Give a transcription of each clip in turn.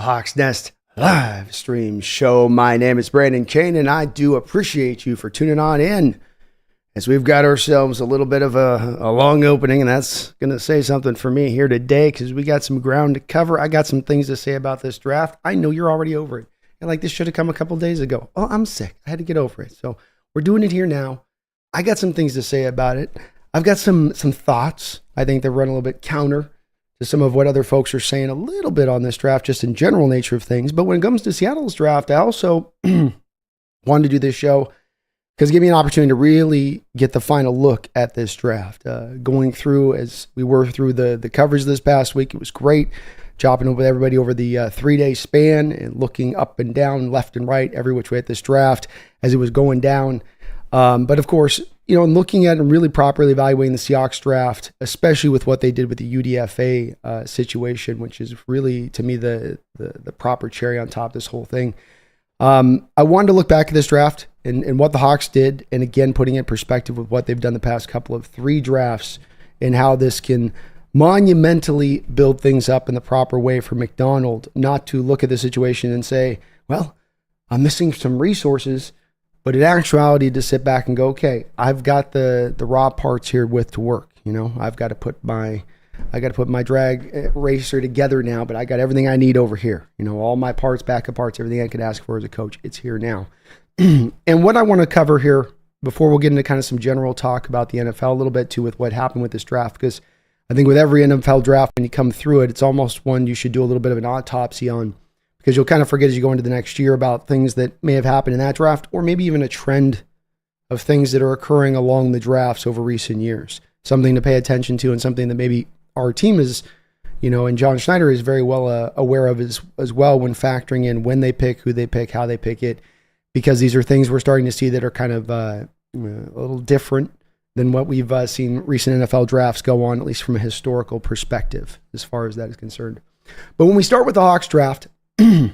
Hawks Nest live stream show. My name is Brandon Kane, and I do appreciate you for tuning on in as we've got ourselves a little bit of a long opening, and that's going to say something for me here today because we got some ground to cover. I got some things to say about this draft. I know you're already over it. And like, this should have come a couple days ago. Oh, I'm sick. I had to get over it. So we're doing it here now. I got some things to say about it. I've got some thoughts. I think they run a little bit counter to some of what other folks are saying a little bit on this draft, just in general nature of things. But when it comes to Seattle's draft, I also wanted to do this show because it gave me an opportunity to really get the final look at this draft. Going through, as we were through the coverage this past week, it was great. Chopping with everybody over the 3-day span and looking up and down, left and right, every which way at this draft as it was going down. But of course, you know, and looking at and really properly evaluating the Seahawks draft, especially with what they did with the UDFA situation, which is really, to me, the proper cherry on top of this whole thing. I wanted to look back at this draft and what the Hawks did, and again, putting it in perspective with what they've done the past couple of 3 drafts and how this can monumentally build things up in the proper way for McDonald, not to look at the situation and say, well, I'm missing some resources, but in actuality to sit back and go, okay, I've got the raw parts here with to work. You know, I've got to put my drag racer together now, but I got everything I need over here. You know, all my parts, backup parts, everything I could ask for as a coach, it's here now. And what I want to cover here before we'll get into kind of some general talk about the NFL a little bit too with what happened with this draft, because I think with every NFL draft, when you come through it, it's almost one you should do a little bit of an autopsy on, because you'll kind of forget as you go into the next year about things that may have happened in that draft, or maybe even a trend of things that are occurring along the drafts over recent years. Something to pay attention to, and something that maybe our team is, you know, and John Schneider is very well aware of as well when factoring in when they pick, who they pick, how they pick it, because these are things we're starting to see that are kind of a little different than what we've seen recent NFL drafts go on, at least from a historical perspective, as far as that is concerned. But when we start with the Hawks draft, and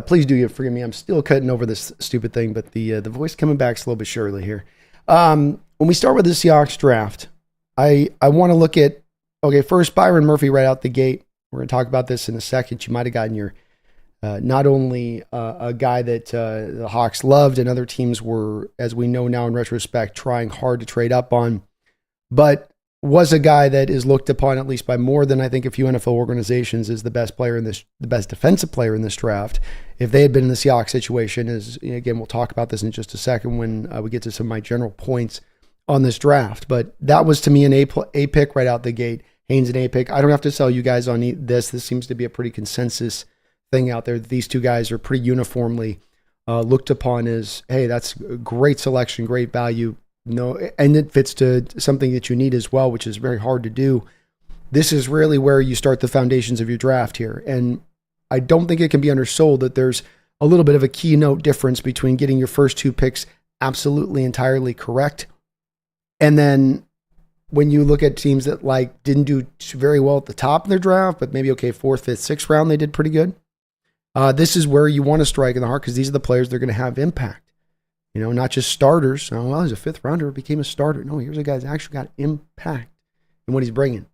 please do forgive me, I'm still cutting over this stupid thing, but the voice coming back slowly but surely here. When we start with the Seahawks draft, I want to look at, okay, first, Byron Murphy right out the gate. We're going to talk about this in a second. You might have gotten your, not only a guy that the Hawks loved and other teams were, as we know now in retrospect, trying hard to trade up on, but was a guy that is looked upon, at least by more than I think a few NFL organizations, as the best player in this, the best defensive player in this draft. If they had been in the Seahawks situation, as again, we'll talk about this in just a second when we get to some of my general points on this draft. But that was to me an A pick right out the gate. Haynes an A pick. I don't have to sell you guys on this. This seems to be a pretty consensus thing out there. These two guys are pretty uniformly looked upon as, hey, that's a great selection, great value. No, and it fits to something that you need as well, which is very hard to do. This is really where you start the foundations of your draft here. And I don't think it can be undersold that there's a little bit of a keynote difference between getting your first 2 picks absolutely entirely correct, and then when you look at teams that like didn't do very well at the top of their draft, but maybe, okay, 4th, 5th, 6th round, they did pretty good. This is where you want to strike in the heart, because these are the players that are going to have impact. You know, not just starters. Oh, well, he's a 5th rounder, became a starter. No, here's a guy that's actually got impact in what he's bringing.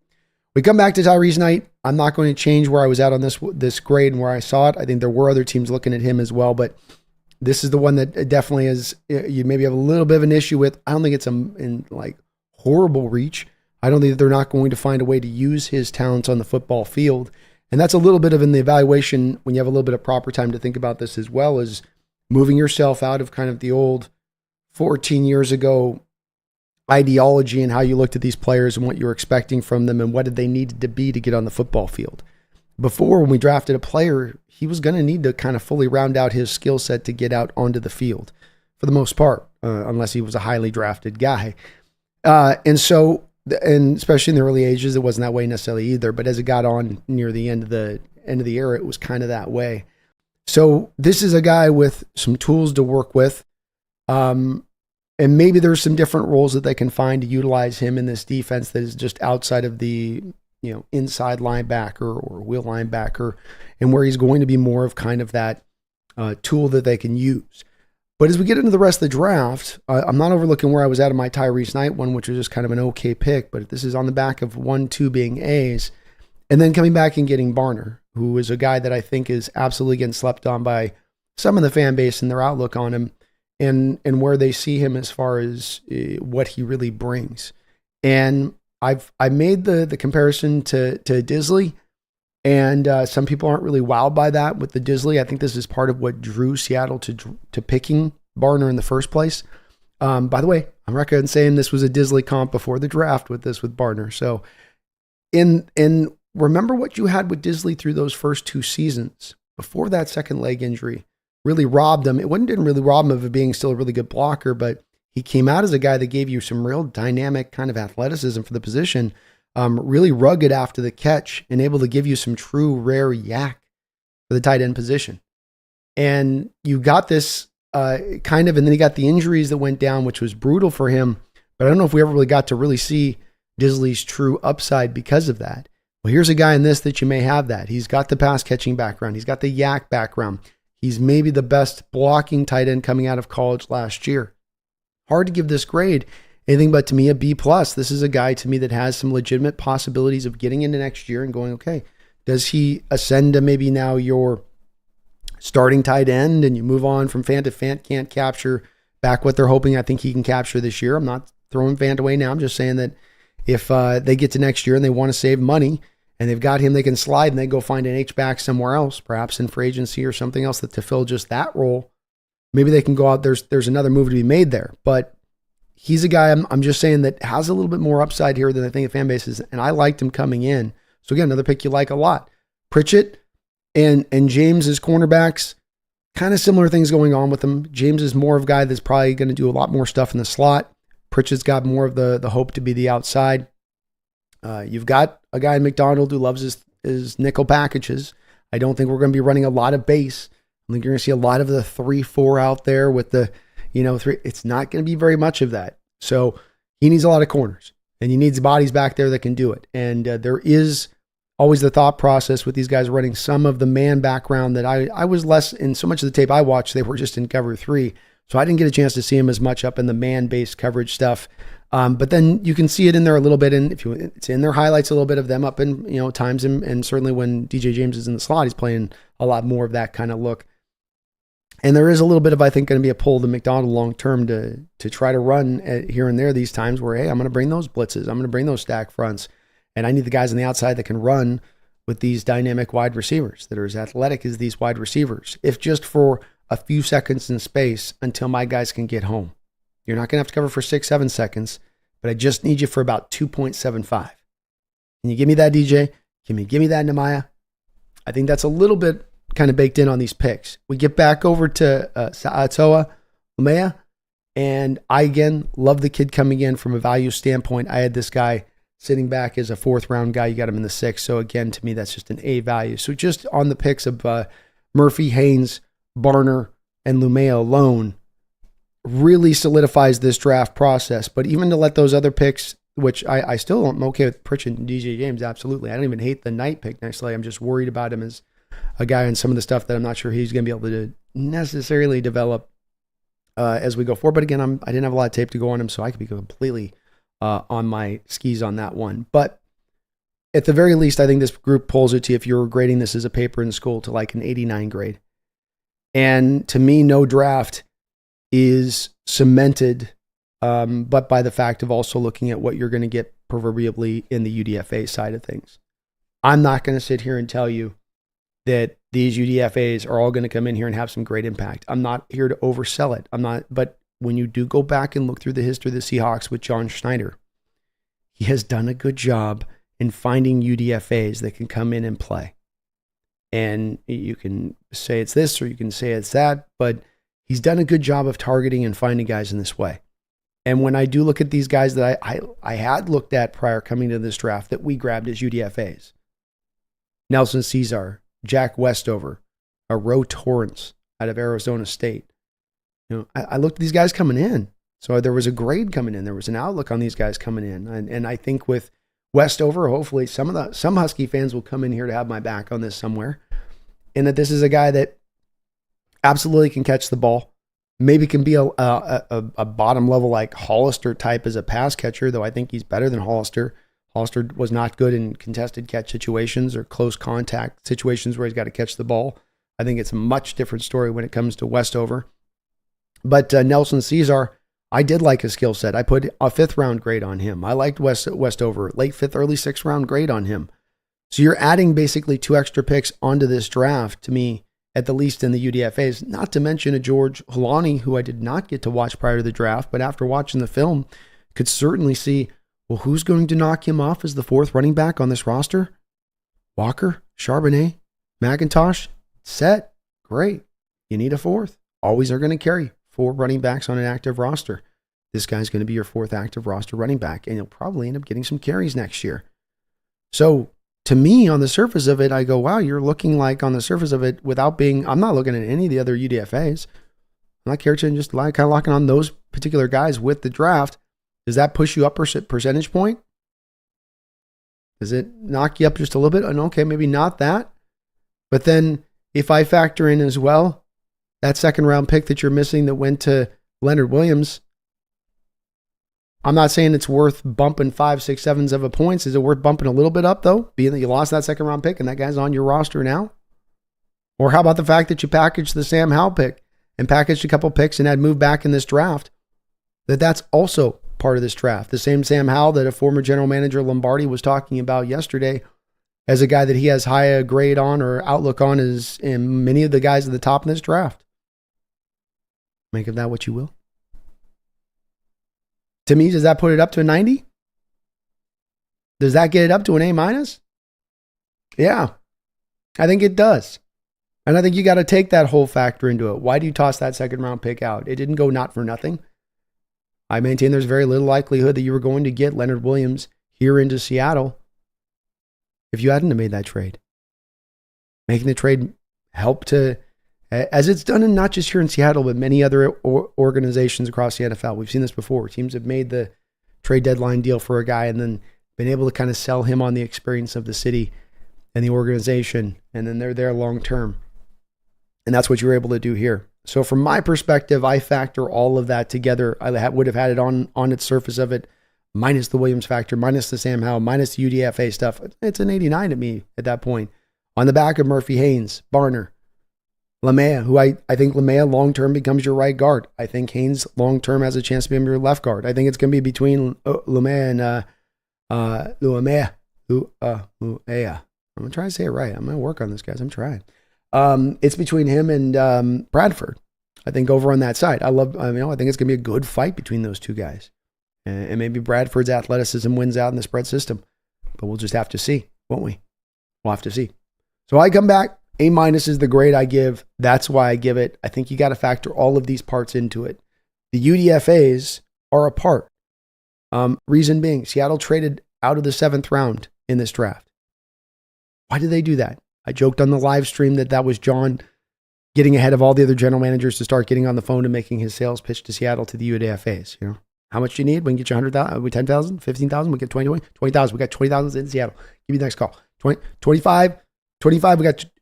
We come back to Tyrese Knight. I'm not going to change where I was at on this grade and where I saw it. I think there were other teams looking at him as well, but this is the one that definitely is, you maybe have a little bit of an issue with. I don't think it's in like horrible reach. I don't think that they're not going to find a way to use his talents on the football field. And that's a little bit of in the evaluation when you have a little bit of proper time to think about this, as well as moving yourself out of kind of the old 14 years ago ideology and how you looked at these players and what you were expecting from them and what did they need to be to get on the football field. Before, when we drafted a player, he was going to need to kind of fully round out his skill set to get out onto the field for the most part, unless he was a highly drafted guy. And especially in the early ages, it wasn't that way necessarily either, but as it got on near the end of the era, it was kind of that way. So this is a guy with some tools to work with. And maybe there's some different roles that they can find to utilize him in this defense that is just outside of the, you know, inside linebacker or wheel linebacker, and where he's going to be more of kind of that tool that they can use. But as we get into the rest of the draft, I'm not overlooking where I was at in my Tyrese Knight one, which was just kind of an okay pick, but this is on the back of 1, 2 being A's, and then coming back and getting Barner. who is a guy that I think is absolutely getting slept on by some of the fan base and their outlook on him, and where they see him as far as what he really brings. And I made the comparison to Disley, and some people aren't really wowed by that with the Disley. I think this is part of what drew Seattle to picking Barner in the first place. By the way, I'm recommending saying this was a Disley comp before the draft with Barner. So in remember what you had with Disley through those first 2 seasons before that second leg injury really robbed him. Didn't really rob him of being still a really good blocker, but he came out as a guy that gave you some real dynamic kind of athleticism for the position, really rugged after the catch and able to give you some true rare yak for the tight end position. And you got this and then he got the injuries that went down, which was brutal for him. But I don't know if we ever really got to really see Disley's true upside because of that. Well, here's a guy in this that you may have that. He's got the pass catching background. He's got the yak background. He's maybe the best blocking tight end coming out of college last year. Hard to give this grade anything but, to me, a B+. This is a guy to me that has some legitimate possibilities of getting into next year and going, okay, does he ascend to maybe now your starting tight end and you move on from Fant to Fant can't capture back what they're hoping I think he can capture this year? I'm not throwing Fant away now. I'm just saying that if they get to next year and they want to save money and they've got him, they can slide and they go find an H-back somewhere else, perhaps in free agency or something else to fill just that role. Maybe they can go out. There's another move to be made there, but he's a guy I'm just saying that has a little bit more upside here than I think the fan base is, and I liked him coming in. So again, another pick you like a lot. Pritchett and James as cornerbacks, kind of similar things going on with them. James is more of a guy that's probably going to do a lot more stuff in the slot. Pritchett's got more of the hope to be the outside. You've got a guy in McDonald who loves his nickel packages. I don't think we're going to be running a lot of base. I think you're going to see a lot of the 3-4 out there with the, 3. It's not going to be very much of that. So he needs a lot of corners, and he needs bodies back there that can do it. And there is always the thought process with these guys running some of the man background that I was less in. So much of the tape I watched, they were just in cover 3. So I didn't get a chance to see him as much up in the man-based coverage stuff. But then you can see it in there a little bit, and it's in their highlights a little bit of them up in times, and certainly when DJ James is in the slot, he's playing a lot more of that kind of look. And there is a little bit of, I think, going to be a pull to McDonald long term to try to run here and there these times where, hey, I'm going to bring those blitzes, I'm going to bring those stack fronts, and I need the guys on the outside that can run with these dynamic wide receivers that are as athletic as these wide receivers, if just for a few seconds in space until my guys can get home. You're not going to have to cover for 6-7 seconds, but I just need you for about 2.75. Can you give me that, DJ? Give me that, Nehemiah? I think that's a little bit kind of baked in on these picks. We get back over to Sa'atoa Umea, and I, again, love the kid coming in from a value standpoint. I had this guy sitting back as a 4th-round guy. You got him in the 6th. So, again, to me, that's just an A value. So just on the picks of Murphy, Haynes, Barner, and Lumea alone, really solidifies this draft process. But even to let those other picks, which I still am okay with Pritchett and DJ James, absolutely. I don't even hate the Knight pick necessarily. I'm just worried about him as a guy in some of the stuff that I'm not sure he's going to be able to necessarily develop as we go forward. But again, I didn't have a lot of tape to go on him, so I could be completely on my skis on that one. But at the very least, I think this group pulls it to, if you're grading this as a paper in school, to like an 89 grade. And to me, no draft is cemented, but by the fact of also looking at what you're going to get proverbially in the UDFA side of things. I'm not going to sit here and tell you that these UDFAs are all going to come in here and have some great impact. I'm not here to oversell it. But when you do go back and look through the history of the Seahawks with John Schneider, he has done a good job in finding UDFAs that can come in and play. And you can say it's this or you can say it's that, but he's done a good job of targeting and finding guys in this way. And when I do look at these guys that I had looked at prior coming to this draft that we grabbed as UDFAs, Nelson Caesar, Jack Westover, Roe Torrance out of Arizona State. I looked at these guys coming in. So there was a grade coming in. There was an outlook on these guys coming in. And I think with Westover, hopefully some Husky fans will come in here to have my back on this somewhere. And that this is a guy that absolutely can catch the ball. Maybe can be a bottom level like Hollister type as a pass catcher, though I think he's better than Hollister. Hollister was not good in contested catch situations or close contact situations where he's got to catch the ball. I think it's a much different story when it comes to Westover. But Nelson Caesar, I did like his skill set. I put a 5th round grade on him. I liked Westover, late 5th, early 6th round grade on him. So you're adding basically 2 extra picks onto this draft to me, at the least in the UDFAs, not to mention a George Holani, who I did not get to watch prior to the draft, but after watching the film, could certainly see, well, who's going to knock him off as the 4th running back on this roster? Walker, Charbonnet, McIntosh, set, great. You need a 4th. Always are going to carry 4 running backs on an active roster. This guy's going to be your 4th active roster running back, and you'll probably end up getting some carries next year. So to me, on the surface of it, I go, wow, you're looking like on the surface of it without being, I'm not looking at any of the other UDFAs. I'm not carrying, just kind of locking on those particular guys with the draft. Does that push you up percentage point? Does it knock you up just a little bit? And okay, maybe not that. But then if I factor in as well, that 2nd round pick that you're missing that went to Leonard Williams, I'm not saying it's worth bumping 5, 6, 7 of a points. Is it worth bumping a little bit up though, being that you lost that 2nd round pick and that guy's on your roster now? Or how about the fact that you packaged the Sam Howell pick and packaged a couple picks and had moved back in this draft? That's also part of this draft. The same Sam Howell that a former general manager Lombardi was talking about yesterday as a guy that he has high a grade on or outlook on is in many of the guys at the top in this draft. Make of that what you will. To me, does that put it up to a 90? Does that get it up to an A-? Yeah, I think it does. And I think you got to take that whole factor into it. Why do you toss that 2nd round pick out? It didn't go not for nothing. I maintain there's very little likelihood that you were going to get Leonard Williams here into Seattle if you hadn't have made that trade. Making the trade helped to, as it's done in not just here in Seattle, but many other organizations across the NFL. We've seen this before. Teams have made the trade deadline deal for a guy and then been able to kind of sell him on the experience of the city and the organization, and then they're there long term. And that's what you're able to do here. So from my perspective, I factor all of that together. I would have had it on its surface of it, minus the Williams factor, minus the Sam Howell, minus the UDFA stuff. It's an 89 to me at that point. On the back of Murphy, Haynes, Barner, Lamea, who I think Lamea long-term becomes your right guard. I think Haynes long-term has a chance to become your left guard. I think it's going to be between Lamea and Luamea. I'm going to try to say it right. I'm going to work on this, guys. I'm trying. It's between him and Bradford. I think over on that side. I think it's going to be a good fight between those two guys. And maybe Bradford's athleticism wins out in the spread system. But we'll just have to see, won't we? We'll have to see. So I come back. A- is the grade I give. That's why I give it. I think you got to factor all of these parts into it. The UDFAs are a part. Reason being, Seattle traded out of the 7th round in this draft. Why did they do that? I joked on the live stream that was John getting ahead of all the other general managers to start getting on the phone and making his sales pitch to Seattle to the UDFAs. You know, how much do you need? We can get you 100,000, 10,000, 15,000. We get 20,000. We got 20,000 in Seattle. Give me the next call. 25.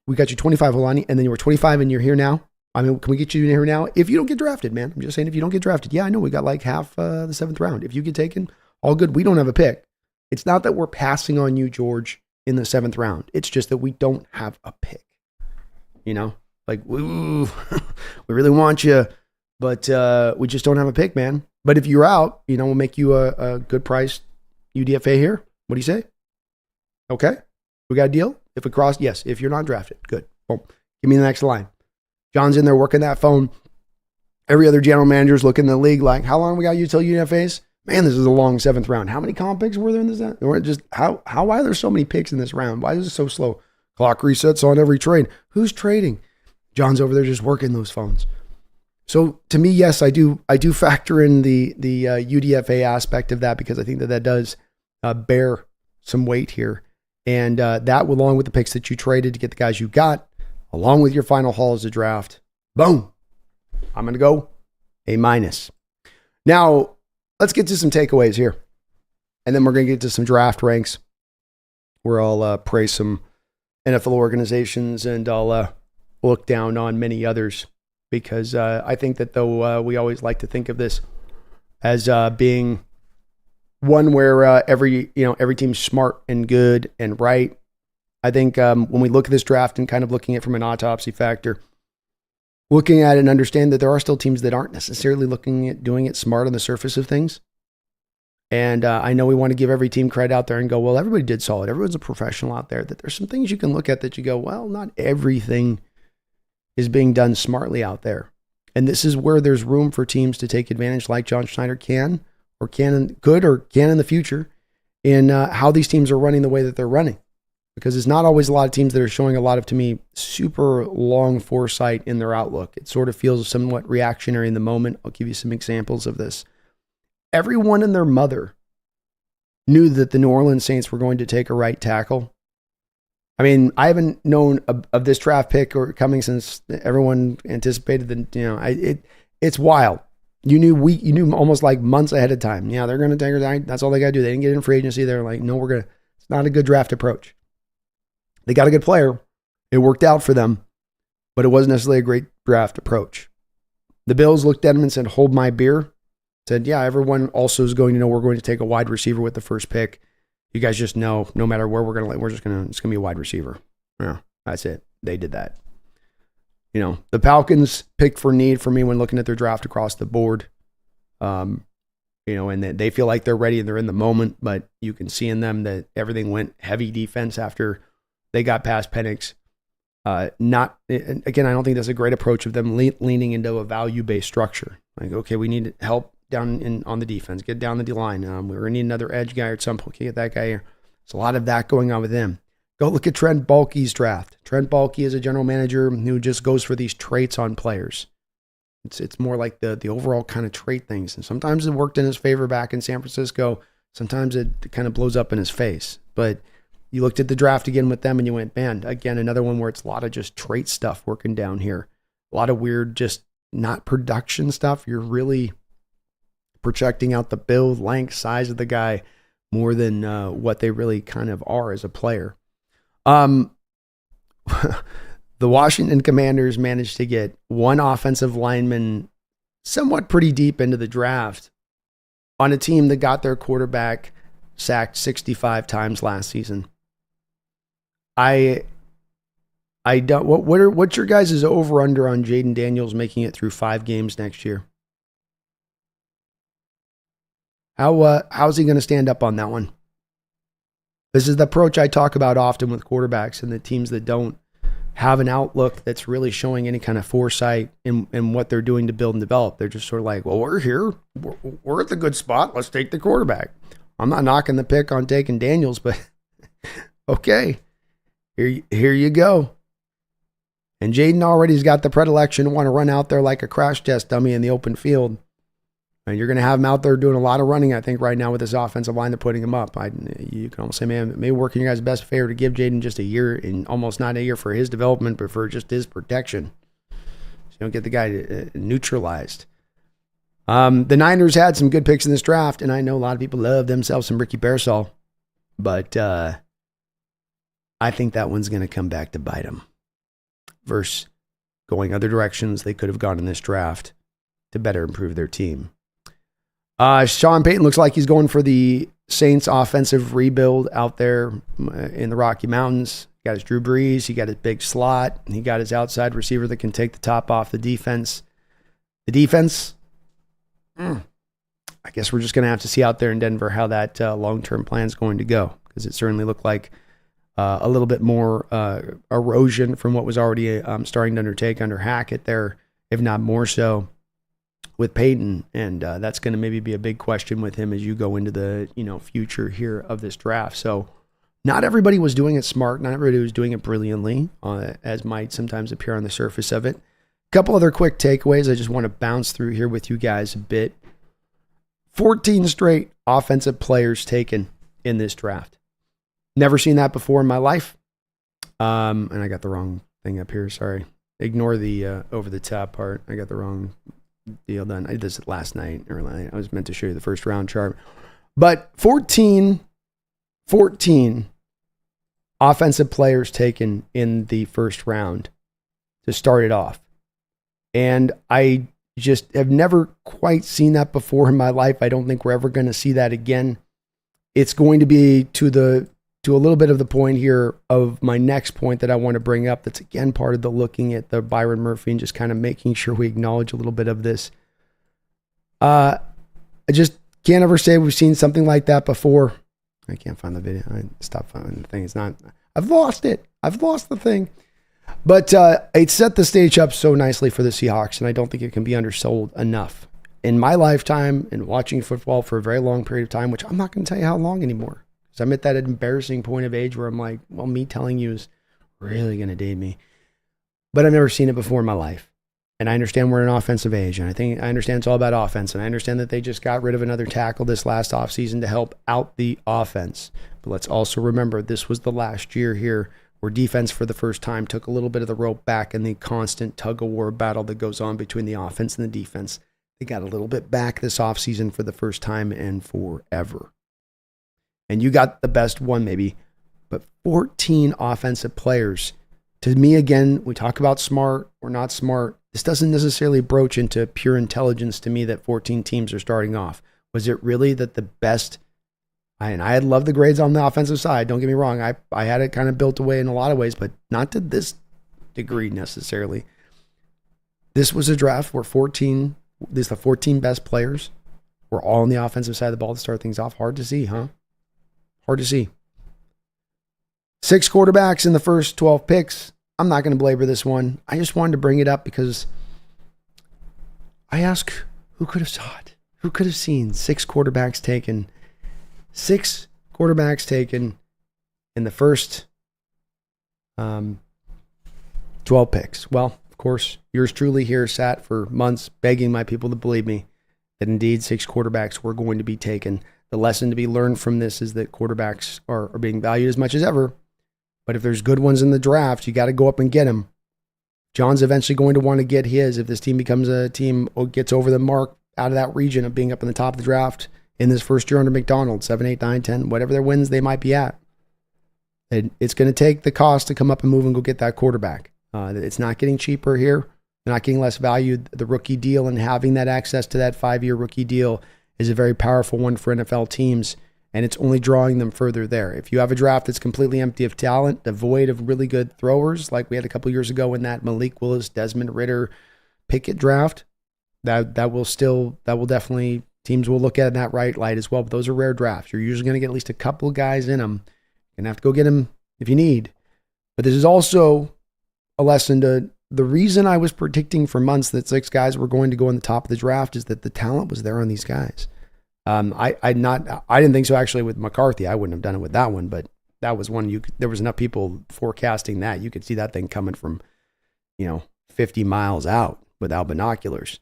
We got you 25, Holani, and then you were 25 and you're here now. I mean, can we get you in here now? If you don't get drafted, man. I'm just saying, if you don't get drafted, yeah, I know we got like half the 7th round. If you get taken, all good. We don't have a pick. It's not that we're passing on you, George, in the 7th round. It's just that we don't have a pick. You know, like, ooh, we really want you, but we just don't have a pick, man. But if you're out, we'll make you a good price UDFA here. What do you say? Okay, we got a deal. If it crossed, yes. If you're not drafted, good. Boom. Give me the next line. John's in there working that phone. Every other general manager's looking in the league like, how long we got you till UDFAs? Man, this is a long 7th round. How many comp picks were there in this? Or just why are there so many picks in this round? Why is it so slow? Clock resets on every trade. Who's trading? John's over there just working those phones. So to me, yes, I do factor in the UDFA aspect of that because I think that does bear some weight here. And that, along with the picks that you traded to get the guys you got, along with your final haul as a draft, boom, I'm going to go A-. Now, let's get to some takeaways here. And then we're going to get to some draft ranks where I'll praise some NFL organizations and I'll look down on many others because I think that though we always like to think of this as being one where every team's smart and good and right. I think when we look at this draft and kind of looking at it from an autopsy factor, looking at it and understand that there are still teams that aren't necessarily looking at doing it smart on the surface of things. And I know we want to give every team credit out there and go, well, everybody did solid. Everyone's a professional out there. That there's some things you can look at that you go, well, not everything is being done smartly out there. And this is where there's room for teams to take advantage, like John Schneider can in the future, in how these teams are running the way that they're running. Because it's not always a lot of teams that are showing a lot of, to me, super long foresight in their outlook. It sort of feels somewhat reactionary in the moment. I'll give you some examples of this. Everyone and their mother knew that the New Orleans Saints were going to take a right tackle. I mean, I haven't known of this draft pick or coming since everyone anticipated that. It's wild. You knew almost like months ahead of time. Yeah, they're going to take her. That's all they got to do. They didn't get in free agency. They're like, no, it's not a good draft approach. They got a good player. It worked out for them, but it wasn't necessarily a great draft approach. The Bills looked at him and said, hold my beer. Said, yeah, everyone also is going to know we're going to take a wide receiver with the first pick. You guys just know no matter where we're going to, it's going to be a wide receiver. Yeah, that's it. They did that. The Falcons picked for need for me when looking at their draft across the board. And they feel like they're ready and they're in the moment, but you can see in them that everything went heavy defense after they got past Penix. I don't think that's a great approach of them leaning into a value-based structure. Like, okay, we need help down on the defense, get down the D-line. We're going to need another edge guy at some point. Get that guy here. There's a lot of that going on with him. Go look at Trent Baalke's draft. Trent Baalke is a general manager who just goes for these traits on players. It's more like the overall kind of trait things. And sometimes it worked in his favor back in San Francisco. Sometimes it kind of blows up in his face. But you looked at the draft again with them and you went, man, again, another one where it's a lot of just trait stuff working down here. A lot of weird, just not production stuff. You're really projecting out the build, length, size of the guy more than what they really kind of are as a player. The Washington Commanders managed to get one offensive lineman somewhat pretty deep into the draft on a team that got their quarterback sacked 65 times last season. I don't. What's your guys' over under on Jaden Daniels making it through 5 games next year? How's he going to stand up on that one? This is the approach I talk about often with quarterbacks and the teams that don't have an outlook that's really showing any kind of foresight in what they're doing to build and develop. They're just sort of like, well, we're here. We're at the good spot. Let's take the quarterback. I'm not knocking the pick on taking Daniels, but okay, here you go. And Jaden already has got the predilection to want to run out there like a crash test dummy in the open field. And you're going to have him out there doing a lot of running, I think, right now with this offensive line. They're putting him up. You can almost say, man, maybe working your guys' best favor to give Jaden just a year, and almost not a year for his development, but for just his protection. So you don't get the guy neutralized. The Niners had some good picks in this draft, and I know a lot of people love themselves some Ricky Pearsall, but I think that one's going to come back to bite them. Versus going other directions they could have gone in this draft to better improve their team. Sean Payton looks like he's going for the Saints offensive rebuild out there in the Rocky Mountains. He got his Drew Brees. He got his big slot. He got his outside receiver that can take the top off the defense. The defense, I guess we're just going to have to see out there in Denver how that long-term plan is going to go, because it certainly looked like a little bit more erosion from what was already starting to undertake under Hackett there, if not more so with Peyton, and that's going to maybe be a big question with him as you go into the future here of this draft. So not everybody was doing it smart. Not everybody was doing it brilliantly, as might sometimes appear on the surface of it. A couple other quick takeaways I just want to bounce through here with you guys a bit. 14 straight offensive players taken in this draft. Never seen that before in my life. And I got the wrong thing up here. Sorry. Ignore the over the top part. I got the wrong deal done. I did this last night. I was meant to show you the first round chart. But 14 offensive players taken in the first round to start it off. And I just have never quite seen that before in my life. I don't think we're ever going to see that again. it's going to be to a little bit of the point here of my next point that I want to bring up. That's again part of the looking at the Byron Murphy and just kind of making sure we acknowledge a little bit of this. I just can't ever say we've seen something like that before. I can't find the video. I stopped finding the thing. It's not. I've lost it. I've lost the thing. But it set the stage up so nicely for the Seahawks, and I don't think it can be undersold enough. In my lifetime and watching football for a very long period of time, which I'm not going to tell you how long anymore, because I'm at that embarrassing point of age where I'm like, well, me telling you is really going to date me. But I've never seen it before in my life. And I understand we're in an offensive age, and I understand it's all about offense, and I understand that they just got rid of another tackle this last offseason to help out the offense. But let's also remember this was the last year here where defense for the first time took a little bit of the rope back in the constant tug-of-war battle that goes on between the offense and the defense. They got a little bit back this offseason for the first time and forever. And you got the best one maybe, but 14 offensive players. To me, again, we talk about smart or not smart. This doesn't necessarily broach into pure intelligence to me that 14 teams are starting off. Was it really that the best? And I had loved the grades on the offensive side. Don't get me wrong. I had it kind of built away in a lot of ways, but not to this degree necessarily. This was a draft where the 14 best players were all on the offensive side of the ball to start things off. Hard to see, huh? Hard to see. 6 quarterbacks in the first 12 picks. I'm not going to belabor this one. I just wanted to bring it up because I ask, who could have saw it? Who could have seen 6 quarterbacks taken? 6 quarterbacks taken in the first 12 picks. Well, of course, yours truly here sat for months begging my people to believe me that indeed 6 quarterbacks were going to be taken. The lesson to be learned from this is that quarterbacks are being valued as much as ever. But if there's good ones in the draft, you got to go up and get them. John's eventually going to want to get his if this team becomes a team or gets over the mark out of that region of being up in the top of the draft in this first year under McDonald, 7, 8, 9, 10, whatever their wins they might be at. It's going to take the cost to come up and move and go get that quarterback. It's not getting cheaper here. They're not getting less value. The rookie deal and having that access to that 5-year rookie deal is a very powerful one for NFL teams, and it's only drawing them further there. If you have a draft that's completely empty of talent, devoid of really good throwers, like we had a couple years ago in that Malik Willis, Desmond Ridder, Pickett draft, that will definitely, teams will look at it in that right light as well. But those are rare drafts. You're usually going to get at least a couple of guys in them. You're going to have to go get them if you need. But this is also a lesson to the reason I was predicting for months that 6 guys were going to go in the top of the draft is that the talent was there on these guys. I didn't think so actually with McCarthy. I wouldn't have done it with that one, but that was one there was enough people forecasting that. You could see that thing coming from, 50 miles out without binoculars.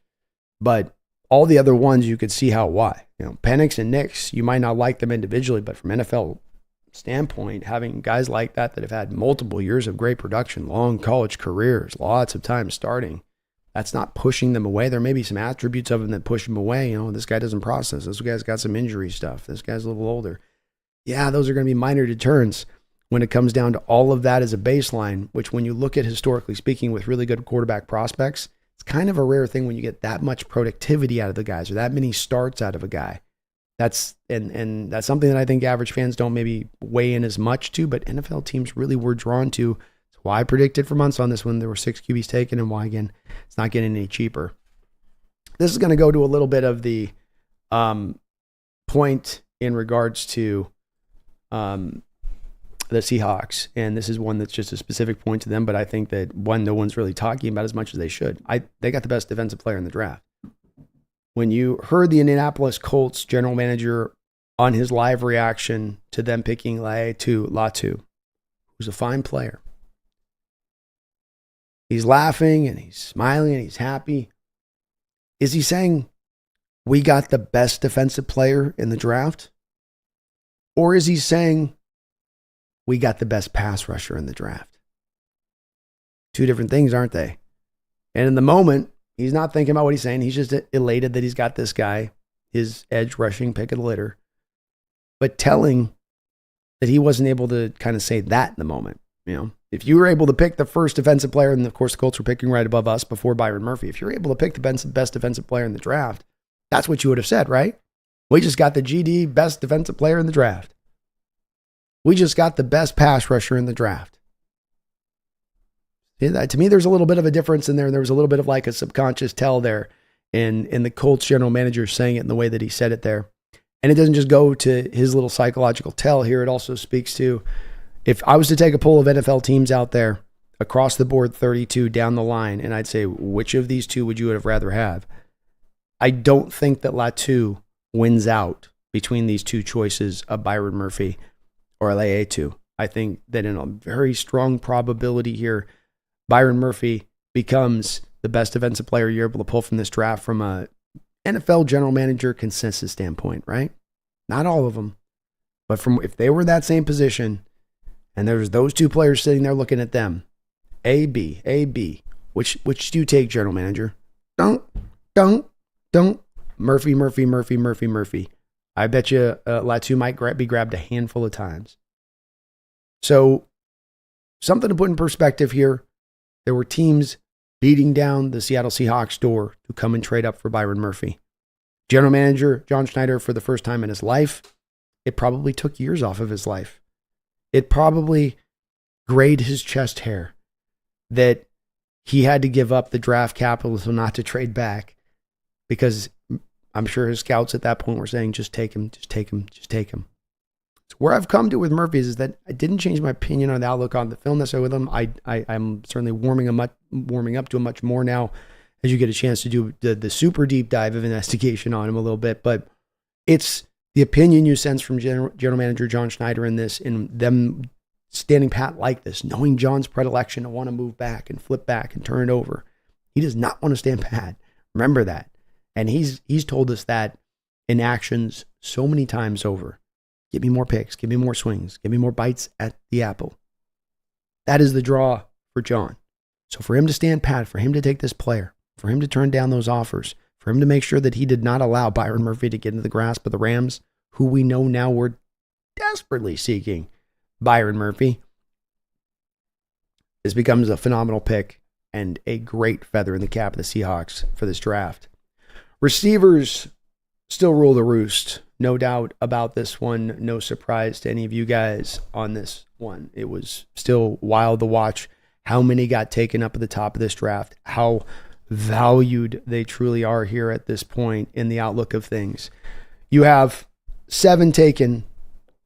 But all the other ones, you could see why. Penix and Nix, you might not like them individually, but from NFL standpoint, having guys like that have had multiple years of great production, long college careers, lots of time starting, that's not pushing them away. There may be some attributes of them that push them away. This guy doesn't process. This guy's got some injury stuff. This guy's a little older. Yeah, those are going to be minor deterrents when it comes down to all of that as a baseline, which when you look at historically speaking with really good quarterback prospects, it's kind of a rare thing when you get that much productivity out of the guys or that many starts out of a guy. That's something that I think average fans don't maybe weigh in as much to, but NFL teams really were drawn to. That's why I predicted for months on this one there were 6 QBs taken, and why, again, it's not getting any cheaper. This is going to go to a little bit of the point in regards to the Seahawks, and this is one that's just a specific point to them, but I think that no one's really talking about as much as they should. They got the best defensive player in the draft. When you heard the Indianapolis Colts general manager on his live reaction to them picking Latu, who's a fine player, he's laughing and he's smiling and he's happy. Is he saying we got the best defensive player in the draft? Or is he saying we got the best pass rusher in the draft? 2 different things, aren't they? And in the moment, he's not thinking about what he's saying. He's just elated that he's got this guy, his edge rushing pick of the litter, but telling that he wasn't able to kind of say that in the moment. If you were able to pick the first defensive player, and of course the Colts were picking right above us before Byron Murphy, if you're able to pick the best defensive player in the draft, that's what you would have said, right? We just got the GD best defensive player in the draft. We just got the best pass rusher in the draft. To me, there's a little bit of a difference in there. And there was a little bit of like a subconscious tell there in the Colts general manager saying it in the way that he said it there. And it doesn't just go to his little psychological tell here. It also speaks to, if I was to take a poll of NFL teams out there across the board, 32 down the line, and I'd say, which of these two would you have rather have? I don't think that Latu wins out between these two choices of Byron Murphy or Latu. I think that in a very strong probability here, Byron Murphy becomes the best defensive player you're able to pull from this draft from a NFL general manager consensus standpoint, right? Not all of them, but from if they were that same position and there's those two players sitting there looking at them, A, B, which do you take, general manager? Don't. Murphy. I bet you Latu might be grabbed a handful of times. So something to put in perspective here. There were teams beating down the Seattle Seahawks door to come and trade up for Byron Murphy. General manager John Schneider, for the first time in his life, it probably took years off of his life. It probably grayed his chest hair that he had to give up the draft capital so not to trade back, because I'm sure his scouts at that point were saying, just take him. So where I've come to with Murphy is that I didn't change my opinion on the outlook on the film necessarily with him. I'm certainly warming up to him much more now as you get a chance to do the super deep dive of investigation on him a little bit. But it's the opinion you sense from General Manager John Schneider in this, in them standing pat like this, knowing John's predilection to want to move back and flip back and turn it over. He does not want to stand pat. Remember that. And he's told us that in actions so many times over. Give me more picks. Give me more swings. Give me more bites at the apple. That is the draw for John. So for him to stand pat, for him to take this player, for him to turn down those offers, for him to make sure that he did not allow Byron Murphy to get into the grasp of the Rams, who we know now were desperately seeking Byron Murphy, this becomes a phenomenal pick and a great feather in the cap of the Seahawks for this draft. Receivers still rule the roost. No doubt about this one. No surprise to any of you guys on this one. It was still wild to watch how many got taken up at the top of this draft, how valued they truly are here at this point in the outlook of things. You have 7 taken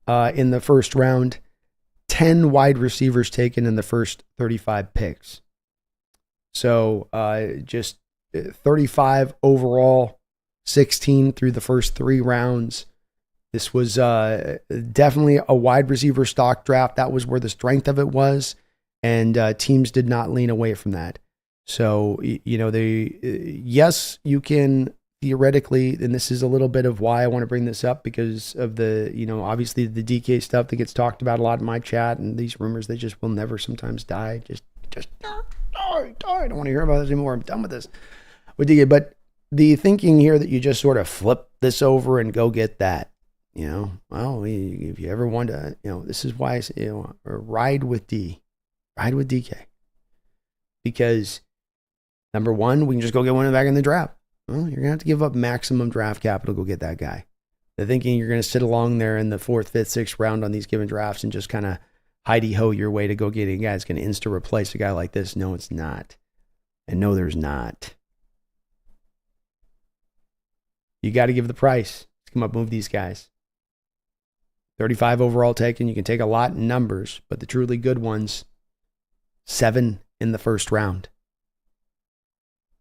in the first round, 10 wide receivers taken in the first 35 picks. So just 35 overall, 16 through the first 3 rounds. This was definitely a wide receiver stock draft. That was where the strength of it was, and teams did not lean away from that. So, yes, you can theoretically, and this is a little bit of why I want to bring this up, because of the, obviously the DK stuff that gets talked about a lot in my chat, and these rumors, they just will never sometimes die. Just die. I don't want to hear about this anymore. I'm done with this. With DK, but the thinking here that you just sort of flip this over and go get that, well, if you ever want to, this is why I say, ride with DK. Because number one, we can just go get one back in the draft. Well, you're going to have to give up maximum draft capital to go get that guy. The thinking you're going to sit along there in the 4th, 5th, 6th round on these given drafts and just kind of hidey-ho your way to go get a guy that's going to insta-replace a guy like this. No, it's not. And no, there's not. You got to give the price to come up and move these guys. 35 overall taken. You can take a lot in numbers, but the truly good ones, 7 in the first round.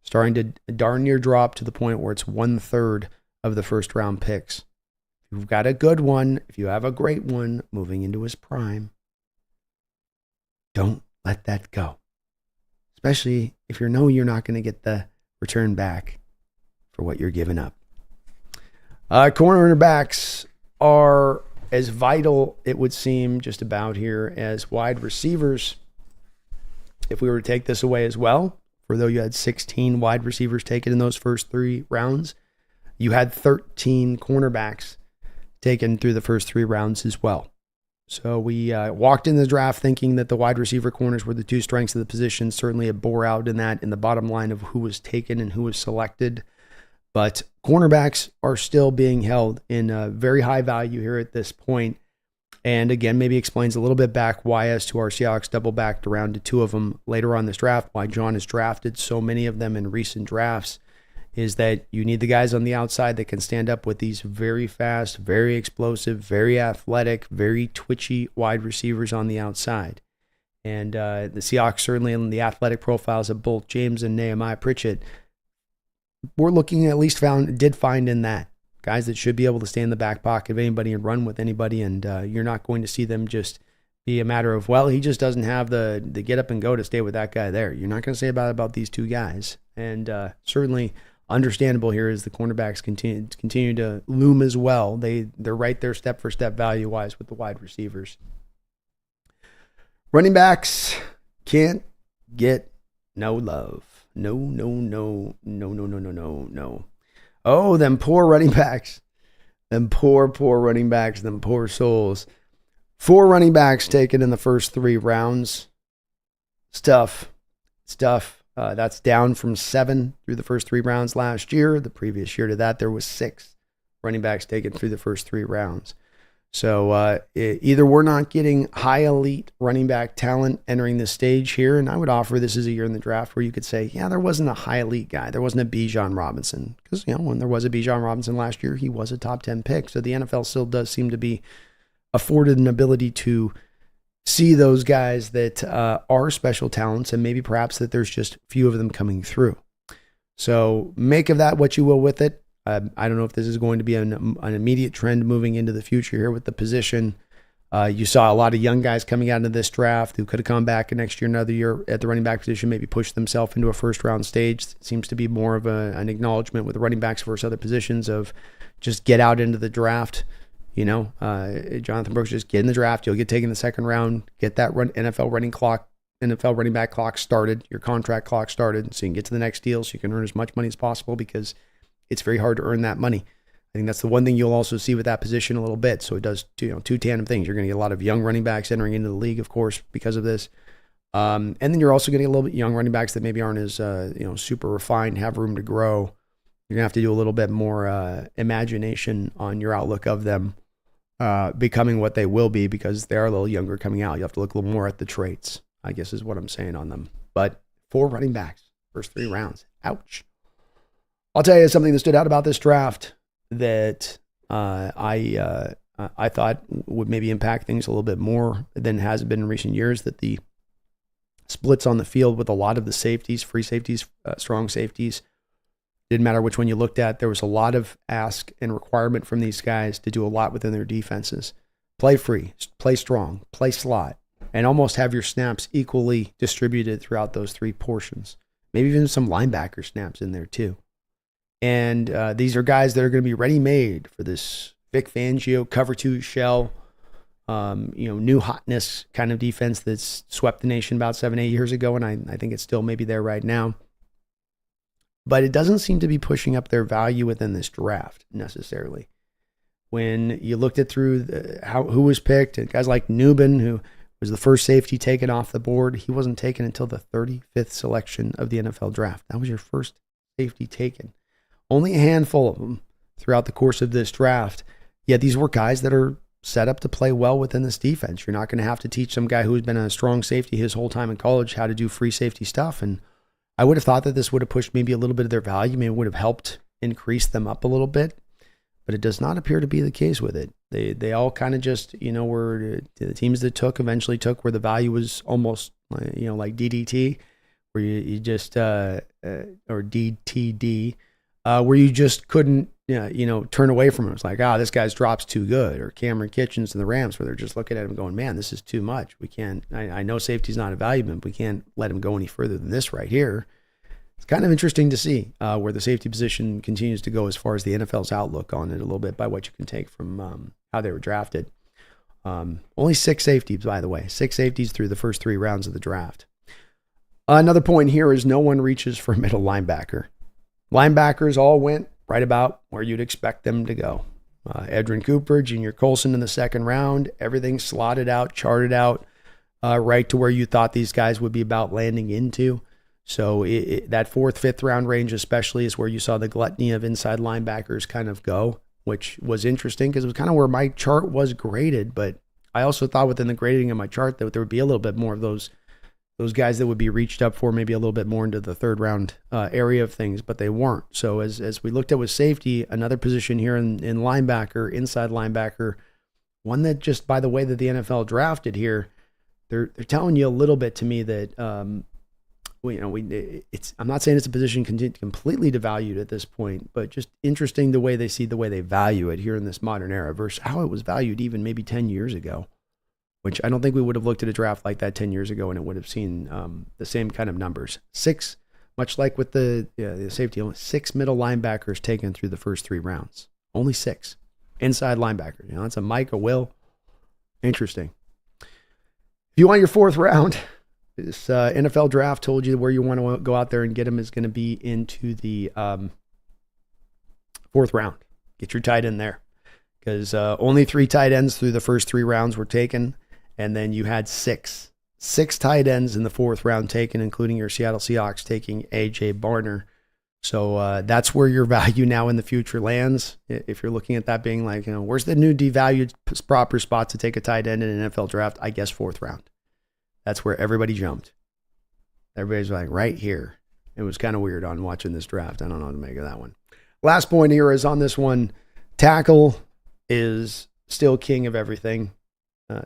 Starting to darn near drop to the point where it's 1/3 of the first round picks. If you've got a good one, if you have a great one moving into his prime, don't let that go. Especially if you know you're not going to get the return back for what you're giving up. Cornerbacks are as vital, it would seem, just about here as wide receivers. If we were to take this away as well, for though you had 16 wide receivers taken in those first 3 rounds, you had 13 cornerbacks taken through the first 3 rounds as well. So we walked in the draft thinking that the wide receiver corners were the 2 strengths of the position. Certainly it bore out in that in the bottom line of who was taken and who was selected. But cornerbacks are still being held in a very high value here at this point. And again, maybe explains a little bit back why, as to our Seahawks double backed around to two of them later on this draft, why John has drafted so many of them in recent drafts, is that you need the guys on the outside that can stand up with these very fast, very explosive, very athletic, very twitchy wide receivers on the outside. And the Seahawks, certainly in the athletic profiles of both James and Nehemiah Pritchett, we're looking at least did find in that. Guys that should be able to stay in the back pocket of anybody and run with anybody, and you're not going to see them just be a matter of, well, he just doesn't have the get up and go to stay with that guy there. You're not going to say about these two guys. And certainly understandable here as the cornerbacks continue to loom as well. They're right there step for step value-wise with the wide receivers. Running backs can't get no love. No. Oh, them poor running backs. Them poor running backs. Them poor souls. 4 running backs taken in the first 3 rounds. It's tough. That's down from 7 through the first 3 rounds last year. The previous year to that, there was 6 running backs taken through the first 3 rounds. So either we're not getting high elite running back talent entering this stage here, and I would offer this as a year in the draft where you could say, yeah, there wasn't a high elite guy. There wasn't a Bijan Robinson. Because, when there was a Bijan Robinson last year, he was a top 10 pick. So the NFL still does seem to be afforded an ability to see those guys that are special talents, and maybe perhaps that there's just few of them coming through. So make of that what you will with it. I don't know if this is going to be an immediate trend moving into the future here with the position. You saw a lot of young guys coming out into this draft who could have come back next year, another year at the running back position, maybe push themselves into a first round stage. It seems to be more of an acknowledgement with the running backs versus other positions of just get out into the draft. Jonathan Brooks, just get in the draft. You'll get taken in the second round, get that NFL running back clock started, your contract clock started, so you can get to the next deal so you can earn as much money as possible, because it's very hard to earn that money. I think that's the one thing you'll also see with that position a little bit. So it does two tandem things. You're going to get a lot of young running backs entering into the league, of course, because of this. And then you're also going to get a little bit young running backs that maybe aren't as super refined, have room to grow. You're going to have to do a little bit more imagination on your outlook of them becoming what they will be, because they are a little younger coming out. You have to look a little more at the traits, I guess is what I'm saying on them. But 4 running backs, first 3 rounds. Ouch. I'll tell you something that stood out about this draft that I thought would maybe impact things a little bit more than has been in recent years, that the splits on the field with a lot of the safeties, free safeties, strong safeties, didn't matter which one you looked at. There was a lot of ask and requirement from these guys to do a lot within their defenses. Play free, play strong, play slot, and almost have your snaps equally distributed throughout those 3 portions. Maybe even some linebacker snaps in there too. And these are guys that are going to be ready-made for this Vic Fangio cover 2 shell, new hotness kind of defense that's swept the nation about 7-8 years ago, and I think it's still maybe there right now. But it doesn't seem to be pushing up their value within this draft necessarily. When you looked at through who was picked, and guys like Newbin, who was the first safety taken off the board, he wasn't taken until the 35th selection of the NFL draft. That was your first safety taken. Only a handful of them throughout the course of this draft. Yet these were guys that are set up to play well within this defense. You're not going to have to teach some guy who's been a strong safety his whole time in college how to do free safety stuff. And I would have thought that this would have pushed maybe a little bit of their value. Maybe it would have helped increase them up a little bit. But it does not appear to be the case with it. They all kind of just, were the teams that eventually took where the value was almost, like DDT, where you just, or DTD, where you just couldn't, turn away from him. It's like, this guy's drop's too good. Or Cameron Kitchens and the Rams, where they're just looking at him going, man, this is too much. We can't, I know safety's not a value, but we can't let him go any further than this right here. It's kind of interesting to see where the safety position continues to go as far as the NFL's outlook on it a little bit by what you can take from how they were drafted. Only 6 safeties, by the way. 6 safeties through the first 3 rounds of the draft. Another point here is no one reaches for middle linebacker. Linebackers all went right about where you'd expect them to go. Edrin Cooper, Junior Colson in the second round, everything slotted out, charted out, right to where you thought these guys would be about landing into. So that fourth, fifth round range especially is where you saw the gluttony of inside linebackers kind of go, which was interesting because it was kind of where my chart was graded. But I also thought within the grading of my chart that there would be a little bit more of those guys that would be reached up for, maybe a little bit more into the third round area of things, but they weren't. So as we looked at with safety, another position here in linebacker, inside linebacker, one that just by the way that the NFL drafted here, they're telling you a little bit to me that I'm not saying it's a position completely devalued at this point, but just interesting the way they value it here in this modern era versus how it was valued even maybe 10 years ago, which I don't think we would have looked at a draft like that 10 years ago and it would have seen the same kind of numbers. 6, much like with the safety, only 6 middle linebackers taken through the first 3 rounds. Only 6 inside linebackers. That's a Mike, a Will. Interesting. If you want your 4th round, this NFL draft told you where you want to go out there and get them is going to be into the 4th round. Get your tight end there because only 3 tight ends through the first 3 rounds were taken. And then you had 6 tight ends in the 4th round taken, including your Seattle Seahawks taking A.J. Barner. So that's where your value now in the future lands. If you're looking at that being like, where's the new devalued proper spot to take a tight end in an NFL draft? I guess 4th round. That's where everybody jumped. Everybody's like right here. It was kind of weird on watching this draft. I don't know what to make of that one. Last point here is on this one. Tackle is still king of everything.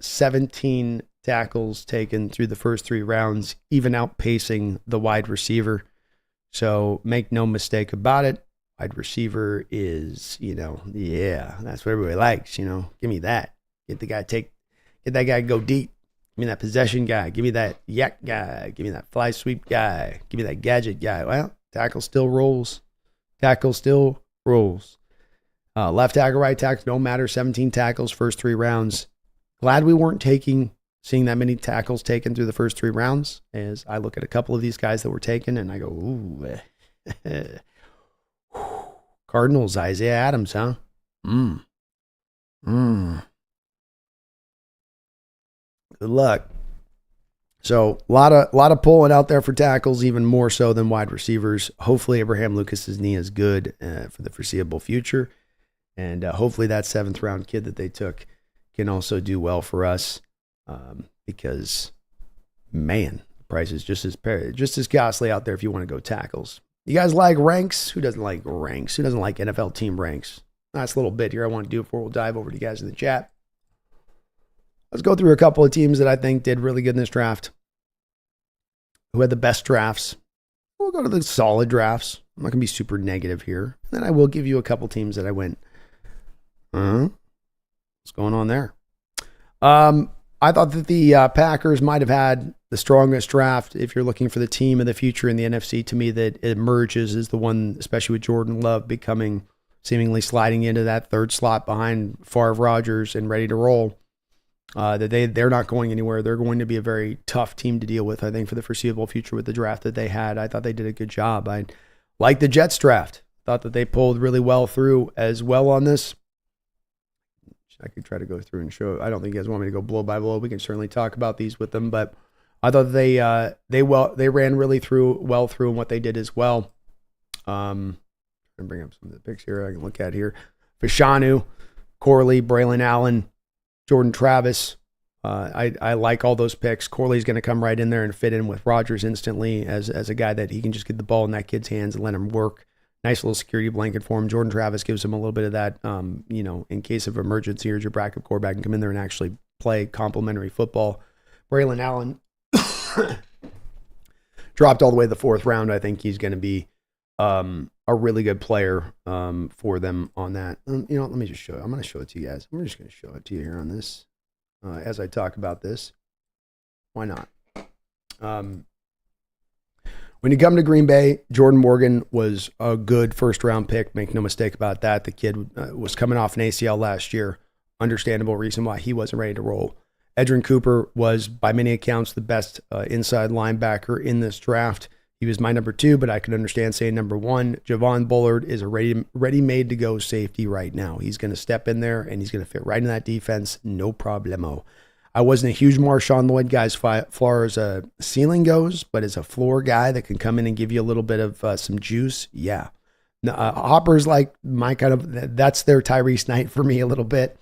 17 tackles taken through the first 3 rounds, even outpacing the wide receiver. So make no mistake about it. Wide receiver is, that's what everybody likes. Give me that. Get that guy go deep. Give me that possession guy. Give me that yak guy. Give me that fly sweep guy. Give me that gadget guy. Well, tackle still rolls. Left tackle, right tackle, don't matter. 17 tackles, first 3 rounds. Glad we weren't seeing that many tackles taken through the first 3 rounds, as I look at a couple of these guys that were taken and I go, ooh. Cardinals, Isaiah Adams, huh? Good luck. So a lot of pulling out there for tackles, even more so than wide receivers. Hopefully Abraham Lucas's knee is good for the foreseeable future. And hopefully that 7th round kid that they took can also do well for us because, man, the price is just as costly out there if you want to go tackles. You guys like ranks? Who doesn't like ranks? Who doesn't like NFL team ranks? Last little bit here I want to do before we'll dive over to you guys in the chat. Let's go through a couple of teams that I think did really good in this draft. Who had the best drafts? We'll go to the solid drafts. I'm not going to be super negative here. And then I will give you a couple teams that I went, what's going on there? I thought that the Packers might have had the strongest draft if you're looking for the team of the future in the NFC. To me, that emerges as the one, especially with Jordan Love seemingly sliding into that 3rd slot behind Favre, Rodgers, and ready to roll. That they're not going anywhere. They're going to be a very tough team to deal with, I think, for the foreseeable future with the draft that they had. I thought they did a good job. I like the Jets draft. Thought that they pulled really well through as well on this. I could try to go through and show. I don't think you guys want me to go blow by blow. We can certainly talk about these with them, but I thought they ran really well through in what they did as well. I'm gonna bring up some of the picks here I can look at here. Fashanu, Corley, Braylon Allen, Jordan Travis. I like all those picks. Corley's going to come right in there and fit in with Rodgers instantly as a guy that he can just get the ball in that kid's hands and let him work. Nice little security blanket for him. Jordan Travis gives him a little bit of that, in case of emergency, here's your backup quarterback and come in there and actually play complimentary football. Braylon Allen dropped all the way to the 4th round. I think he's going to be a really good player for them on that. Let me just show it. I'm going to show it to you guys. I'm just going to show it to you here on this as I talk about this. Why not? When you come to Green Bay, Jordan Morgan was a good 1st round pick. Make no mistake about that. The kid was coming off an ACL last year. Understandable reason why he wasn't ready to roll. Edgerrin Cooper was, by many accounts, the best inside linebacker in this draft. He was my number 2, but I could understand saying number 1. Javon Bullard is a ready-made to go safety right now. He's going to step in there and he's going to fit right in that defense. No problemo. I wasn't a huge Marshawn Lloyd guy as far as a ceiling goes, but as a floor guy that can come in and give you a little bit of some juice, yeah. Hopper's like my kind of, that's their Tyrese Knight for me a little bit.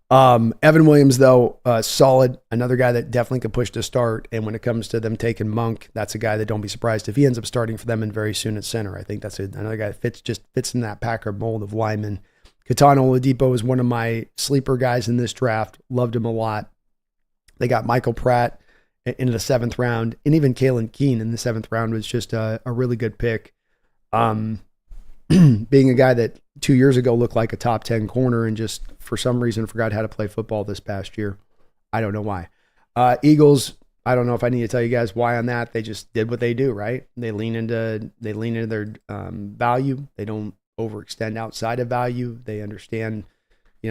Evan Williams, though, solid. Another guy that definitely could push to start. And when it comes to them taking Monk, that's a guy that don't be surprised if he ends up starting for them and very soon at center. I think that's another guy that fits in that Packer mold of lineman. Katana Oladipo is one of my sleeper guys in this draft. Loved him a lot. They got Michael Pratt in the 7th round, and even Kalen Keene in the 7th round was just a really good pick. Being a guy that 2 years ago looked like a top 10 corner and just for some reason forgot how to play football this past year. I don't know why. Eagles, I don't know if I need to tell you guys why on that. They just did what they do, right? They lean into their value. They don't overextend outside of value. They understand,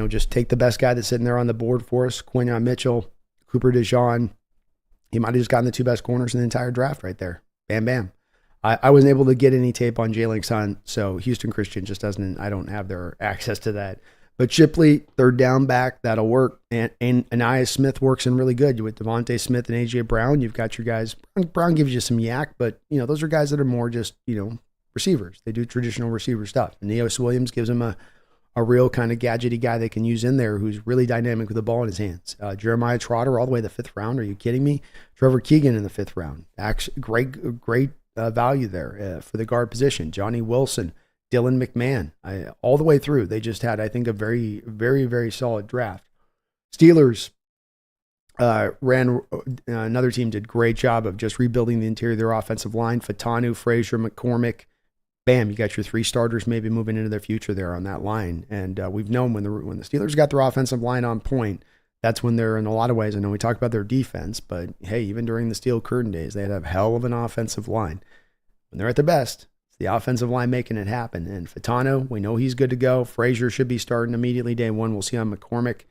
just take the best guy that's sitting there on the board for us, Quinyon Mitchell, Cooper DeJean. He might have just gotten the 2 best corners in the entire draft right there. Bam, bam. I wasn't able to get any tape on Jalen Hunt, so Houston Christian just doesn't, I don't have their access to that. But Shipley, 3rd down back, that'll work. And Aniyah Smith works in really good. With Devontae Smith and A.J. Brown, you've got your guys. Brown gives you some yak, but, those are guys that are more just, receivers. They do traditional receiver stuff. And Neos Williams gives them a real kind of gadgety guy they can use in there who's really dynamic with the ball in his hands. Jeremiah Trotter all the way to the 5th round. Are you kidding me? Trevor Keegan in the 5th round. Actually, great value there for the guard position. Johnny Wilson, Dylan McMahon, all the way through. They just had, I think, a very, very, very solid draft. Steelers another team did a great job of just rebuilding the interior of their offensive line. Fatanu, Frazier, McCormick. Bam, you got your 3 starters maybe moving into their future there on that line. And we've known when the Steelers got their offensive line on point, that's when they're, in a lot of ways, I know we talked about their defense, but hey, even during the Steel Curtain days, they had a hell of an offensive line. When they're at their best, it's the offensive line making it happen. And Fatano, we know he's good to go. Frazier should be starting immediately day 1. We'll see on McCormick.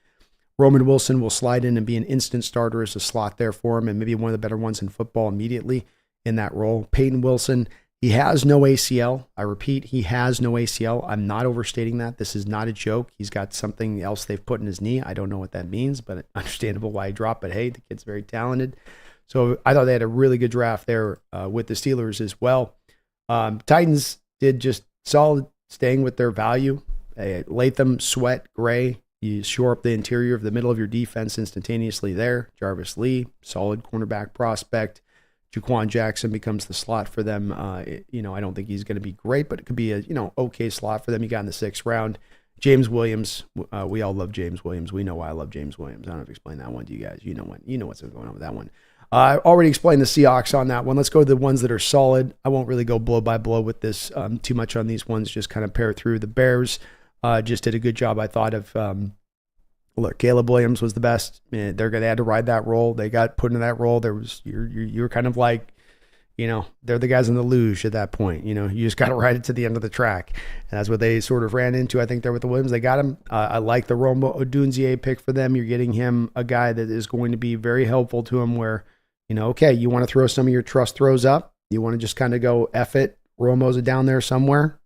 Roman Wilson will slide in and be an instant starter as a slot there for him, and maybe one of the better ones in football immediately in that role. Peyton Wilson, he has no ACL. I repeat, he has no ACL. I'm not overstating that. This is not a joke. He's got something else they've put in his knee. I don't know what that means, but understandable why he dropped. But hey, the kid's very talented. So I thought they had a really good draft there with the Steelers as well. Titans did just solid, staying with their value. Latham, Sweat, Gray. You shore up the interior of the middle of your defense instantaneously there. Jarvis Lee, solid cornerback prospect. Jaquan Jackson becomes the slot for them. I don't think he's going to be great, but it could be a, okay slot for them. You got in the 6th round. James Williams. We all love James Williams. We know why I love James Williams. I don't have to explain that one to you guys. You know what's going on with that one. I already explained the Seahawks on that one. Let's go to the ones that are solid. I won't really go blow by blow with this too much on these ones. Just kind of pair through. The Bears just did a good job, I thought, of look, Caleb Williams was the best. They had to ride that role. They got put into that role. You were kind of like, they're the guys in the luge at that point. You just got to ride it to the end of the track. And that's what they sort of ran into, I think, there with the Williams. They got him. I like the Romo Odunzie pick for them. You're getting him a guy that is going to be very helpful to him where, okay, you want to throw some of your trust throws up. You want to just kind of go F it. Romo's down there somewhere,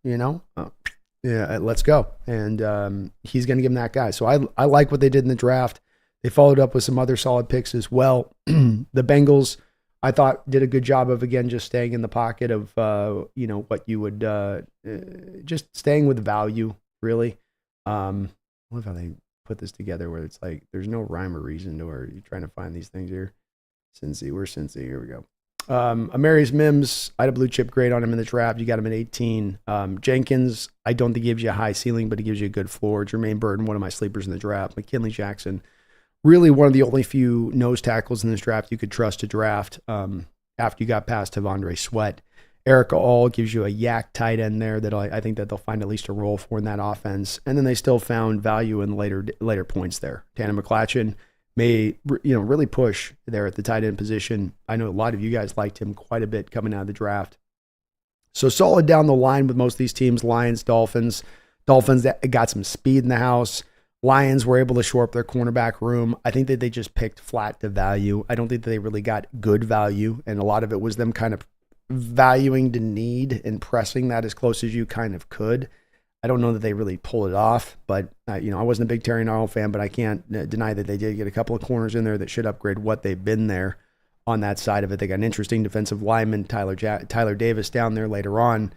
yeah, let's go. And he's going to give him that guy. So I like what they did in the draft. They followed up with some other solid picks as well. The Bengals, I thought, did a good job of, again, just staying in the pocket of, what you would, just staying with value, really. I love how they put this together where it's like there's no rhyme or reason to where you're trying to find these things here. Cincy, where's Cincy? Here we go. Amarius Mims, I had a blue chip grade on him in the draft. You got him at 18. Jenkins, I don't think he gives you a high ceiling, but he gives you a good floor. Jermaine Burton, one of my sleepers in the draft. McKinley Jackson, really one of the only few nose tackles in this draft you could trust to draft after you got past Tavondre Sweat. Erica All gives you a yak tight end there that I think that they'll find at least a role for in that offense. And then they still found value in later points there. Tanner McClatchin may really push there at the tight end position. I know a lot of you guys liked him quite a bit coming out of the draft. So solid down the line with most of these teams. Lions, Dolphins that got some speed in the house. Lions were able to shore up their cornerback room. I think that they just picked flat to value. I don't think that they really got good value, and a lot of it was them kind of valuing to need and pressing that as close as you kind of could. I don't know that they really pulled it off, but I wasn't a big Terry Arnold fan, but I can't deny that they did get a couple of corners in there that should upgrade what they've been there on that side of it. They got an interesting defensive lineman, Tyler Davis, down there later on.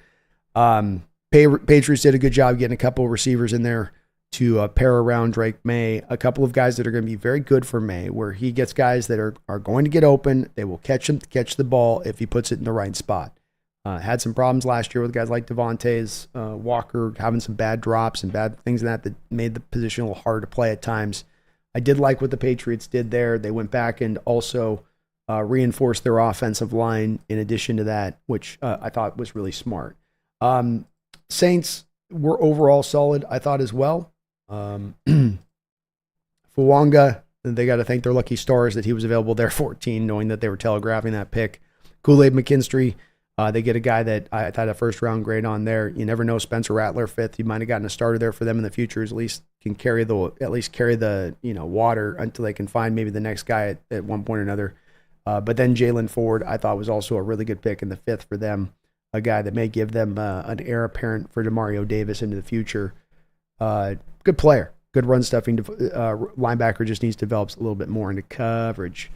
Patriots did a good job getting a couple of receivers in there to pair around Drake May. A couple of guys that are going to be very good for May, where he gets guys that are going to get open. They will catch the ball if he puts it in the right spot. Had some problems last year with guys like Devontae's Walker having some bad drops and bad things in that made the position a little hard to play at times. I did like what the Patriots did there. They went back and also reinforced their offensive line in addition to that, which I thought was really smart. Saints were overall solid, I thought, as well. Fuwanga, they got to thank their lucky stars that he was available there 14, knowing that they were telegraphing that pick. Kool-Aid McKinstry, they get a guy that I thought a first-round grade on there. You never know, Spencer Rattler, fifth. You might have gotten a starter there for them in the future. At least can carry the water until they can find maybe the next guy at one point or another. But then Jalen Ford, I thought, was also a really good pick in the fifth for them. A guy that may give them an heir apparent for DeMario Davis into the future. Good player, good run stuffing. Linebacker just needs to develop a little bit more into coverage.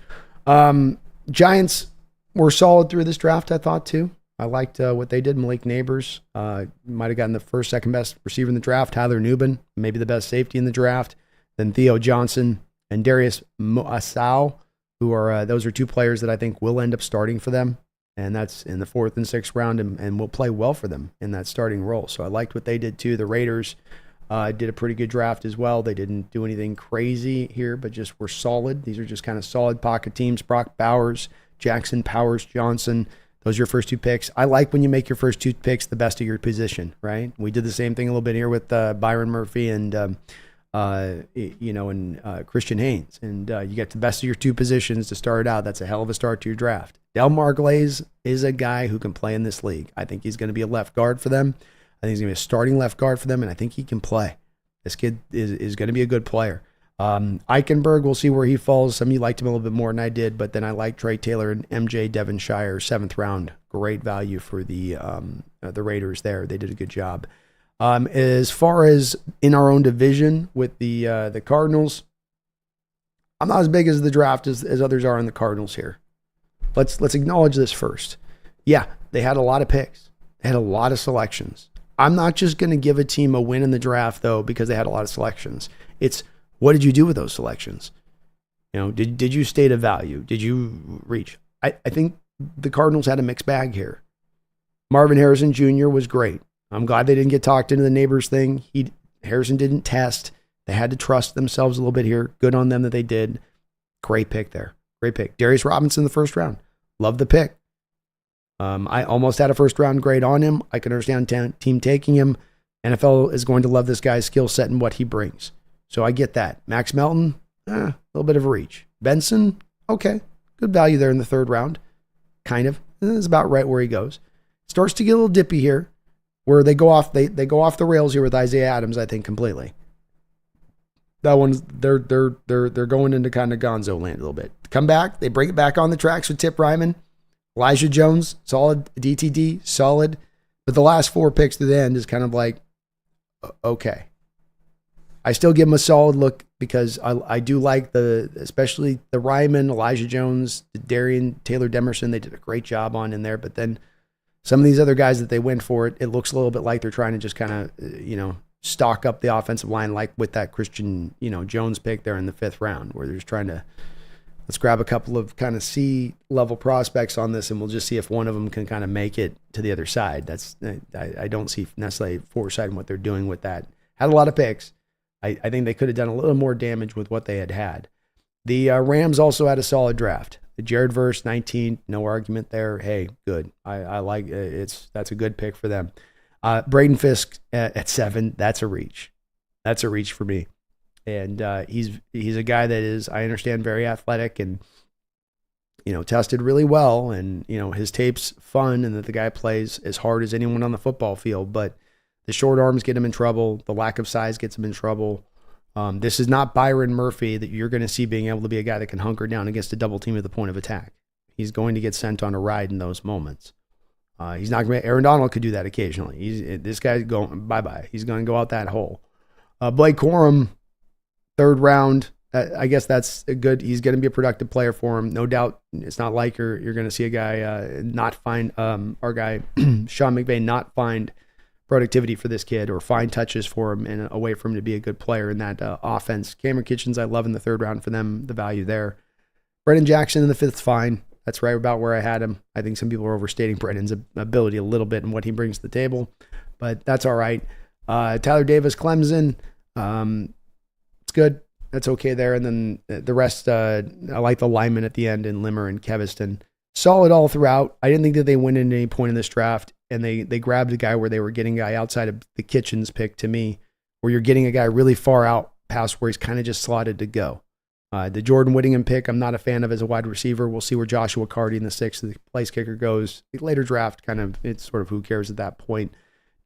Giants were solid through this draft, I thought, too. I liked what they did. Malik Neighbors might have gotten the first, second best receiver in the draft. Tyler Nubin, maybe the best safety in the draft. Then Theo Johnson and Darius Moasau, who are those are two players that I think will end up starting for them. And that's in the fourth and sixth round and will play well for them in that starting role. So I liked what they did, too. The Raiders did a pretty good draft as well. They didn't do anything crazy here, but just were solid. These are just kind of solid pocket teams. Brock Bowers, Jackson Powers Johnson. Those are your first two picks. I like when you make your first two picks the best of your position, right? We did the same thing a little bit here with Byron Murphy and Christian Haynes. And you get the best of your two positions to start out. That's a hell of a start to your draft. Delmar Glaze is a guy who can play in this league. I think he's going to be a left guard for them. I think he's going to be a starting left guard for them, and I think he can play. This kid is going to be a good player. Eichenberg, we'll see where he falls. Some of you liked him a little bit more than I did, but then I like Trey Taylor and MJ Devonshire, seventh round. Great value for the Raiders there. They did a good job. As far as in our own division with the Cardinals, I'm not as big as the draft as others are in the Cardinals here. Let's acknowledge this first. Yeah, they had a lot of picks. They had a lot of selections. I'm not just going to give a team a win in the draft, though, because they had a lot of selections. It's what did you do with those selections? Did you state a value? Did you reach? I think the Cardinals had a mixed bag here. Marvin Harrison Jr. was great. I'm glad they didn't get talked into the neighbors thing. Harrison didn't test. They had to trust themselves a little bit here. Good on them that they did. Great pick there. Great pick. Darius Robinson in the first round. Love the pick. I almost had a first round grade on him. I can understand team taking him. NFL is going to love this guy's skill set and what he brings. So I get that. Max Melton, a little bit of a reach. Benson, okay. Good value there in the third round. Kind of. This is about right where he goes. Starts to get a little dippy here, where they go off the rails here with Isaiah Adams, I think, completely. That one's they're going into kind of gonzo land a little bit. Come back, they bring it back on the tracks with Tip Ryman. Elijah Jones, solid. DTD, solid. But the last four picks to the end is kind of like, okay. I still give him a solid look because I do like especially the Ryman, Elijah Jones, Darian Taylor Demerson. They did a great job on in there. But then some of these other guys that they went for, it looks a little bit like they're trying to just kind of, stock up the offensive line, like with that Christian, Jones pick there in the fifth round, where they're just trying to, let's grab a couple of kind of C-level prospects on this, and we'll just see if one of them can kind of make it to the other side. I don't see necessarily foresight in what they're doing with that. Had a lot of picks. I think they could have done a little more damage with what they had. The Rams also had a solid draft. The Jared Verse, 19, no argument there. Hey, good. I like that's a good pick for them. Braden Fisk at 7, that's a reach. That's a reach for me. And he's a guy that is, I understand, very athletic and, tested really well. And, his tape's fun and that the guy plays as hard as anyone on the football field. But the short arms get him in trouble. The lack of size gets him in trouble. This is not Byron Murphy that you're going to see being able to be a guy that can hunker down against a double team at the point of attack. He's going to get sent on a ride in those moments. He's not going to, Aaron Donald could do that occasionally. This guy's going bye-bye. He's going to go out that hole. Blake Corum, 3rd round. I guess that's a good, he's going to be a productive player for him. No doubt. It's not like you're going to see a guy not find, our guy, Sean McVay, not find productivity for this kid or find touches for him and a way for him to be a good player in that offense. Cameron Kitchens, I love in the 3rd round for them, the value there. Brennan Jackson in the 5th, fine. That's right about where I had him. I think some people are overstating Brennan's ability a little bit and what he brings to the table, but that's all right. Tyler Davis, Clemson. It's good. That's okay there. And then the rest, I like the linemen at the end in Limmer and Keviston. Solid all throughout. I didn't think that they went in at any point in this draft, and they grabbed a guy where they were getting a guy outside of the Kitchens pick to me, where you're getting a guy really far out past where he's kind of just slotted to go. The Jordan Whittingham pick, I'm not a fan of as a wide receiver. We'll see where Joshua Cardi in the 6th, the place kicker, goes. The later draft, it's sort of who cares at that point.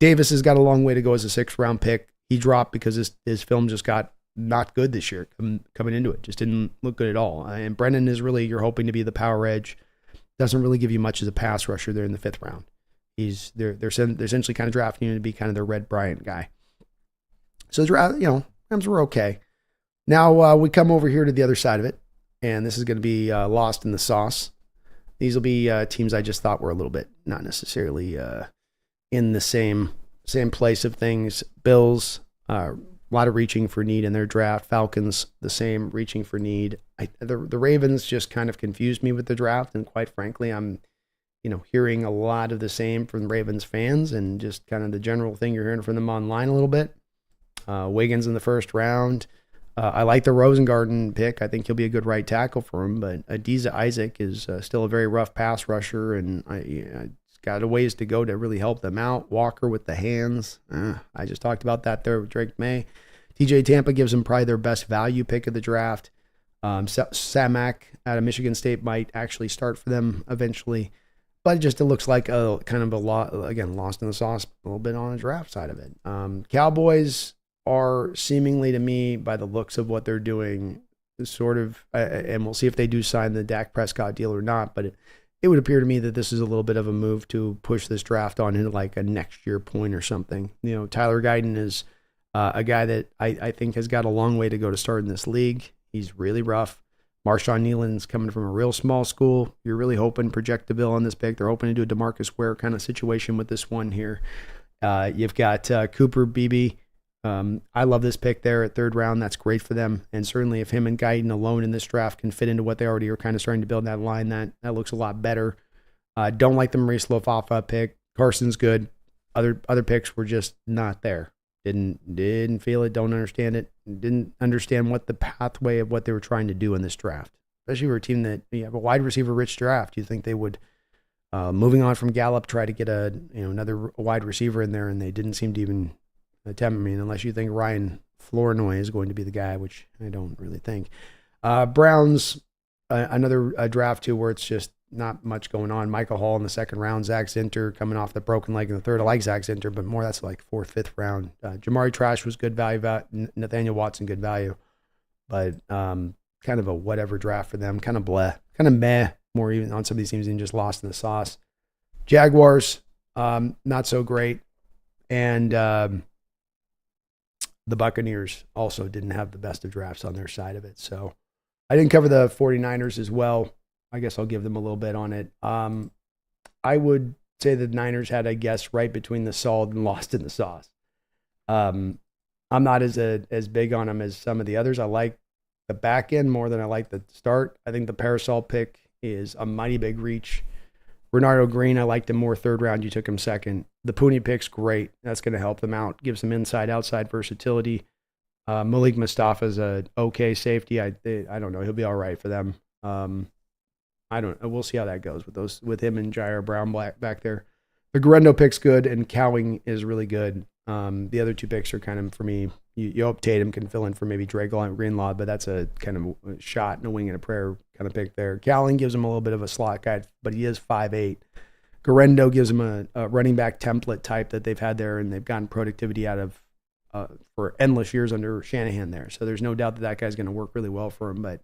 Davis has got a long way to go as a 6th round pick. He dropped because his film just got not good this year coming into it. Just didn't look good at all. And Brennan is really, you're hoping to be the power edge. Doesn't really give you much as a pass rusher there in the 5th round. They're essentially kind of drafting him to be kind of their Red Bryant guy. So Rams were okay. Now we come over here to the other side of it, and this is going to be lost in the sauce. These will be teams I just thought were a little bit not necessarily in the same place of things. Bills, a lot of reaching for need in their draft. Falcons, the same, reaching for need. The Ravens just kind of confused me with the draft, and quite frankly, I'm hearing a lot of the same from Ravens fans and just kind of the general thing you're hearing from them online a little bit. Wiggins in the 1st round. I like the Rosengarten pick. I think he'll be a good right tackle for him, but Adiza Isaac is still a very rough pass rusher, and he's got a ways to go to really help them out. Walker with the hands. I just talked about that there with Drake May. TJ Tampa gives them probably their best value pick of the draft. Samak out of Michigan State might actually start for them eventually, but it looks like a kind of a lot, again, lost in the sauce a little bit on the draft side of it. Cowboys are seemingly, to me, by the looks of what they're doing, sort of, and we'll see if they do sign the Dak Prescott deal or not, but it would appear to me that this is a little bit of a move to push this draft on into like a next year point or something. Tyler Guyton is a guy that I think has got a long way to go to start in this league. He's really rough. Marshawn Nealon's coming from a real small school. You're really hoping projectable on this pick. They're hoping to do a DeMarcus Ware kind of situation with this one here. You've got Cooper Beebe. I love this pick there at 3rd round. That's great for them. And certainly if him and Guyton alone in this draft can fit into what they already are kind of starting to build that line, that looks a lot better. Don't like the Maurice Lofafa pick. Carson's good. Other picks were just not there. Didn't feel it, don't understand it. Didn't understand what the pathway of what they were trying to do in this draft. Especially for a team that you have a wide receiver rich draft. You think they would, moving on from Gallup, try to get another wide receiver in there, and they didn't seem to even attempt. Unless you think Ryan Flournoy is going to be the guy, which I don't really think. Browns, another draft too where it's just not much going on. Michael Hall in the 2nd round. Zach Zinter coming off the broken leg in the 3rd. I like Zach Zinter, but more that's like 4th, 5th round. Jamari Trash was good value. Nathaniel Watson, good value. But kind of a whatever draft for them. Kind of bleh. Kind of meh. More even on some of these teams than just lost in the sauce. Jaguars, not so great. And the Buccaneers also didn't have the best of drafts on their side of it. So I didn't cover the 49ers as well. I guess I'll give them a little bit on it. I would say the Niners had, I guess, right between the solid and lost in the sauce. I'm not as big on them as some of the others. I like the back end more than I like the start. I think the Parasol pick is a mighty big reach. Bernardo Green, I liked him more 3rd round. You took him 2nd. The Pooney pick's great. That's going to help them out. Gives them inside-outside versatility. Malik Mustafa's a okay safety. I don't know. He'll be all right for them. We'll see how that goes with him and Jair Brown back there. The Guerrero pick's good, and Cowing is really good. The other 2 picks are kind of, for me, you hope Tatum can fill in for maybe Drake Greenlaw, but that's a kind of a shot and a wing and a prayer kind of pick there. Cowing gives him a little bit of a slot guy, but he is 5'8". Guerrero gives him a running back template type that they've had there, and they've gotten productivity out of for endless years under Shanahan there. So there's no doubt that guy's going to work really well for him, but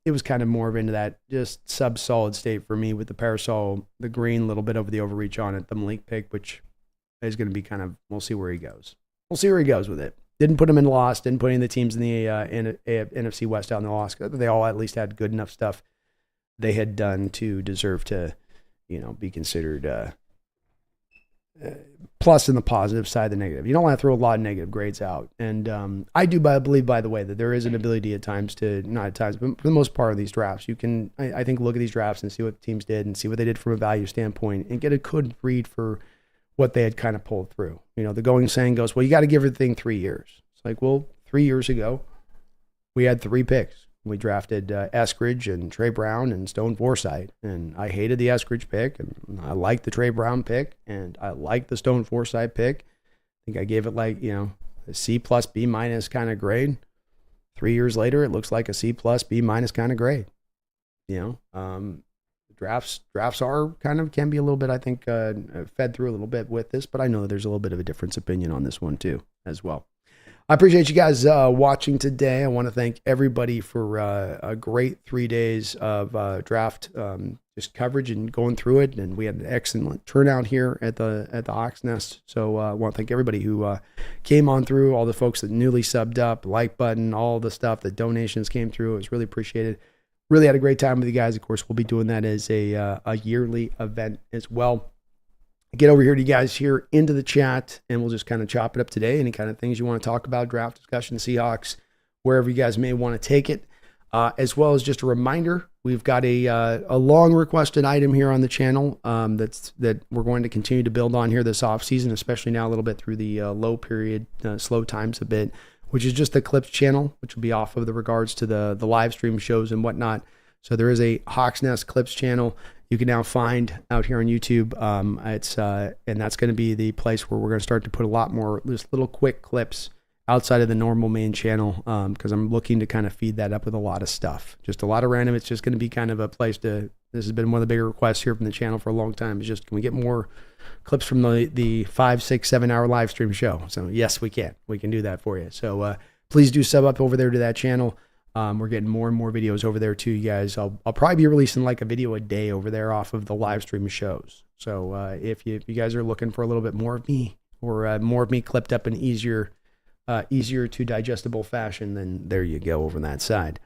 it was kind of more of into that just sub-solid state for me with the parasol, the green, a little bit over the overreach on it, the Malik pick, which is going to be kind of, we'll see where he goes. We'll see where he goes with it. Didn't put him in the loss, didn't put any of the teams in the NFC West out in the loss. They all at least had good enough stuff they had done to deserve to, be considered plus in the positive side, the negative. You don't want to throw a lot of negative grades out. And I do believe, by the way, that there is an ability at times to, not at times, but for the most part of these drafts, you can, I think, look at these drafts and see what teams did and see what they did from a value standpoint and get a good read for what they had kind of pulled through. The going saying goes, well, you got to give everything 3 years. It's like, well, 3 years ago, we had 3 picks. We drafted Eskridge and Trey Brown and Stone Forsythe. And I hated the Eskridge pick, and I liked the Trey Brown pick, and I liked the Stone Forsythe pick. I think I gave it a C plus B minus kind of grade. 3 years later, it looks like a C plus B minus kind of grade. Drafts are can be a little bit, I think, fed through a little bit with this, but I know there's a little bit of a difference opinion on this one too, as well. I appreciate you guys watching today. I want to thank everybody for a great 3 days of draft just coverage and going through it, and we had an excellent turnout here at the Hawks Nest. So I want to thank everybody who came on through, all the folks that newly subbed up, like button, all the stuff, the donations came through. It was really appreciated. Really had a great time with you guys. Of course, we'll be doing that as a yearly event as well. Get over here to you guys here into the chat, and we'll just kind of chop it up today. Any kind of things you want to talk about, draft discussion, Seahawks, wherever you guys may want to take it. As well as just a reminder, we've got a long requested item here on the channel that we're going to continue to build on here this off season, especially now a little bit through the low period, slow times a bit, which is just the Clips channel, which will be off of the regards to the live stream shows and whatnot. So there is a Hawks Nest Clips channel you can now find out here on YouTube. And that's going to be the place where we're going to start to put a lot more just little quick clips outside of the normal main channel, because I'm looking to kind of feed that up with a lot of stuff. Just a lot of random. It's just going to be kind of a place to, this has been one of the bigger requests here from the channel for a long time, is just, can we get more clips from the 5, 6, 7 hour live stream show? So yes, we can do that for you. So please do sub up over there to that channel. We're getting more and more videos over there too, you guys. I'll probably be releasing like a video a day over there off of the live stream shows. So if you guys are looking for a little bit more of me, or more of me clipped up in easier to digestible fashion, then there you go over on that side.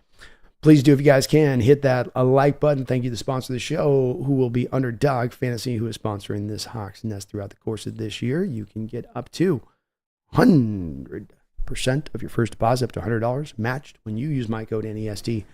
Please do, if you guys can, hit that like button. Thank you to the sponsor of the show, who will be Underdog Fantasy, who is sponsoring this Hawks Nest throughout the course of this year. You can get up to 100% of your first deposit, up to $100 matched when you use my code NEST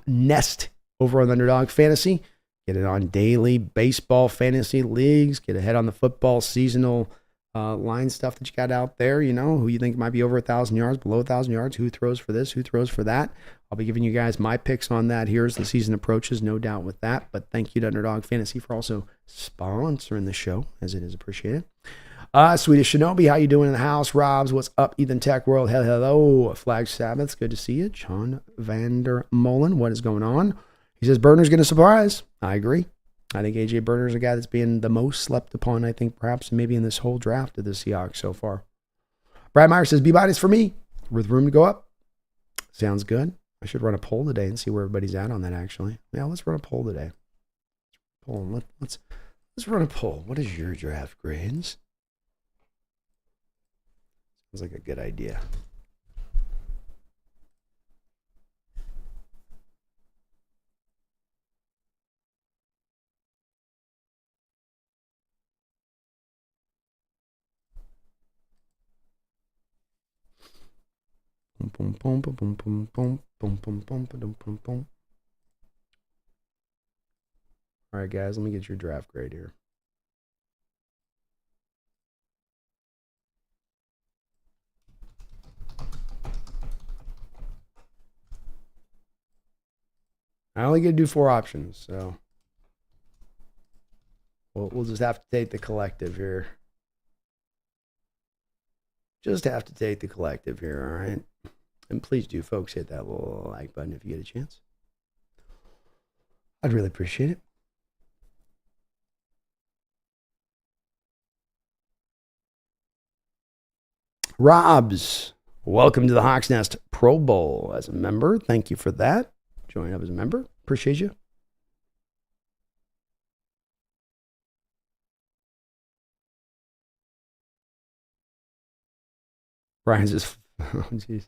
NEST over on Underdog Fantasy. Get it on daily baseball fantasy leagues. Get ahead on the football seasonal line stuff that you got out there. Who you think might be over 1,000 yards, below 1,000 yards, who throws for this, who throws for that. I'll be giving you guys my picks on that here as the season approaches, no doubt with that. But thank you to Underdog Fantasy for also sponsoring the show, as it is appreciated. Swedish Shinobi, how you doing in the house? Robs, what's up? Ethan Tech World, hello. Flag Sabbaths, good to see you. John Vandermolen, what is going on? He says Burner's going to surprise. I agree. I think A.J. Burner's a guy that's being the most slept upon, I think, perhaps maybe in this whole draft of the Seahawks so far. Brad Meyer says B-minus for me, with room to go up. Sounds good. I should run a poll today and see where everybody's at on that, actually. Yeah, let's run a poll today. Let's run a poll. What is your draft grades? Sounds like a good idea. All right, guys, let me get your draft grade here. I only get to do 4 options, so we'll just have to take the collective here. Just have to take the collective here, all right? And please do, folks, hit that little like button if you get a chance. I'd really appreciate it. Robs, welcome to the Hawks Nest Pro Bowl as a member. Thank you for that. joining up as a member. Appreciate you. Brian's just, oh, jeez.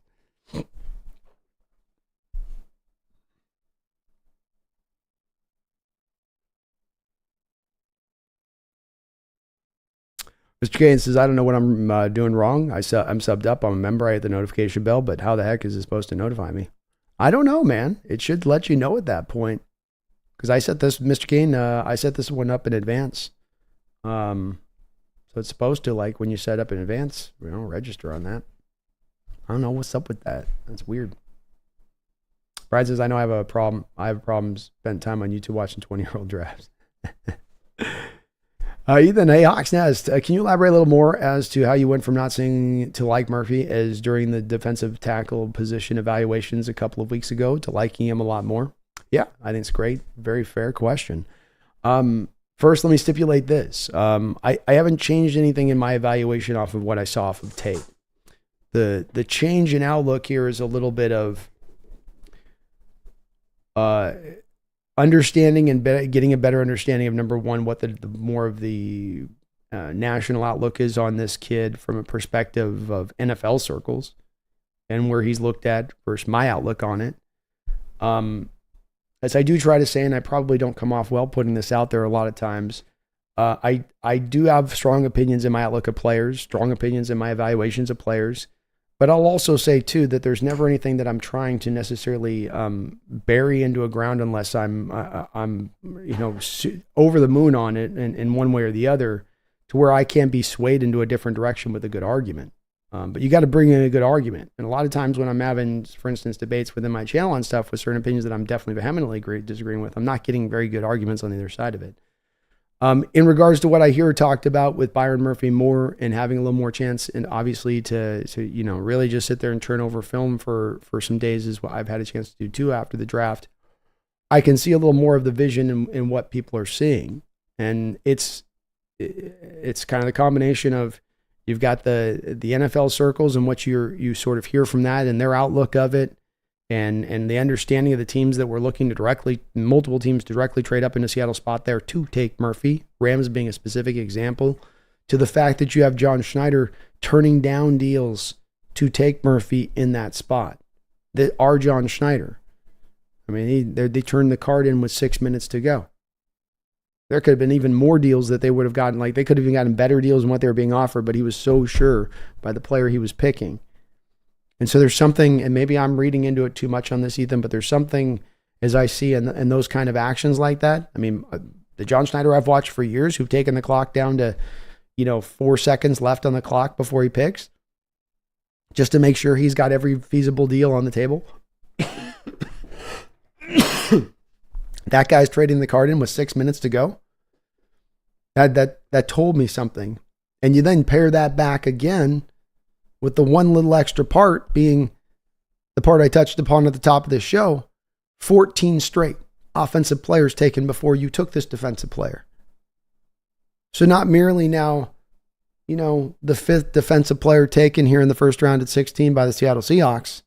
Mr. Kane says, I don't know what I'm doing wrong. I'm subbed up. I'm a member. I hit the notification bell, but how the heck is it supposed to notify me? I don't know, man. It should let you know at that point. Because I set this, Mr. Kane, I set this one up in advance. So it's supposed to, like, when you set up in advance, register on that. I don't know what's up with that. That's weird. Brad says, I know I have a problem. I have a problem spent time on YouTube watching 20-year-old drafts. Ethan, hey, Hawks Nest, can you elaborate a little more as to how you went from not seeing to like Murphy as during the defensive tackle position evaluations a couple of weeks ago to liking him a lot more? Yeah, I think it's great. Very fair question. First, let me stipulate this. I haven't changed anything in my evaluation off of what I saw off of tape. The change in outlook here is a little bit of understanding and getting a better understanding of, number one, what the more of the national outlook is on this kid from a perspective of NFL circles and where he's looked at versus my outlook on it. As I do try to say, and I probably don't come off well putting this out there a lot of times, I do have strong opinions in my outlook of players, strong opinions in my evaluations of players. But I'll also say, too, that there's never anything that I'm trying to necessarily bury into a ground unless I'm over the moon on it in one way or the other, to where I can't be swayed into a different direction with a good argument. But you got to bring in a good argument. And a lot of times when I'm having, for instance, debates within my channel and stuff with certain opinions that I'm definitely vehemently disagreeing with, I'm not getting very good arguments on the other side of it. In regards to what I hear talked about with Byron Murphy more and having a little more chance, and obviously to really just sit there and turn over film for some days is what I've had a chance to do too after the draft. I can see a little more of the vision in what people are seeing, and it's kind of the combination of you've got the NFL circles and what you sort of hear from that and their outlook of it. And the understanding of the teams that were looking to multiple teams directly trade up into Seattle spot there to take Murphy, Rams being a specific example, to the fact that you have John Schneider turning down deals to take Murphy in that spot. That are John Schneider. I mean, they turned the card in with 6 minutes to go. There could have been even more deals that they would have gotten. Like, they could have even gotten better deals than what they were being offered, but he was so sure by the player he was picking. And so there's something, and maybe I'm reading into it too much on this, Ethan, but there's something, as I see in those kind of actions like that. I mean, the John Schneider I've watched for years who've taken the clock down to, 4 seconds left on the clock before he picks, just to make sure he's got every feasible deal on the table. That guy's trading the card in with 6 minutes to go. That told me something. And you then pair that back again with the one little extra part being the part I touched upon at the top of this show, 14 straight offensive players taken before you took this defensive player. So not merely now, the 5th defensive player taken here in the first round at 16 by the Seattle Seahawks,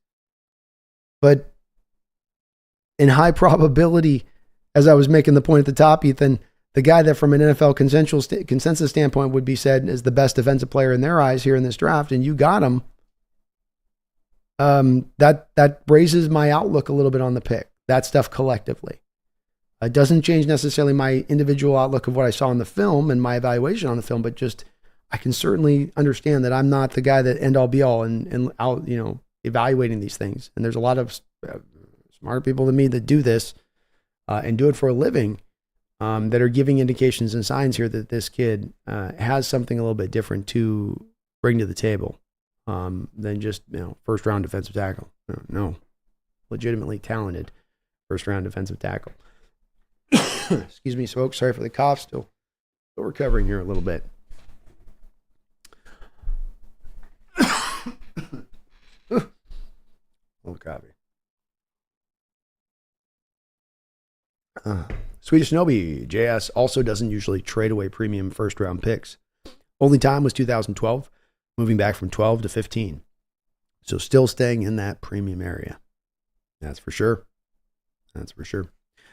but in high probability, as I was making the point at the top, Ethan, the guy that from an NFL consensus standpoint would be said is the best defensive player in their eyes here in this draft, and you got him, that raises my outlook a little bit on the pick. That stuff collectively. It doesn't change necessarily my individual outlook of what I saw in the film and my evaluation on the film, but just I can certainly understand that I'm not the guy that end all be all and out, evaluating these things. And there's a lot of smarter people than me that do this and do it for a living. That are giving indications and signs here that this kid has something a little bit different to bring to the table than just first round defensive tackle. No, legitimately talented first round defensive tackle. Excuse me, folks. Sorry for the cough. Still recovering here a little bit. Little coffee. Swedish Nobi, JS also doesn't usually trade away premium first round picks. Only time was 2012, moving back from 12 to 15. So still staying in that premium area. That's for sure. That's for sure.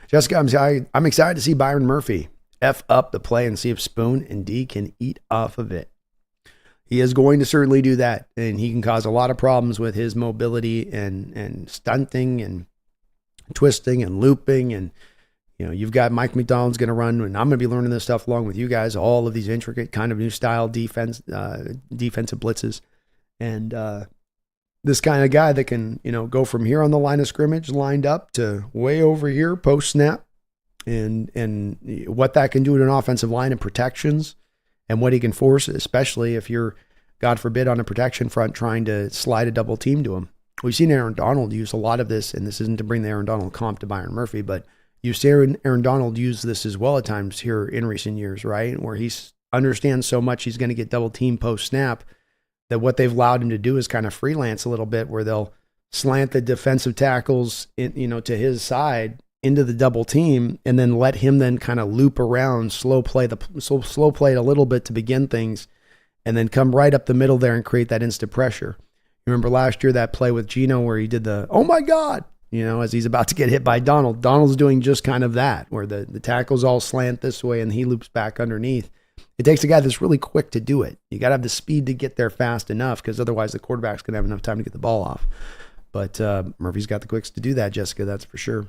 Jessica, I'm excited to see Byron Murphy F up the play and see if Spoon and D can eat off of it. He is going to certainly do that, and he can cause a lot of problems with his mobility and stunting and twisting and looping. And, you know, you've got Mike McDonald's going to run, and I'm going to be learning this stuff along with you guys, all of these intricate kind of new style defensive blitzes. And this kind of guy that can, you know, go from here on the line of scrimmage lined up to way over here post snap, and what that can do to an offensive line and protections, and what he can force, especially if you're, God forbid, on a protection front trying to slide a double team to him. We've seen Aaron Donald use a lot of this, and this isn't to bring the Aaron Donald comp to Byron Murphy, but you've seen Aaron Donald use this as well at times here in recent years, right? Where he understands so much he's going to get double team post snap that what they've allowed him to do is kind of freelance a little bit, where they'll slant the defensive tackles to his side into the double team, and then let him then kind of loop around, slow play it a little bit to begin things, and then come right up the middle there and create that instant pressure. You remember last year that play with Geno where he did the, oh my God, as he's about to get hit by Donald. Donald's doing just kind of that, where the tackles all slant this way and he loops back underneath. It takes a guy that's really quick to do it. You got to have the speed to get there fast enough, because otherwise the quarterback's going to have enough time to get the ball off. But Murphy's got the quicks to do that, Jessica, that's for sure.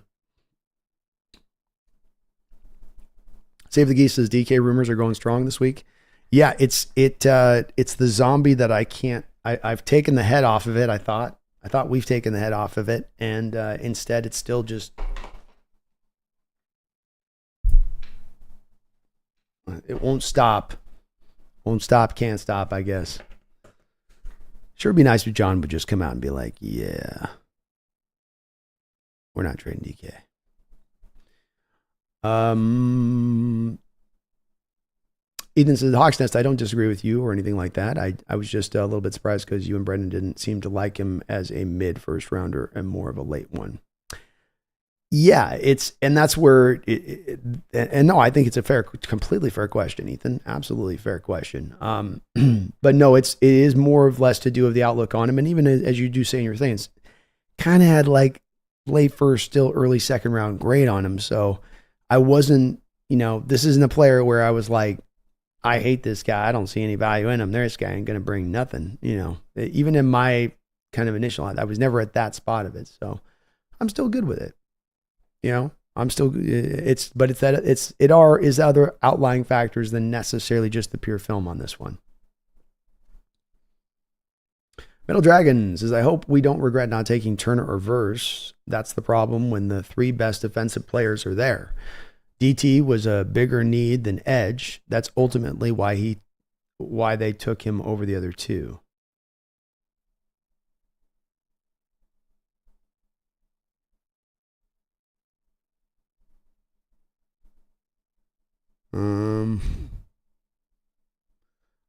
Save the Geese says DK rumors are going strong this week. Yeah, it's the zombie that I've taken the head off of it. I thought we've taken the head off of it, and instead it's still just, it won't stop, can't stop, I guess. Sure, it'd be nice if John would just come out and be like, yeah, we're not trading DK. Ethan says, Hawks Nest, I don't disagree with you or anything like that. I was just a little bit surprised because you and Brendan didn't seem to like him as a mid first rounder and more of a late one. Yeah, and that's where, and no, I think it's a completely fair question, Ethan. Absolutely fair question. But no, it is more or less to do with the outlook on him. And even as you do say in your things, kind of had like late first, still early second round grade on him. So I wasn't, this isn't a player where I was like, I hate this guy. I don't see any value in him. This guy ain't going to bring nothing, Even in my kind of initial, I was never at that spot of it. So I'm still good with it. I'm still, is other outlying factors than necessarily just the pure film on this one. Metal Dragon says, I hope we don't regret not taking Turner or Verse. That's the problem when the three best defensive players are there. DT was a bigger need than edge. That's ultimately why they took him over the other two.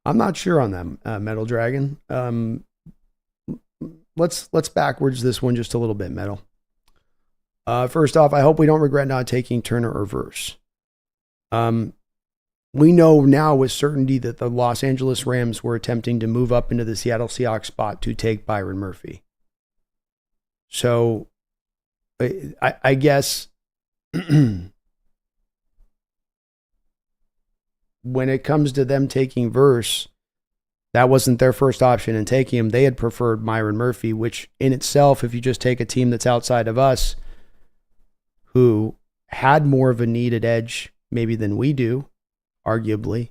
I'm not sure on that, Metal Dragon. Let's backwards this one just a little bit, Metal. First off, I hope we don't regret not taking Turner or Verse. We know now with certainty that the Los Angeles Rams were attempting to move up into the Seattle Seahawks spot to take Byron Murphy. So I guess when it comes to them taking Verse, that wasn't their first option in taking him. They had preferred Byron Murphy, which in itself, if you just take a team that's outside of us, who had more of a needed edge maybe than we do, arguably,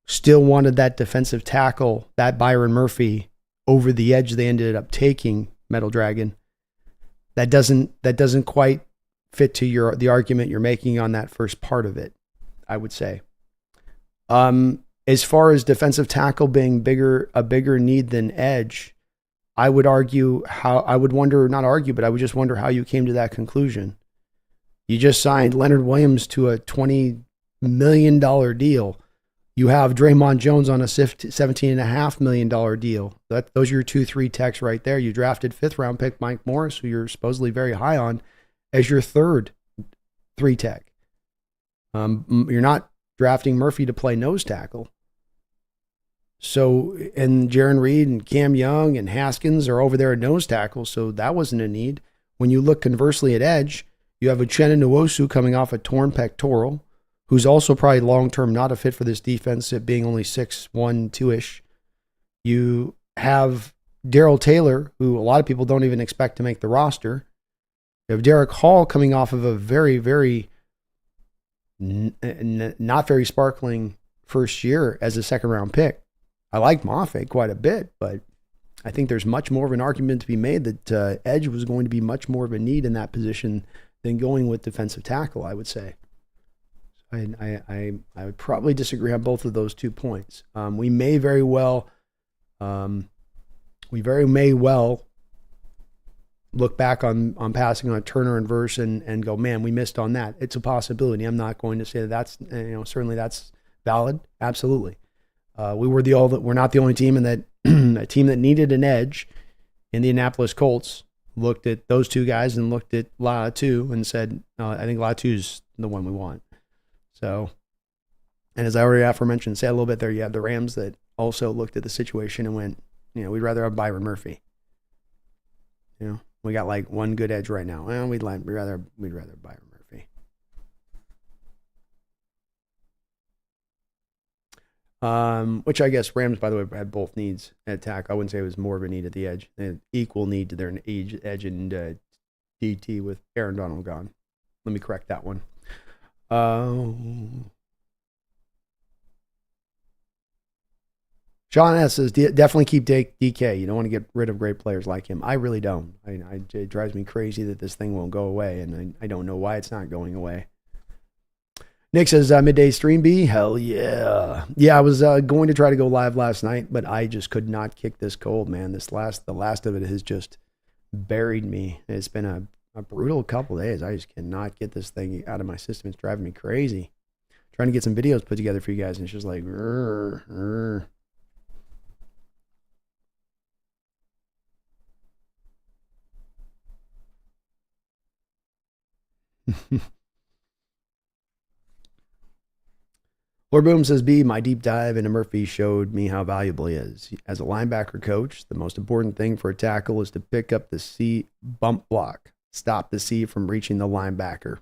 still wanted that defensive tackle, that Byron Murphy, over the edge they ended up taking, Metal Dragon. That doesn't quite fit to the argument you're making on that first part of it, I would say. As far as defensive tackle being a bigger need than edge, I would just wonder how you came to that conclusion. You just signed Leonard Williams to a $20 million deal. You have Draymond Jones on a $17.5 million deal. Those are your 2-3 techs right there. You drafted 5th round pick Mike Morris, who you're supposedly very high on, as your 3rd 3 tech. You're not drafting Murphy to play nose tackle. So, and Jaron Reed and Cam Young and Haskins are over there at nose tackle, so that wasn't a need. When you look conversely at edge, You have Uchenna Nwosu coming off a torn pectoral, who's also probably long-term not a fit for this defense, it being only 6'1", 2-ish. You have Darrell Taylor, who a lot of people don't even expect to make the roster. You have Derek Hall coming off of a very, very not very sparkling first year as a second-round pick. I like Mafe quite a bit, but I think there's much more of an argument to be made that edge was going to be much more of a need in that position than going with defensive tackle, I would say. I would probably disagree on both of those 2 points. We very may well look back on passing on Turner and Verse and go, man, we missed on that. It's a possibility. I'm not going to say that's certainly that's valid. Absolutely. We're not the only team in that a team that needed an edge. Indianapolis Colts looked at those 2 guys and looked at Latu and said, I think Latu's the one we want. So, and as I already aforementioned, said a little bit there, you have the Rams that also looked at the situation and went, we'd rather have Byron Murphy. We got like one good edge right now. Well, we'd rather Byron Murphy. Which I guess Rams, by the way, had both needs at tackle. I wouldn't say it was more of a need at the edge. They had equal need to their edge and DT with Aaron Donald gone. Let me correct that one. John S. says, definitely keep DK. You don't want to get rid of great players like him. I really don't. It drives me crazy that this thing won't go away, and I don't know why it's not going away. Nick says, midday stream B? Hell yeah. Yeah, I was going to try to go live last night, but I just could not kick this cold, man. The last of it has just buried me. It's been a brutal couple of days. I just cannot get this thing out of my system. It's driving me crazy. Trying to get some videos put together for you guys, and it's just like, Lord Boom says, B, my deep dive into Murphy showed me how valuable he is. As a linebacker coach, the most important thing for a tackle is to pick up the C bump block. Stop the C from reaching the linebacker.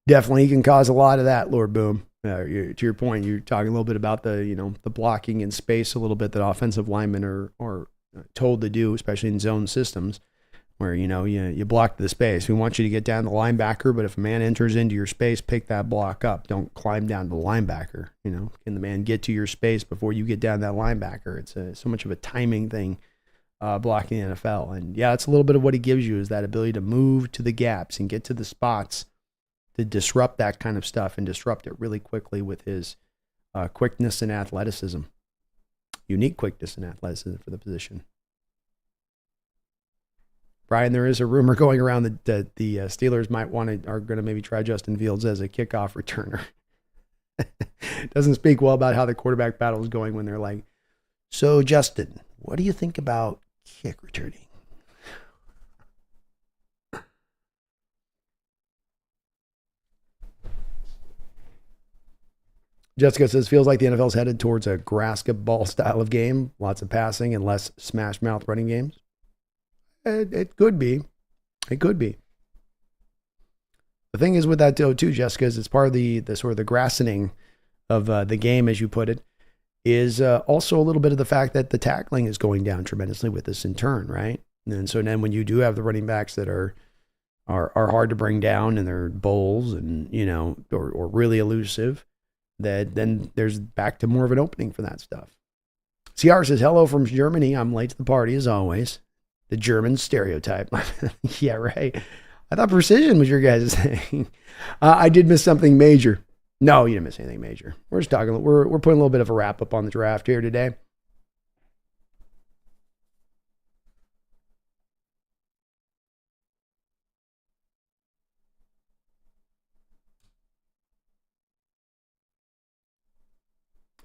Definitely can cause a lot of that, Lord Boom. To your point, you're talking a little bit about the blocking in space a little bit that offensive linemen are told to do, especially in zone systems, where, you block the space. We want you to get down the linebacker, but if a man enters into your space, pick that block up. Don't climb down the linebacker. Can the man get to your space before you get down that linebacker? It's so much of a timing thing, blocking the NFL. And yeah, it's a little bit of what he gives you is that ability to move to the gaps and get to the spots to disrupt that kind of stuff and disrupt it really quickly with his quickness and athleticism. Unique quickness and athleticism for the position. Brian, there is a rumor going around that the Steelers are going to maybe try Justin Fields as a kickoff returner. Doesn't speak well about how the quarterback battle is going when they're like, so Justin, what do you think about kick returning? Jessica says, feels like the NFL's headed towards a basketball style of game. Lots of passing and less smash mouth running games. It could be. It could be. The thing is with that too, Jessica, is it's part of the sort of the grassening of the game, as you put it, is also a little bit of the fact that the tackling is going down tremendously with this in turn, right? And so then when you do have the running backs that are hard to bring down and they're bulls and, or really elusive, that then there's back to more of an opening for that stuff. CR says, hello from Germany. I'm late to the party as always. The German stereotype. Yeah, right. I thought precision was your guys' thing. I did miss something major. No, you didn't miss anything major. We're just talking. We're putting a little bit of a wrap up on the draft here today.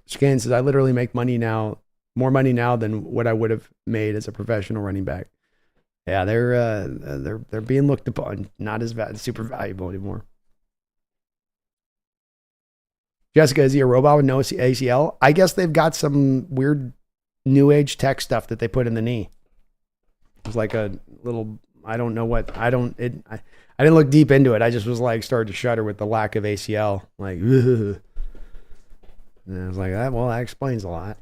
Scan says, I literally make money now, more money now than what I would have made as a professional running back. Yeah, they're being looked upon, not as super valuable anymore. Jessica, is he a robot with no ACL? I guess they've got some weird new age tech stuff that they put in the knee. It's like a little I don't know what I don't it. I didn't look deep into it. I just was like started to shudder with the lack of ACL. Like, ugh. And I was like, that explains a lot.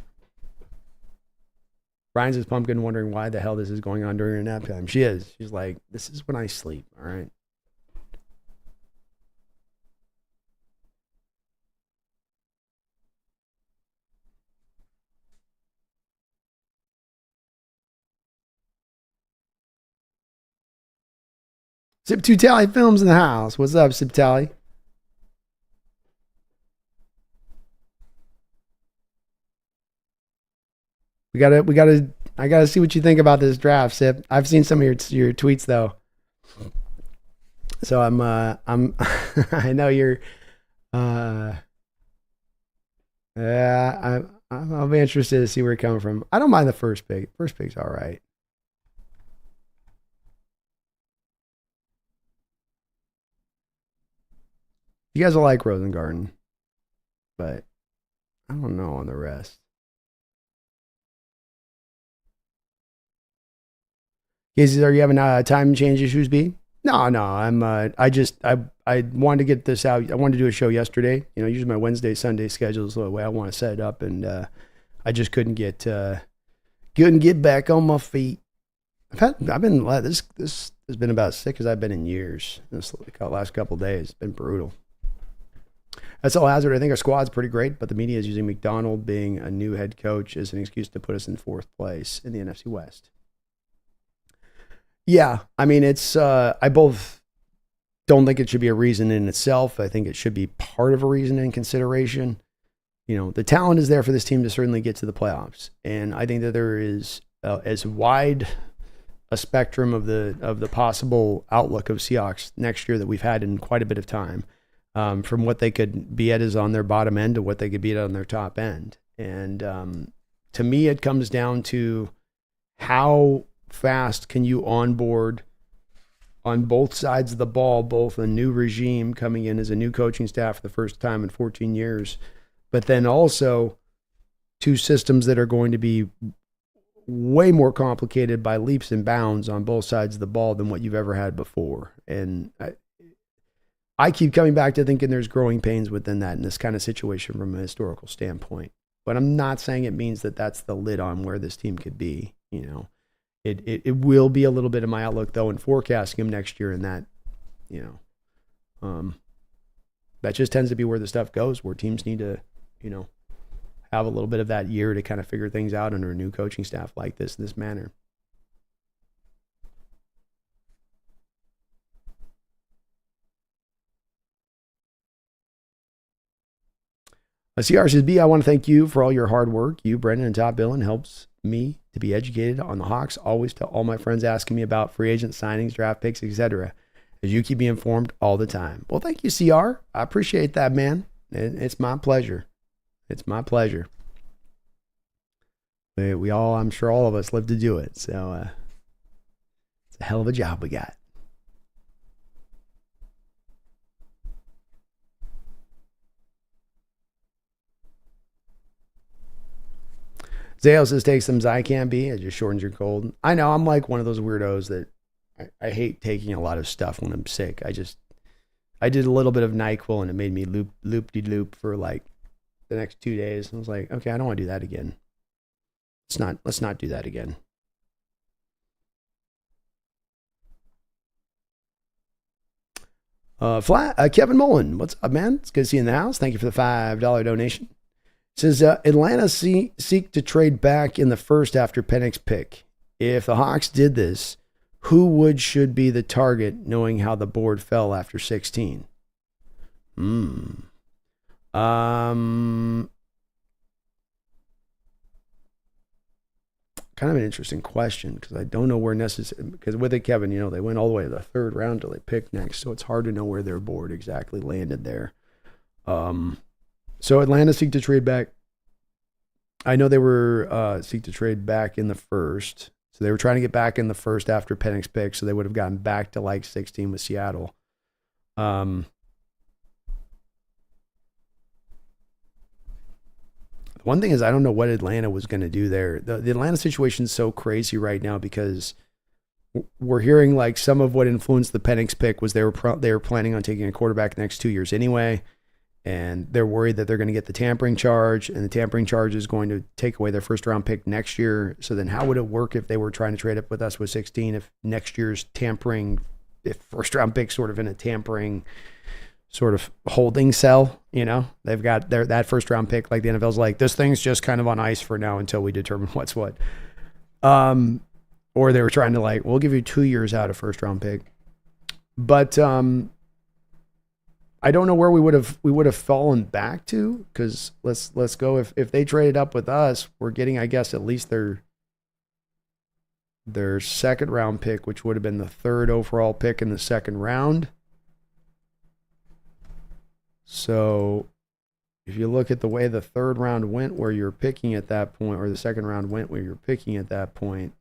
Brian's his pumpkin wondering why the hell this is going on during her nap time. She is. She's like, this is when I sleep. All right. Zip 2 Tally Films in the house. What's up, Zip Tally? I gotta see what you think about this draft, Sip. I've seen some of your tweets though. So I'm I know you're yeah, I'll be interested to see where you're coming from. I don't mind the first pick. First pick's all right. You guys will like Rosengarten, but I don't know on the rest. Casey, are you having time change issues, B? No. I wanted to get this out. I wanted to do a show yesterday. You know, usually my Wednesday, Sunday schedule is the way I want to set it up, and I just couldn't get back on my feet. This has been about as sick as I've been in years. This last couple of days, it's been brutal. That's all Hazard. I think our squad's pretty great, but the media is using McDonald being a new head coach as an excuse to put us in fourth place in the NFC West. Yeah, I mean, it's I both don't think it should be a reason in itself. I think it should be part of a reason in consideration. You know, the talent is there for this team to certainly get to the playoffs, and I think that there is as wide a spectrum of the possible outlook of Seahawks next year that we've had in quite a bit of time. From what they could be at is on their bottom end to what they could be at on their top end. And to me, it comes down to how fast can you onboard on both sides of the ball, both a new regime coming in as a new coaching staff for the first time in 14 years, but then also two systems that are going to be way more complicated by leaps and bounds on both sides of the ball than what you've ever had before. And I keep coming back to thinking there's growing pains within that in this kind of situation from a historical standpoint. But I'm not saying it means that that's the lid on where this team could be. You know, it will be a little bit of my outlook though in forecasting them next year, and that, you know, that just tends to be where the stuff goes, where teams need to, you know, have a little bit of that year to kind of figure things out under a new coaching staff like this in this manner. CR says, B, I want to thank you for all your hard work. You, Brendan, and Top Billin helps me to be educated on the Hawks. Always to all my friends asking me about free agent signings, draft picks, etc. As you keep me informed all the time. Well, thank you, CR. I appreciate that, man. It's my pleasure. It's my pleasure. We all, I'm sure all of us live to do it. So it's a hell of a job we got. Zayo says, take some Zycam B. It just shortens your cold. I know, I'm like one of those weirdos that I hate taking a lot of stuff when I'm sick. I did a little bit of NyQuil and it made me loop-de-loop for like the next 2 days. I was like, okay, I don't want to do that again. Let's not do that again. Kevin Mullen, what's up, man? It's good to see you in the house. Thank you for the $5 donation. It says, Atlanta seek to trade back in the first after Penix's pick. If the Hawks did this, who should be the target knowing how the board fell after 16? Kind of an interesting question because I don't know where necessary, because with it, Kevin, you know, they went all the way to the third round till they picked next. So it's hard to know where their board exactly landed there. So Atlanta seek to trade back. I know they were seek to trade back in the first. So they were trying to get back in the first after Penix's pick. So they would have gotten back to like 16 with Seattle. The one thing is I don't know what Atlanta was going to do there. The Atlanta situation is so crazy right now because we're hearing like some of what influenced the Penix pick was they were planning on taking a quarterback the next 2 years anyway, and they're worried that they're going to get the tampering charge, and the tampering charge is going to take away their first round pick next year. So then how would it work if they were trying to trade up with us with 16 if next year's tampering, if first round pick sort of in a tampering sort of holding cell, they've got that first round pick, like the NFL's like, this thing's just kind of on ice for now until we determine what's what. Or they were trying to like, we'll give you 2 years out of first round pick. But I don't know where we would have fallen back to, because let's go, if they traded up with us, we're getting, I guess, at least their second round pick, which would have been the third overall pick in the second round. So if you look at the way the third round went where you're picking at that point, or the second round went where you're picking at that point,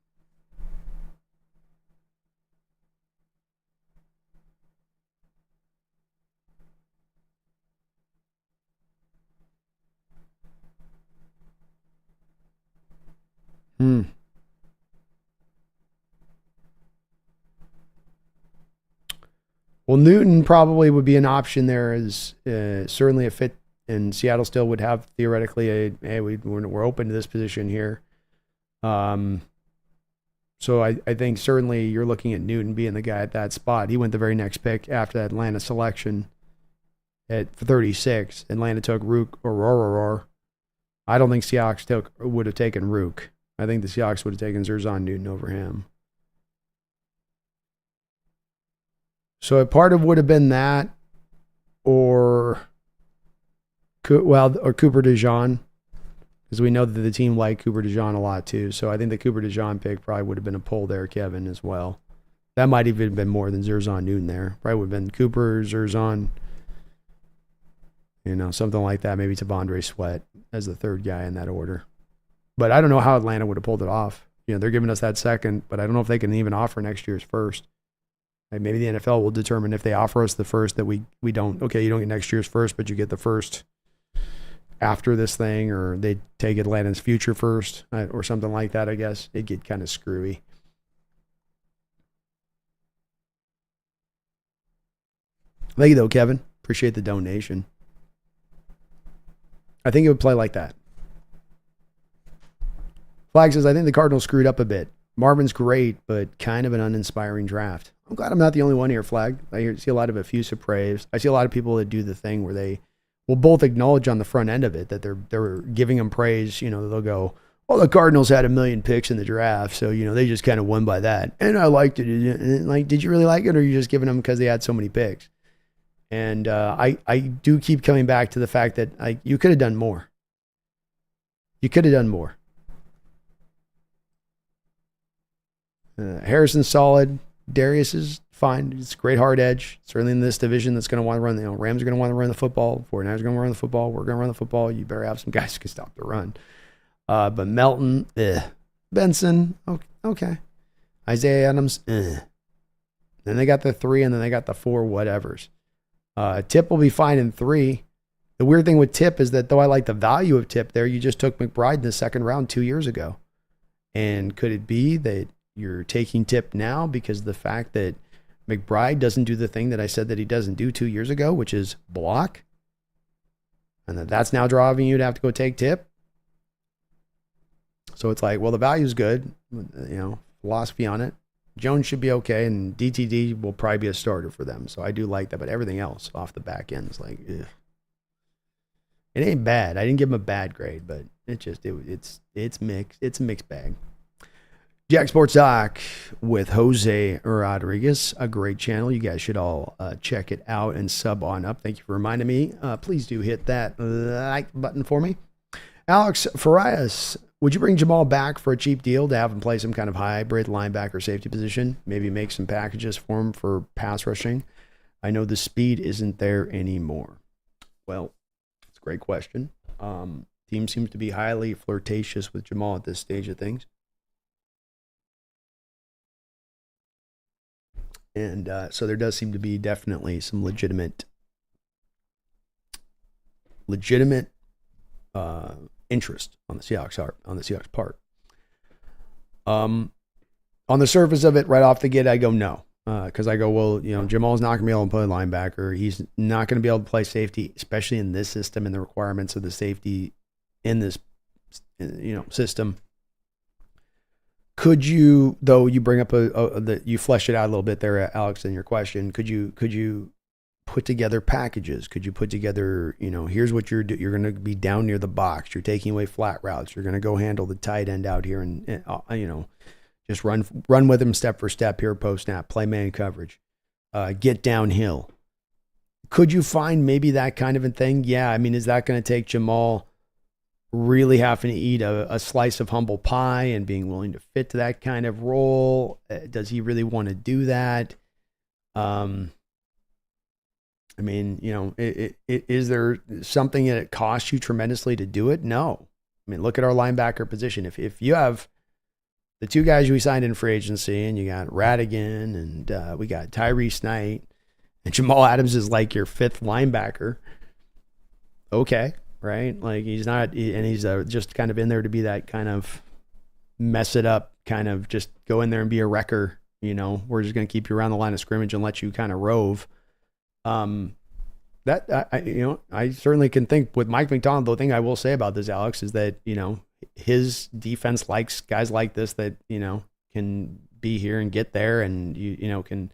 Well, Newton probably would be an option there, as certainly a fit, and Seattle still would have theoretically we're open to this position here. So I think certainly you're looking at Newton being the guy at that spot. He went the very next pick after that Atlanta selection at 36. Atlanta took Rook or I don't think Seahawks would have taken Rook. I think the Seahawks would have taken Zerzan Newton over him. So a part of would have been that, or Cooper DeJean, because we know that the team liked Cooper DeJean a lot too. So I think the Cooper DeJean pick probably would have been a pull there, Kevin, as well. That might even have been more than Zerzan Newton there. Probably would have been Cooper, Zerzan, something like that. Maybe Tavondre Sweat as the third guy in that order. But I don't know how Atlanta would have pulled it off. They're giving us that second, but I don't know if they can even offer next year's first. Maybe the NFL will determine if they offer us the first that we don't. Okay, you don't get next year's first, but you get the first after this thing, or they take Atlanta's future first, or something like that. I guess it'd get kind of screwy. Thank you though, Kevin. Appreciate the donation. I think it would play like that. Flag says, I think the Cardinals screwed up a bit. Marvin's great, but kind of an uninspiring draft. I'm glad I'm not the only one here, Flag. I see a lot of effusive praise. I see a lot of people that do the thing where they will both acknowledge on the front end of it that they're giving them praise. They'll go, well, the Cardinals had 1 million picks in the draft, so, they just kind of won by that. And I liked it. And like, did you really like it, or are you just giving them because they had so many picks? And I do keep coming back to the fact that you could have done more. You could have done more. Harrison's solid. Darius is fine. It's a great hard edge. Certainly in this division that's going to want to run. Rams are going to want to run the football. 49ers are going to run the football. We're going to run the football. You better have some guys who can stop the run. But Melton, Benson, okay. Isaiah Adams, Then they got the 3, and then they got the 4 whatevers. Tip will be fine in 3. The weird thing with Tip is that though I like the value of Tip there, you just took McBride in the second round 2 years ago. And could it be that you're taking Tip now because of the fact that McBride doesn't do the thing that I said that he doesn't do 2 years ago, which is block? And that's now driving you to have to go take Tip? So it's like, well, the value's good, philosophy on it. Jones should be okay, and DTD will probably be a starter for them. So I do like that, but everything else off the back end is like, ugh. It ain't bad. I didn't give him a bad grade, but it's mixed. It's a mixed bag. Jack Sports Doc with Jose Rodriguez, a great channel. You guys should all check it out and sub on up. Thank you for reminding me. Please do hit that like button for me. Alex Farias, would you bring Jamal back for a cheap deal to have him play some kind of hybrid linebacker safety position? Maybe make some packages for him for pass rushing. I know the speed isn't there anymore. Well, it's a great question. Team seems to be highly flirtatious with Jamal at this stage of things. And so there does seem to be definitely some legitimate interest on the Seahawks part. on the surface of it, right off the get, I go no. Because I go, well, Jamal's not going to be able to play linebacker. He's not going to be able to play safety, especially in this system and the requirements of the safety in this, system. Could you, though, you bring up you flesh it out a little bit there, Alex, in your question. Could you put together packages? Could you put together, here's what you're going to be down near the box. You're taking away flat routes. You're going to go handle the tight end out here and just run with him step for step here, post snap, play man coverage, get downhill. Could you find maybe that kind of a thing? Yeah. I mean, is that going to take Jamal really having to eat a slice of humble pie and being willing to fit to that kind of role? Does he really want to do that? Is there something that it costs you tremendously to do it? No. I mean, look at our linebacker position. If you have the two guys we signed in free agency, and you got Radigan, and we got Tyrese Knight, and Jamal Adams is like your fifth linebacker. Okay, right? Like he's not, and he's just kind of in there to be that kind of mess it up, kind of just go in there and be a wrecker. We're just going to keep you around the line of scrimmage and let you kind of rove. That I certainly can think with Mike McDonald. The thing I will say about this, Alex, is that his defense likes guys like this that can be here and get there, and can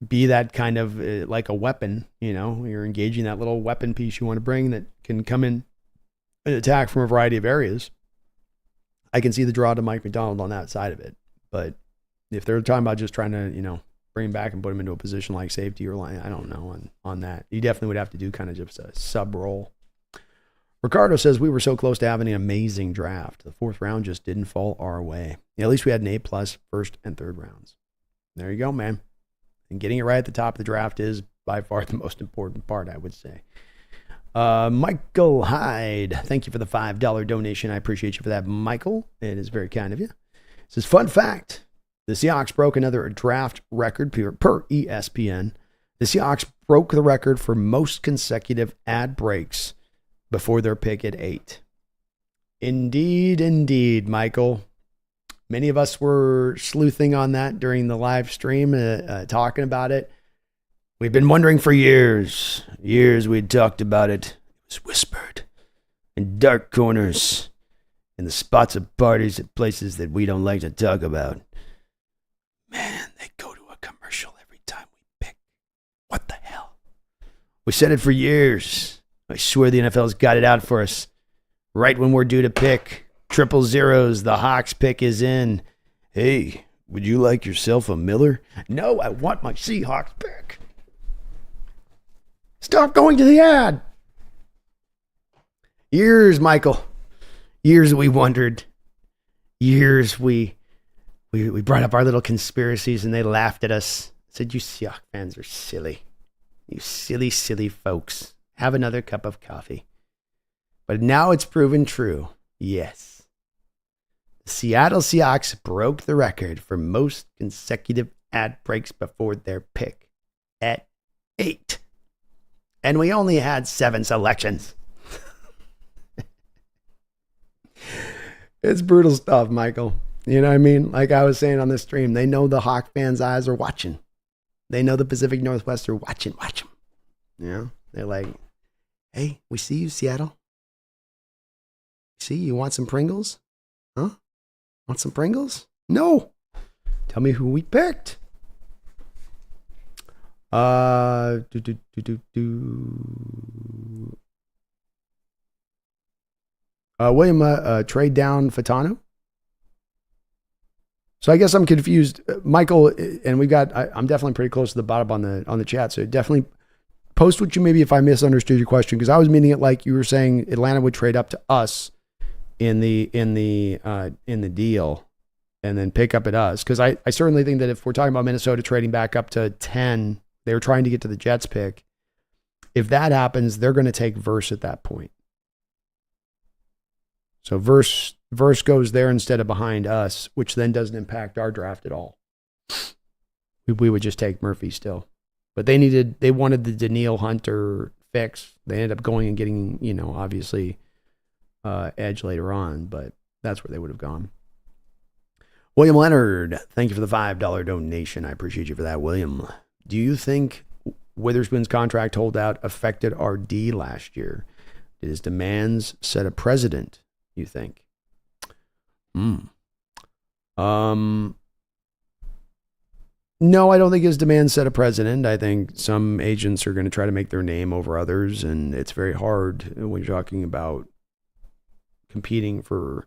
be that kind of like a weapon. You're engaging that little weapon piece you want to bring that can come in and attack from a variety of areas. I can see the draw to Mike McDonald on that side of it, but if they're talking about just trying to bring him back and put him into a position like safety or line, I don't know on that. You definitely would have to do kind of just a sub role. Ricardo says we were so close to having an amazing draft. The fourth round just didn't fall our way. At least we had an A+ first and third rounds. There you go, man. And getting it right at the top of the draft is by far the most important part, I would say. Michael Hyde, thank you for the $5 donation. I appreciate you for that, Michael. It is very kind of you. It says, fun fact, the Seahawks broke another draft record per ESPN. The Seahawks broke the record for most consecutive ad breaks before their pick at 8. Indeed, Michael. Many of us were sleuthing on that during the live stream, talking about it. We've been wondering for years. We'd talked about it. It was whispered in dark corners, in the spots of parties at places that we don't like to talk about. Man, they go to a commercial every time we pick. What the hell? We said it for years. I swear the NFL's got it out for us. Right when we're due to pick, 000, the Hawks pick is in. Hey, would you like yourself a Miller? No, I want my Seahawks pick. Stop going to the ad. Years, Michael. Years we wondered. Years we brought up our little conspiracies and they laughed at us. Said, you Seahawks fans are silly. You silly, silly folks. Have another cup of coffee. But now it's proven true. Yes. The Seattle Seahawks broke the record for most consecutive ad breaks before their pick at 8. And we only had 7 selections. It's brutal stuff, Michael. You know what I mean? Like I was saying on the stream, they know the Hawk fans' eyes are watching. They know the Pacific Northwest are watching. Watch them. They're like, hey, we see you, Seattle. See, you want some Pringles? Huh? Want some Pringles? No. Tell me who we picked. William, trade down Fatanu. So I guess I'm confused, Michael, and I'm definitely pretty close to the bottom on the chat. So definitely post what you, maybe if I misunderstood your question, because I was meaning it like you were saying Atlanta would trade up to us in the deal and then pick up at us. Because I certainly think that if we're talking about Minnesota trading back up to 10, they were trying to get to the Jets pick. If that happens, they're going to take Verse at that point. So Verse goes there instead of behind us, which then doesn't impact our draft at all. We would just take Murphy still. But they wanted the Daniil Hunter fix. They ended up going and getting, obviously Edge later on, but that's where they would have gone. William Leonard, thank you for the $5 donation. I appreciate you for that, William. Do you think Witherspoon's contract holdout affected our D last year? Did his demands set a precedent, you think? No, I don't think his demands set a precedent. I think some agents are going to try to make their name over others, and it's very hard when you're talking about competing for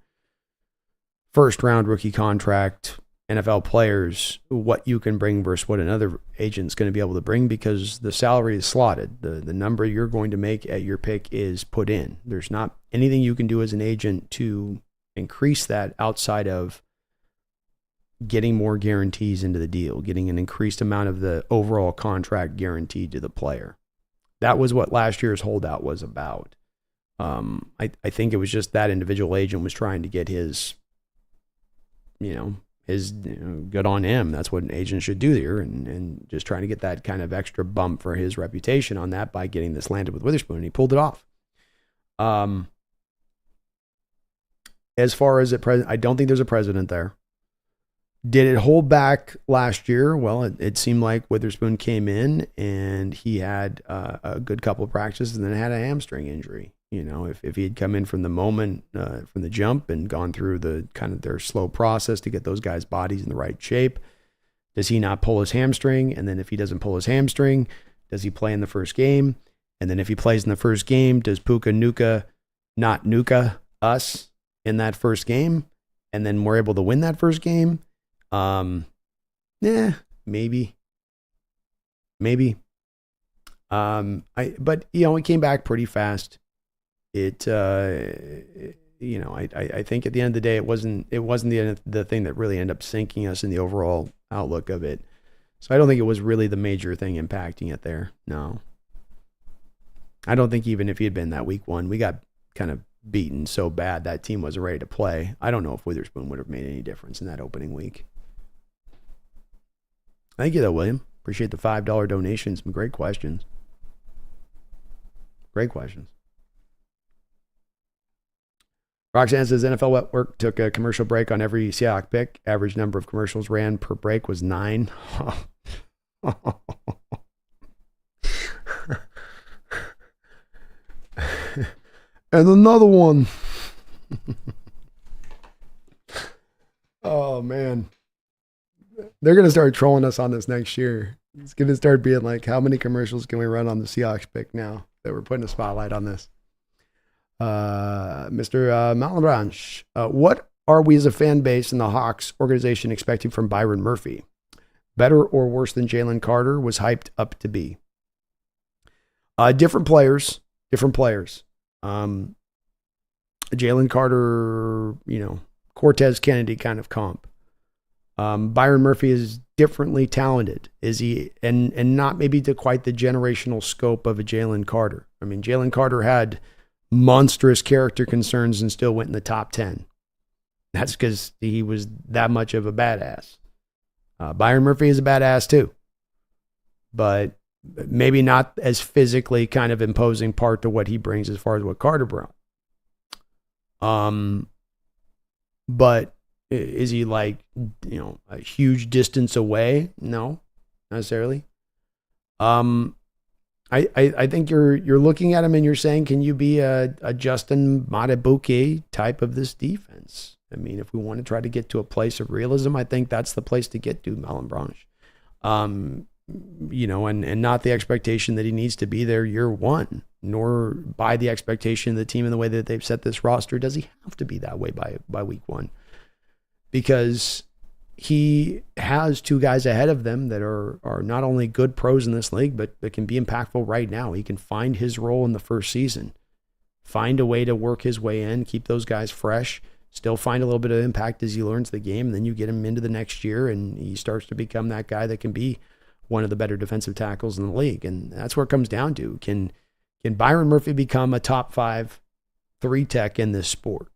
first-round rookie contract NFL players, what you can bring versus what another agent's going to be able to bring, because the salary is slotted. The number you're going to make at your pick is put in. There's not anything you can do as an agent to increase that outside of getting more guarantees into the deal, getting an increased amount of the overall contract guaranteed to the player. That was what last year's holdout was about. I think it was just that individual agent was trying to get his good on him. That's what an agent should do here, and just trying to get that kind of extra bump for his reputation on that by getting this landed with Witherspoon, and he pulled it off. As far as I don't think there's a precedent there. Did it hold back last year? Well, it seemed like Witherspoon came in and he had a good couple of practices and then had a hamstring injury. If he had come in from the moment, from the jump, and gone through the kind of their slow process to get those guys' bodies in the right shape, does he not pull his hamstring? And then if he doesn't pull his hamstring, does he play in the first game? And then if he plays in the first game, does Puka Nuka not Nuka us in that first game? And then we're able to win that first game? Maybe. But it came back pretty fast. I think at the end of the day, it wasn't the thing that really ended up sinking us in the overall outlook of it. So I don't think it was really the major thing impacting it there. No, I don't think even if he had been that week one, we got kind of beaten so bad that team wasn't ready to play. I don't know if Witherspoon would have made any difference in that opening week. Thank you though, William. Appreciate the $5 donations. Some great questions. Great questions. Roxanne says NFL Network took a commercial break on every Seahawks pick. Average number of commercials ran per break was 9. And another one. Oh, man. They're going to start trolling us on this next year. It's going to start being like, how many commercials can we run on the Seahawks pick now that we're putting a spotlight on this? Mr. Malebranche, what are we as a fan base and the Hawks organization expecting from Byron Murphy? Better or worse than Jalen Carter was hyped up to be? Different players. Jalen Carter, Cortez Kennedy kind of comp. Byron Murphy is differently talented. Is he? And not maybe to quite the generational scope of a Jalen Carter. I mean, Jalen Carter had monstrous character concerns and still went in the top 10. That's because he was that much of a badass. Byron Murphy is a badass too, but maybe not as physically kind of imposing part to what he brings as far as what Carter brought. But is he like, a huge distance away? No, not necessarily. I think you're looking at him and you're saying, can you be a Justin Madubuike type of this defense? I mean, if we want to try to get to a place of realism, I think that's the place to get to, Malebranche. And not the expectation that he needs to be there year one, nor by the expectation of the team in the way that they've set this roster. Does he have to be that way by week one? Because he has two guys ahead of them that are not only good pros in this league, but can be impactful right now. He can find his role in the first season, find a way to work his way in, keep those guys fresh, still find a little bit of impact as he learns the game. And then you get him into the next year and he starts to become that guy that can be one of the better defensive tackles in the league. And that's where it comes down to. Can Byron Murphy become a top 5 3 tech in this sport?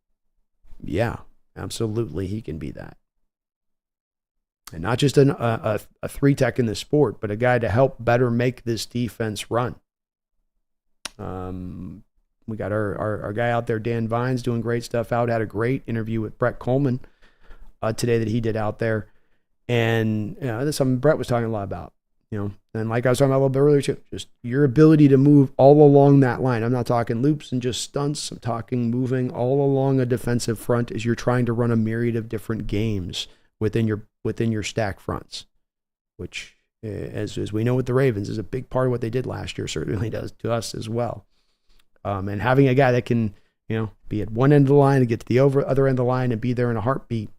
Yeah, absolutely. He can be that. And not just a 3 tech in this sport, but a guy to help better make this defense run. We got our guy out there, Dan Vines, doing great stuff out. Had a great interview with Brett Coleman today that he did out there. And that's something Brett was talking a lot about, and like I was talking about a little bit earlier too, just your ability to move all along that line. I'm not talking loops and just stunts. I'm talking moving all along a defensive front as you're trying to run a myriad of different games within your stack fronts, which, as we know with the Ravens, is a big part of what they did last year. Certainly does to us as well. And having a guy that can, be at one end of the line and get to the other end of the line and be there in a heartbeat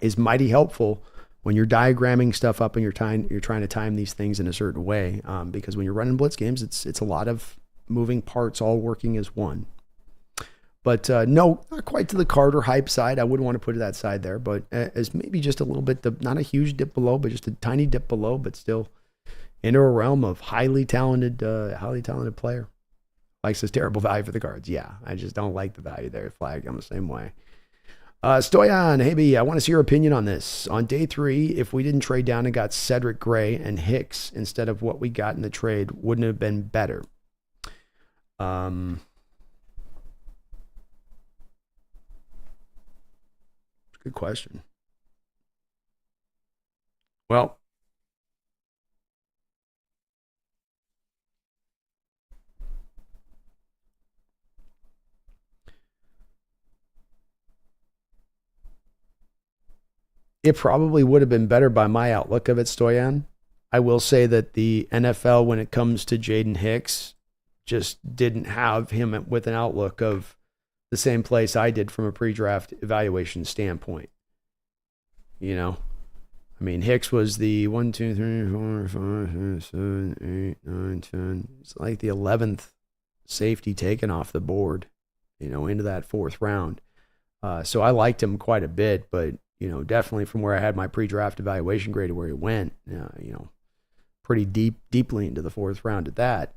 is mighty helpful when you're diagramming stuff up and you're trying to time these things in a certain way. Because when you're running blitz games, it's a lot of moving parts all working as one. But no, not quite to the Carter hype side. I wouldn't want to put it that side there, but as maybe just a little bit, not a huge dip below, but just a tiny dip below, but still into a realm of highly talented player. Likes this terrible value for the Cards. Yeah, I just don't like the value there. Flag, I'm the same way. Stoyan, hey B, I want to see your opinion on this. On day 3, if we didn't trade down and got Cedric Gray and Hicks instead of what we got in the trade, wouldn't it have been better? Good question. Well, it probably would have been better by my outlook of it, Stoyan. I will say that the NFL, when it comes to Jaden Hicks, just didn't have him with an outlook of the same place I did from a pre-draft evaluation standpoint. Hicks was the 1, 2, 3, 4, 5, 6, 7, 8, 9, 10. It's like the 11th safety taken off the board, into that 4th round. So I liked him quite a bit, but definitely from where I had my pre-draft evaluation grade to where he went, pretty deeply into the 4th round at that.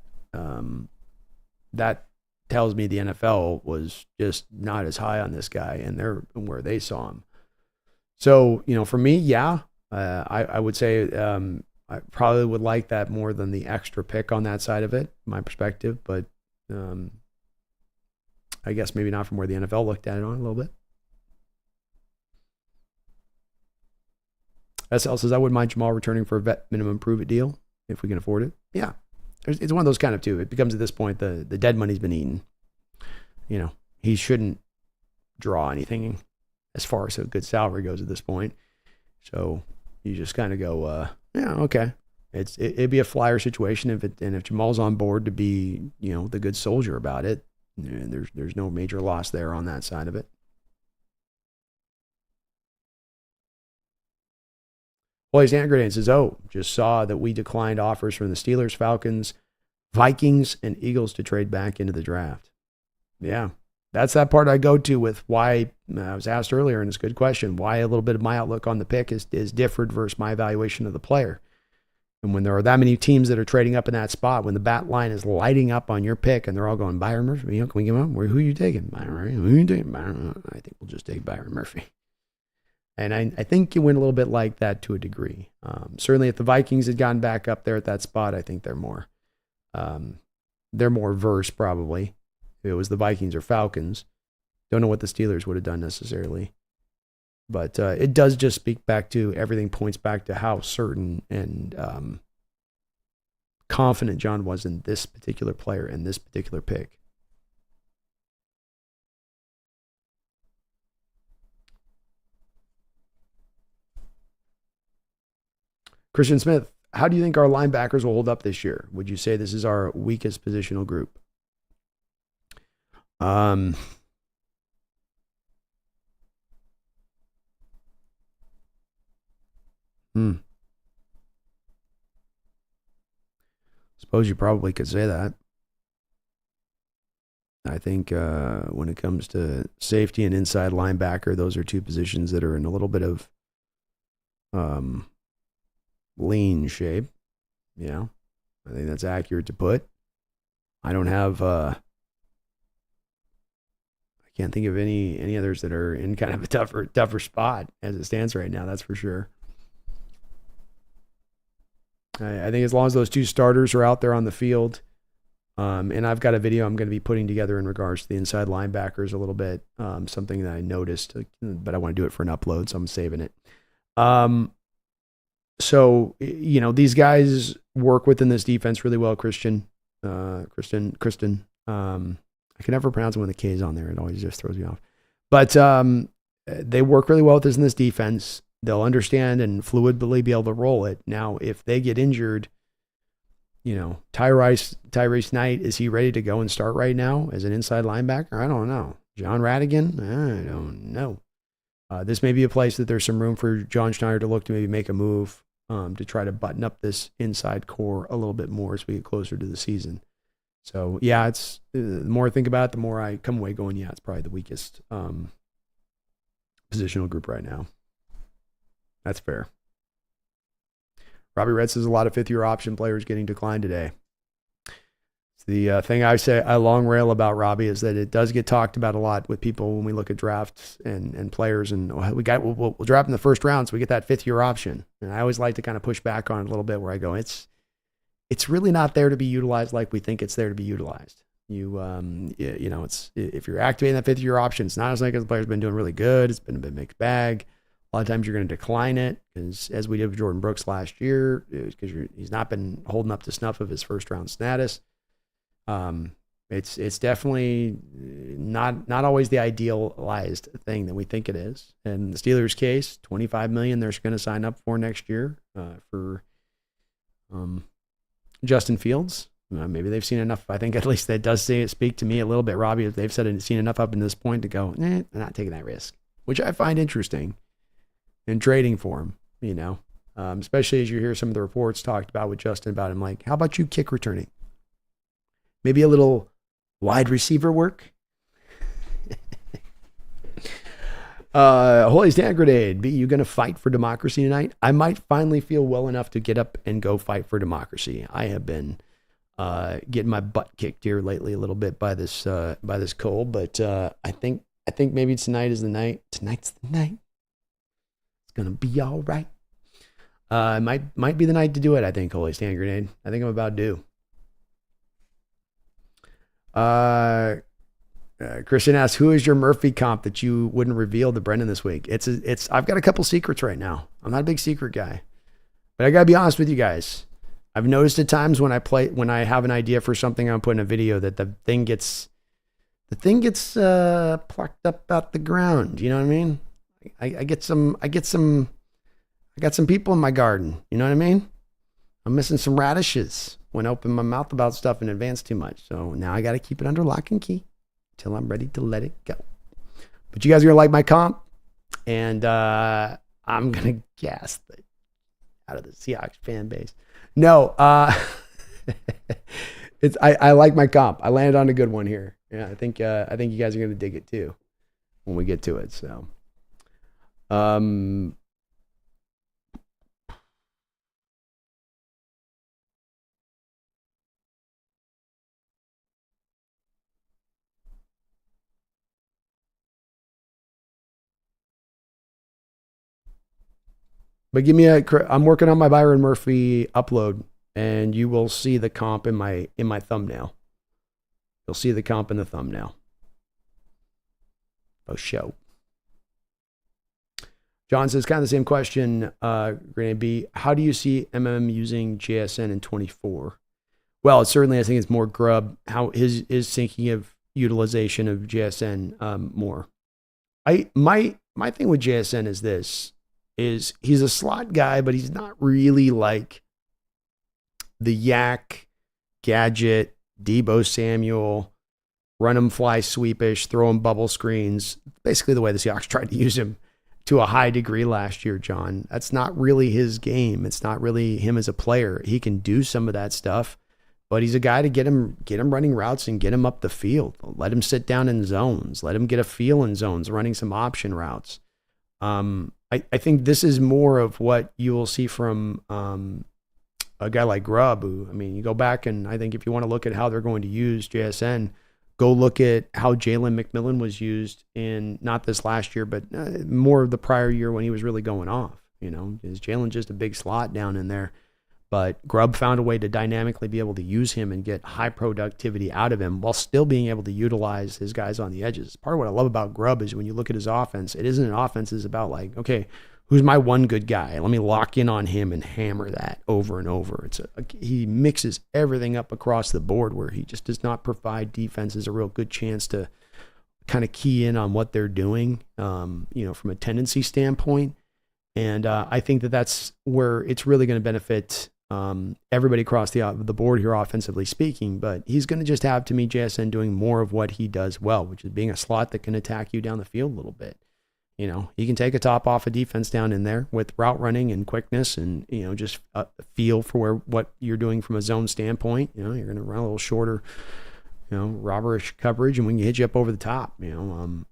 That tells me the NFL was just not as high on this guy and where they saw him. So, for me, yeah, I would say I probably would like that more than the extra pick on that side of it, my perspective. But I guess maybe not from where the NFL looked at it on a little bit. SL says, I wouldn't mind Jamal returning for a vet minimum prove it deal if we can afford it. Yeah. It's one of those kind of too. It becomes at this point, the dead money's been eaten. He shouldn't draw anything as far as a good salary goes at this point. So you just kind of go, yeah, okay. It'd be a flyer situation if Jamal's on board to be, the good soldier about it. There's no major loss there on that side of it. Boys hand grenade says, just saw that we declined offers from the Steelers, Falcons, Vikings, and Eagles to trade back into the draft. Yeah, that's that part I go to with why I was asked earlier, and it's a good question, why a little bit of my outlook on the pick is different versus my evaluation of the player. And when there are that many teams that are trading up in that spot, when the bat line is lighting up on your pick and they're all going, Byron Murphy, can we give him up? Who are you taking? Byron, who are you taking? Byron. I think we'll just take Byron Murphy. And I think it went a little bit like that to a degree. Certainly if the Vikings had gotten back up there at that spot, I think they're more verse probably. If it was the Vikings or Falcons. Don't know what the Steelers would have done necessarily. But it does just speak back to, everything points back to how certain and confident John was in this particular player and this particular pick. Christian Smith, how do you think our linebackers will hold up this year? Would you say this is our weakest positional group? Suppose you probably could say that. I think when it comes to safety and inside linebacker, those are two positions that are in a little bit of lean shape. I think that's accurate to put. I don't have I can't think of any others that are in kind of a tougher spot as it stands right now, that's for sure. I think as long as those two starters are out there on the field, And I've got a video I'm going to be putting together in regards to the inside linebackers a little bit. Something that I noticed, but I want to do it for an upload, so I'm saving it. So, these guys work within this defense really well. Kristen. I can never pronounce it when the K is on there. It always just throws me off. But they work really well with us in this defense. They'll understand and fluidly be able to roll it. Now, if they get injured, Tyrese Knight, is he ready to go and start right now as an inside linebacker? I don't know. John Radigan? I don't know. This may be a place that there's some room for John Schneider to look to maybe make a move to try to button up this inside core a little bit more as we get closer to the season. So, yeah, it's the more I think about it, the more I come away going, yeah, it's probably the weakest positional group right now. That's fair. Robbie Red says a lot of fifth-year option players getting declined today. The thing I long rail about Robbie is that it does get talked about a lot with people when we look at drafts and players, and we'll draft in the first round, so we get that fifth-year option. And I always like to kind of push back on it a little bit, where I go, it's really not there to be utilized like we think it's there to be utilized. It's if you're activating that fifth-year option, it's not as like the player's been doing really good. It's been a bit mixed bag. A lot of times you're going to decline it, because as we did with Jordan Brooks last year, because he's not been holding up to snuff of his first-round status. It's definitely not always the idealized thing that we think it is. And the Steelers' case, $25 million they're going to sign up for next year for Justin Fields. Maybe they've seen enough. I think at least that does speak to me a little bit, Robbie. They've said it's seen enough up to this point to go, they're not taking that risk, which I find interesting in trading for him, especially as you hear some of the reports talked about with Justin about him, like, how about you kick returning? Maybe a little wide receiver work. Holy Stand Grenade. B, you going to fight for democracy tonight? I might finally feel well enough to get up and go fight for democracy. I have been getting my butt kicked here lately a little bit by this cold, but I think maybe tonight is the night. Tonight's the night. It's gonna be all right. Might be the night to do it. I think. Holy Stand Grenade. I think I'm about due. Christian asks, who is your Murphy comp that you wouldn't reveal to Brendan this week? I've got a couple secrets right now. I'm not a big secret guy, but I gotta be honest with you guys. I've noticed at times when I have an idea for something I'm putting in a video that the thing gets plucked up out the ground. You know what I mean? I got some people in my garden. You know what I mean? I'm missing some radishes when I open my mouth about stuff in advance too much. So now I got to keep it under lock and key till I'm ready to let it go. But you guys are going to like my comp. And I'm going to gasp it out of the Seahawks fan base. No, I like my comp. I landed on a good one here. Yeah, I think you guys are going to dig it too when we get to it. So, but I'm working on my Byron Murphy upload, and you will see the comp in my thumbnail. You'll see the comp in the thumbnail. Oh, show. John says, kind of the same question, Grenade B. How do you see MM using JSN in 24? Well, certainly I think it's more Grubb. How is thinking of utilization of JSN more. My thing with JSN is this. He's a slot guy, but he's not really like the Yak, Gadget, Debo Samuel, run him fly sweepish, throw him bubble screens. Basically the way the Seahawks tried to use him to a high degree last year, John. That's not really his game. It's not really him as a player. He can do some of that stuff, but he's a guy to get him running routes and get him up the field. Let him sit down in zones. Let him get a feel in zones, running some option routes. I think this is more of what you will see from a guy like Grubb, who, I mean, you go back and I think if you want to look at how they're going to use JSN, go look at how Jalen McMillan was used in not this last year, but more of the prior year when he was really going off. Is Jalen just a big slot down in there? But Grubb found a way to dynamically be able to use him and get high productivity out of him while still being able to utilize his guys on the edges. Part of what I love about Grubb is when you look at his offense, it isn't an offense, it's about like, okay, who's my one good guy? Let me lock in on him and hammer that over and over. He mixes everything up across the board where he just does not provide defenses a real good chance to kind of key in on what they're doing, from a tendency standpoint. And I think that's where it's really going to benefit everybody across the board here, offensively speaking. But he's going to just have, to me, JSN doing more of what he does well, which is being a slot that can attack you down the field a little bit. He can take a top off a defense down in there with route running and quickness and, just a feel for what you're doing from a zone standpoint. You're going to run a little shorter, robberish coverage, and we can hit you up over the top,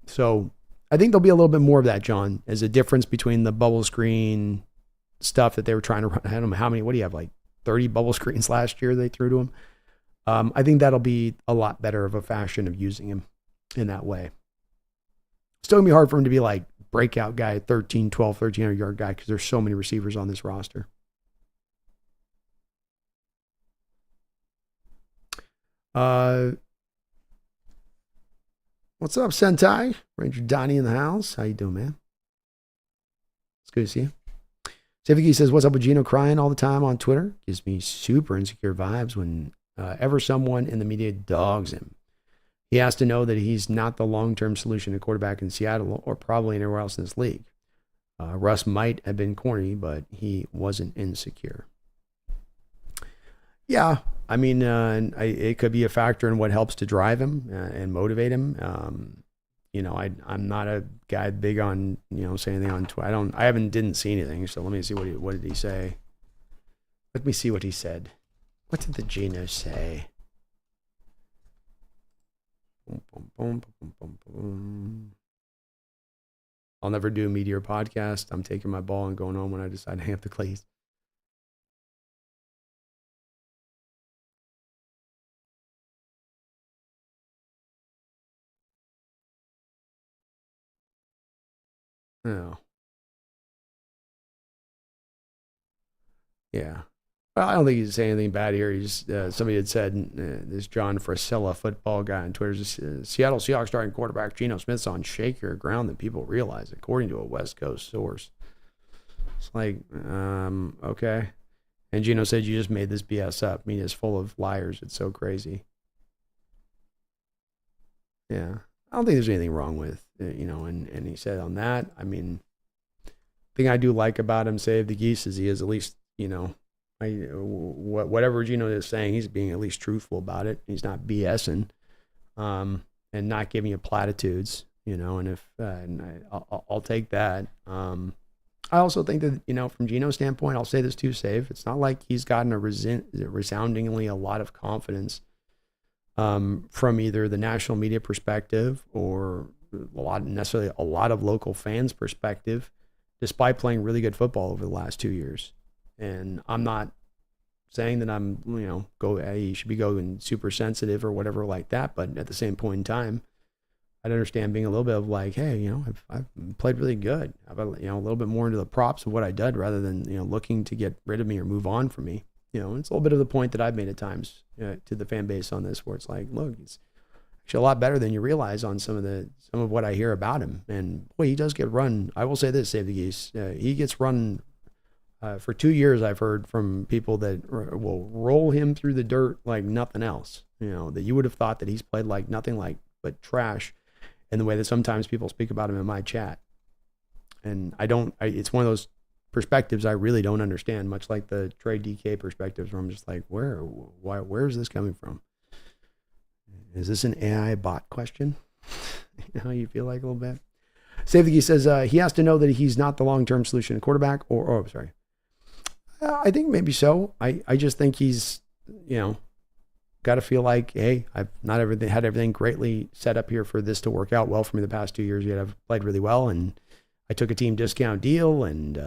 So I think there'll be a little bit more of that, John, as a difference between the bubble screen stuff that they were trying to run. I don't know how many, what do you have, like 30 bubble screens last year they threw to him? I think that'll be a lot better of a fashion of using him in that way. Still gonna be hard for him to be like breakout guy, 1,300 yard guy, because there's so many receivers on this roster. What's up, Sentai? Ranger Donnie in the house. How you doing, man? It's good to see you. Civicky says, what's up with Gino crying all the time on Twitter? Gives me super insecure vibes when ever someone in the media dogs him. He has to know that he's not the long-term solution to quarterback in Seattle or probably anywhere else in this league. Russ might have been corny, but he wasn't insecure. Yeah, I mean, it could be a factor in what helps to drive him and motivate him. I'm not a guy big on, saying anything on Twitter. I didn't see anything. So let me see what did he say? Let me see what he said. What did the Gino say? I'll never do a Meteor podcast. I'm taking my ball and going home when I decide to hang up the cleats. Oh. Yeah. Well, I don't think he's saying anything bad here. He's somebody had said, this John Frisella football guy on Twitter, Seattle Seahawks starting quarterback Geno Smith's on shakier ground than people realize, according to a West Coast source. It's like, okay. And Geno said, you just made this BS up. I mean, it's full of liars. It's so crazy. Yeah. I don't think there's anything wrong with, and he said on that, I mean, the thing I do like about him, Save the Geese, is he is at least, whatever Gino is saying, he's being at least truthful about it. He's not BSing, and not giving you platitudes, and I'll take that. I also think that, from Gino's standpoint, I'll say this too, Save. It's not like he's gotten a resoundingly a lot of confidence from either the national media perspective or a lot of local fans' perspective, despite playing really good football over the last 2 years. And I'm not saying that I'm, he should be going super sensitive or whatever like that. But at the same point in time, I'd understand being a little bit of like, hey, I've played really good. I've, a little bit more into the props of what I did rather than, looking to get rid of me or move on from me. It's a little bit of the point that I've made at times to the fan base on this, where it's like, look, it's actually a lot better than you realize on some of what I hear about him. And boy, he does get run. I will say this, Save the Geese. He gets run for 2 years. I've heard from people that will roll him through the dirt like nothing else. That you would have thought that he's played like nothing but trash, in the way that sometimes people speak about him in my chat. And it's one of those perspectives I really don't understand, much like the Trey DK perspectives, where I'm just like, where is this coming from? Is this an AI bot question? You feel like a little bit. Save the Geese says he has to know that he's not the long-term solution to quarterback, sorry. I think maybe so. I just think he's, got to feel like, hey, I've not had everything greatly set up here for this to work out well for me the past 2 years. Yet I've played really well, and I took a team discount deal, and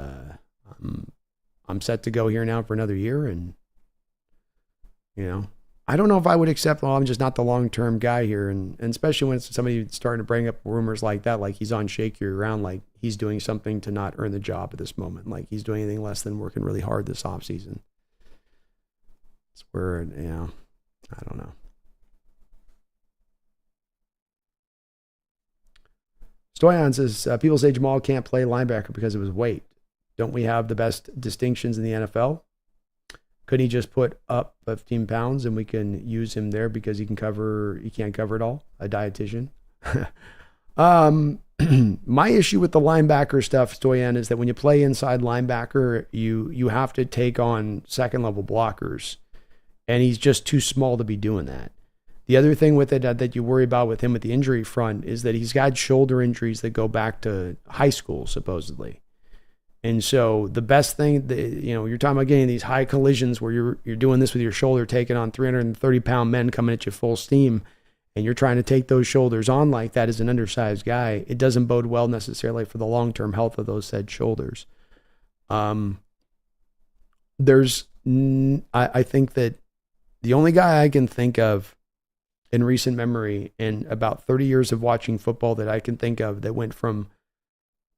I'm set to go here now for another year. And, I don't know if I would accept, I'm just not the long-term guy here. And especially when it's somebody starting to bring up rumors like that, like he's on shakier ground, like he's doing something to not earn the job at this moment. Like he's doing anything less than working really hard this offseason. It's where, I don't know. Stoyan says, people say Jamal can't play linebacker because of his weight. Don't we have the best distinctions in the NFL? Couldn't he just put up 15 pounds and we can use him there because he can't cover it all? A dietitian. My issue with the linebacker stuff, Stoyan, is that when you play inside linebacker, you have to take on second level blockers, and he's just too small to be doing that. The other thing with it that you worry about with him with the injury front is that he's got shoulder injuries that go back to high school, supposedly. And so the best thing that, you're talking about getting these high collisions where you're doing this with your shoulder, taking on 330-pound men coming at you full steam, and you're trying to take those shoulders on like that as an undersized guy. It doesn't bode well necessarily for the long-term health of those said shoulders. I think that the only guy I can think of in recent memory, in about 30 years of watching football, that I can think of that went from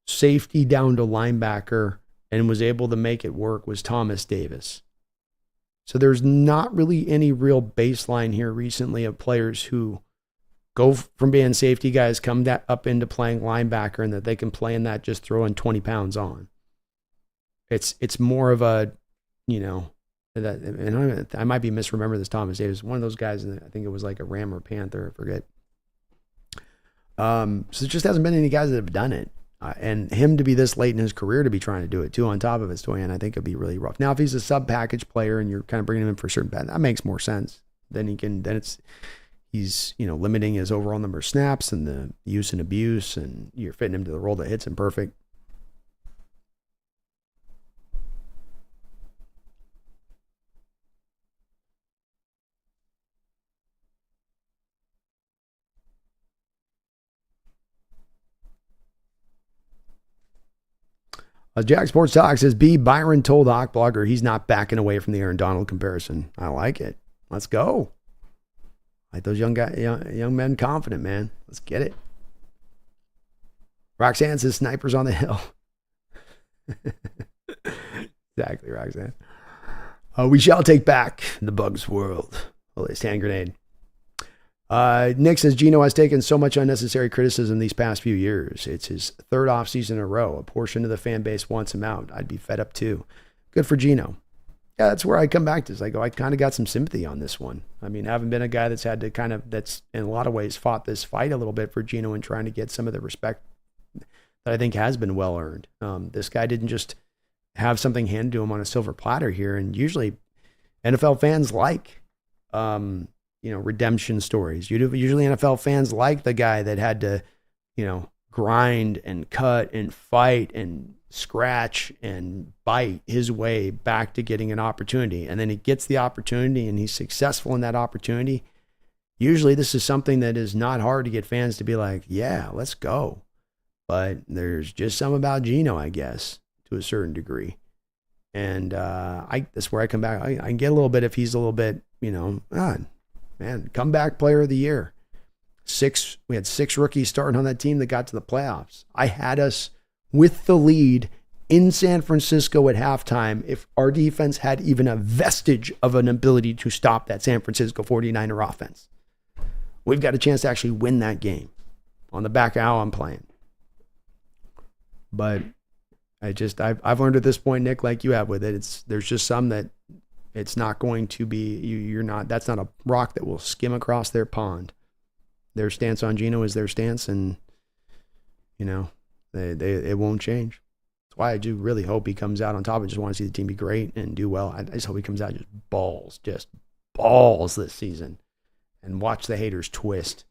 safety down to linebacker and was able to make it work was Thomas Davis. So there's not really any real baseline here recently of players who go from being safety guys, come up into playing linebacker, and that they can play in that just throwing 20 pounds on. It's more of a, and I might be misremembering this Thomas Davis, one of those guys, I think it was like a Ram or Panther, I forget. So it just hasn't been any guys that have done it. And him to be this late in his career to be trying to do it too, on top of his toy, and I think it'd be really rough. Now, if he's a sub package player and you're kind of bringing him in for a certain bet, that makes more sense. He's limiting his overall number of snaps and the use and abuse, and you're fitting him to the role that hits him perfect. Jack Sports Talk says, B. Byron told Hawk Blogger he's not backing away from the Aaron Donald comparison. I like it. Let's go. Like those young men confident, man. Let's get it. Roxanne says, snipers on the hill. Exactly, Roxanne. We shall take back the Bugs world. Well, it's hand grenade. Nick says, Gino has taken so much unnecessary criticism these past few years. It's his third offseason in a row. A portion of the fan base wants him out. I'd be fed up too. Good for Gino. Yeah, that's where I come back to. Is I go, I kind of got some sympathy on this one. I mean, I haven't been a guy that's had to that's in a lot of ways fought this fight a little bit for Gino and trying to get some of the respect that I think has been well earned. This guy didn't just have something handed to him on a silver platter here. And usually NFL fans like, redemption stories. Usually NFL fans like the guy that had to, grind and cut and fight and scratch and bite his way back to getting an opportunity. And then he gets the opportunity and he's successful in that opportunity. Usually this is something that is not hard to get fans to be like, yeah, let's go. But there's just something about Gino, I guess, to a certain degree. And that's where I come back. I can get a little bit if he's a little bit, comeback player of the year. We had 6 rookies starting on that team that got to the playoffs. I had us with the lead in San Francisco at halftime if our defense had even a vestige of an ability to stop that San Francisco 49er offense. We've got a chance to actually win that game on the back of how I'm playing. But I've learned at this point, Nick, like you have with it, there's just some that it's not going to be, that's not a rock that will skim across their pond. Their stance on Gino is their stance, and, it won't change. That's why I do really hope he comes out on top. I just want to see the team be great and do well. I just hope he comes out just balls this season and watch the haters twist.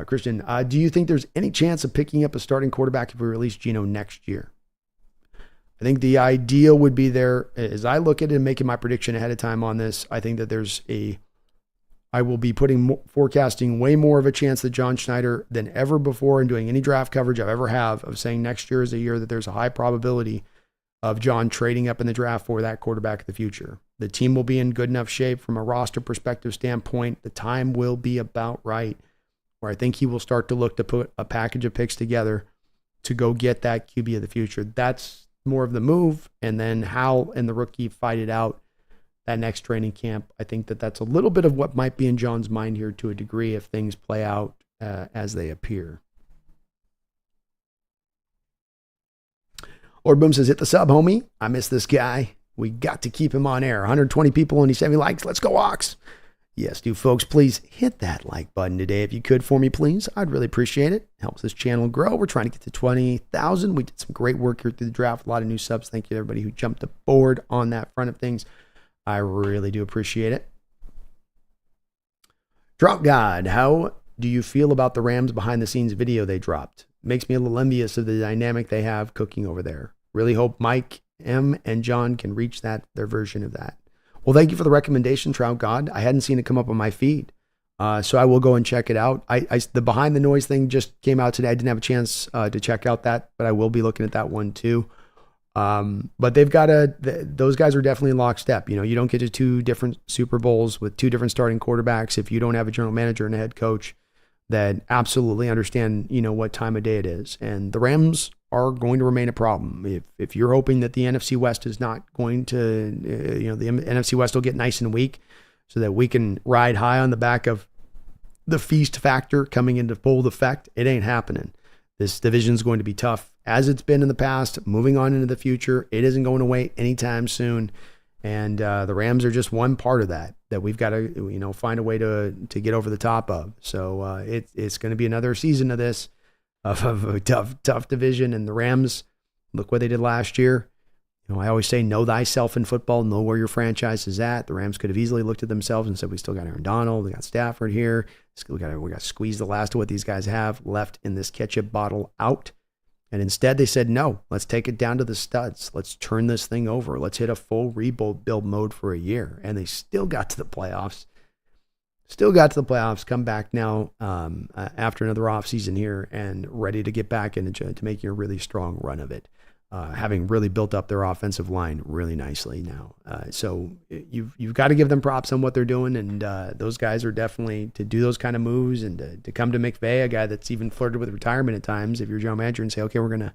Christian, do you think there's any chance of picking up a starting quarterback if we release Gino next year? I think the ideal would be there. As I look at it and making my prediction ahead of time on this, I think that I will be forecasting way more of a chance that John Schneider than ever before, and doing any draft coverage I've ever have of saying next year is a year that there's a high probability of John trading up in the draft for that quarterback of the future. The team will be in good enough shape from a roster perspective standpoint. The time will be about right where I think he will start to look to put a package of picks together to go get that QB of the future. That's more of the move, and then Hal and the rookie fight it out that next training camp. I think that that's a little bit of what might be in John's mind here to a degree if things play out as they appear. Lord Boom says, hit the sub, homie. I miss this guy. We got to keep him on air. 120 people, only 70 likes. Let's go, Hawks. Yes, do folks, please hit that like button today if you could for me, please. I'd really appreciate it. Helps this channel grow. We're trying to get to 20,000. We did some great work here through the draft. A lot of new subs. Thank you to everybody who jumped aboard on that front of things. I really do appreciate it. Drop God, how do you feel about the Rams behind the scenes video they dropped? Makes me a little envious of the dynamic they have cooking over there. Really hope Mike M and John can reach their version of that. Well, thank you for the recommendation, Trout God. I hadn't seen it come up on my feed, so I will go and check it out. The Behind the Noise thing just came out today. I didn't have a chance to check out that, but I will be looking at that one too. But they've got those guys are definitely in lockstep. You don't get to 2 different Super Bowls with 2 different starting quarterbacks if you don't have a general manager and a head coach that absolutely understand, what time of day it is. And the Rams are going to remain a problem. If you're hoping that the NFC West is not going to, the NFC West will get nice and weak so that we can ride high on the back of the feast factor coming into full effect, it ain't happening. This division is going to be tough as it's been in the past, moving on into the future. It isn't going away anytime soon. And the Rams are just one part of that we've got to, find a way to get over the top of. So it's going to be another season of this, of a tough division. And the Rams, look what they did last year. I always say, know thyself in football, know where your franchise is at. The Rams could have easily looked at themselves and said, we still got Aaron Donald, we got Stafford here. We got to squeeze the last of what these guys have left in this ketchup bottle out. And instead they said, no, let's take it down to the studs. Let's turn this thing over. Let's hit a full rebuild mode for a year. And they still got to the playoffs. Come back now after another offseason here and ready to get back into to making a really strong run of it. Having really built up their offensive line really nicely now. So you've got to give them props on what they're doing. And those guys are definitely to do those kind of moves and to come to McVay, a guy that's even flirted with retirement at times. If you're general manager and say, okay, we're going to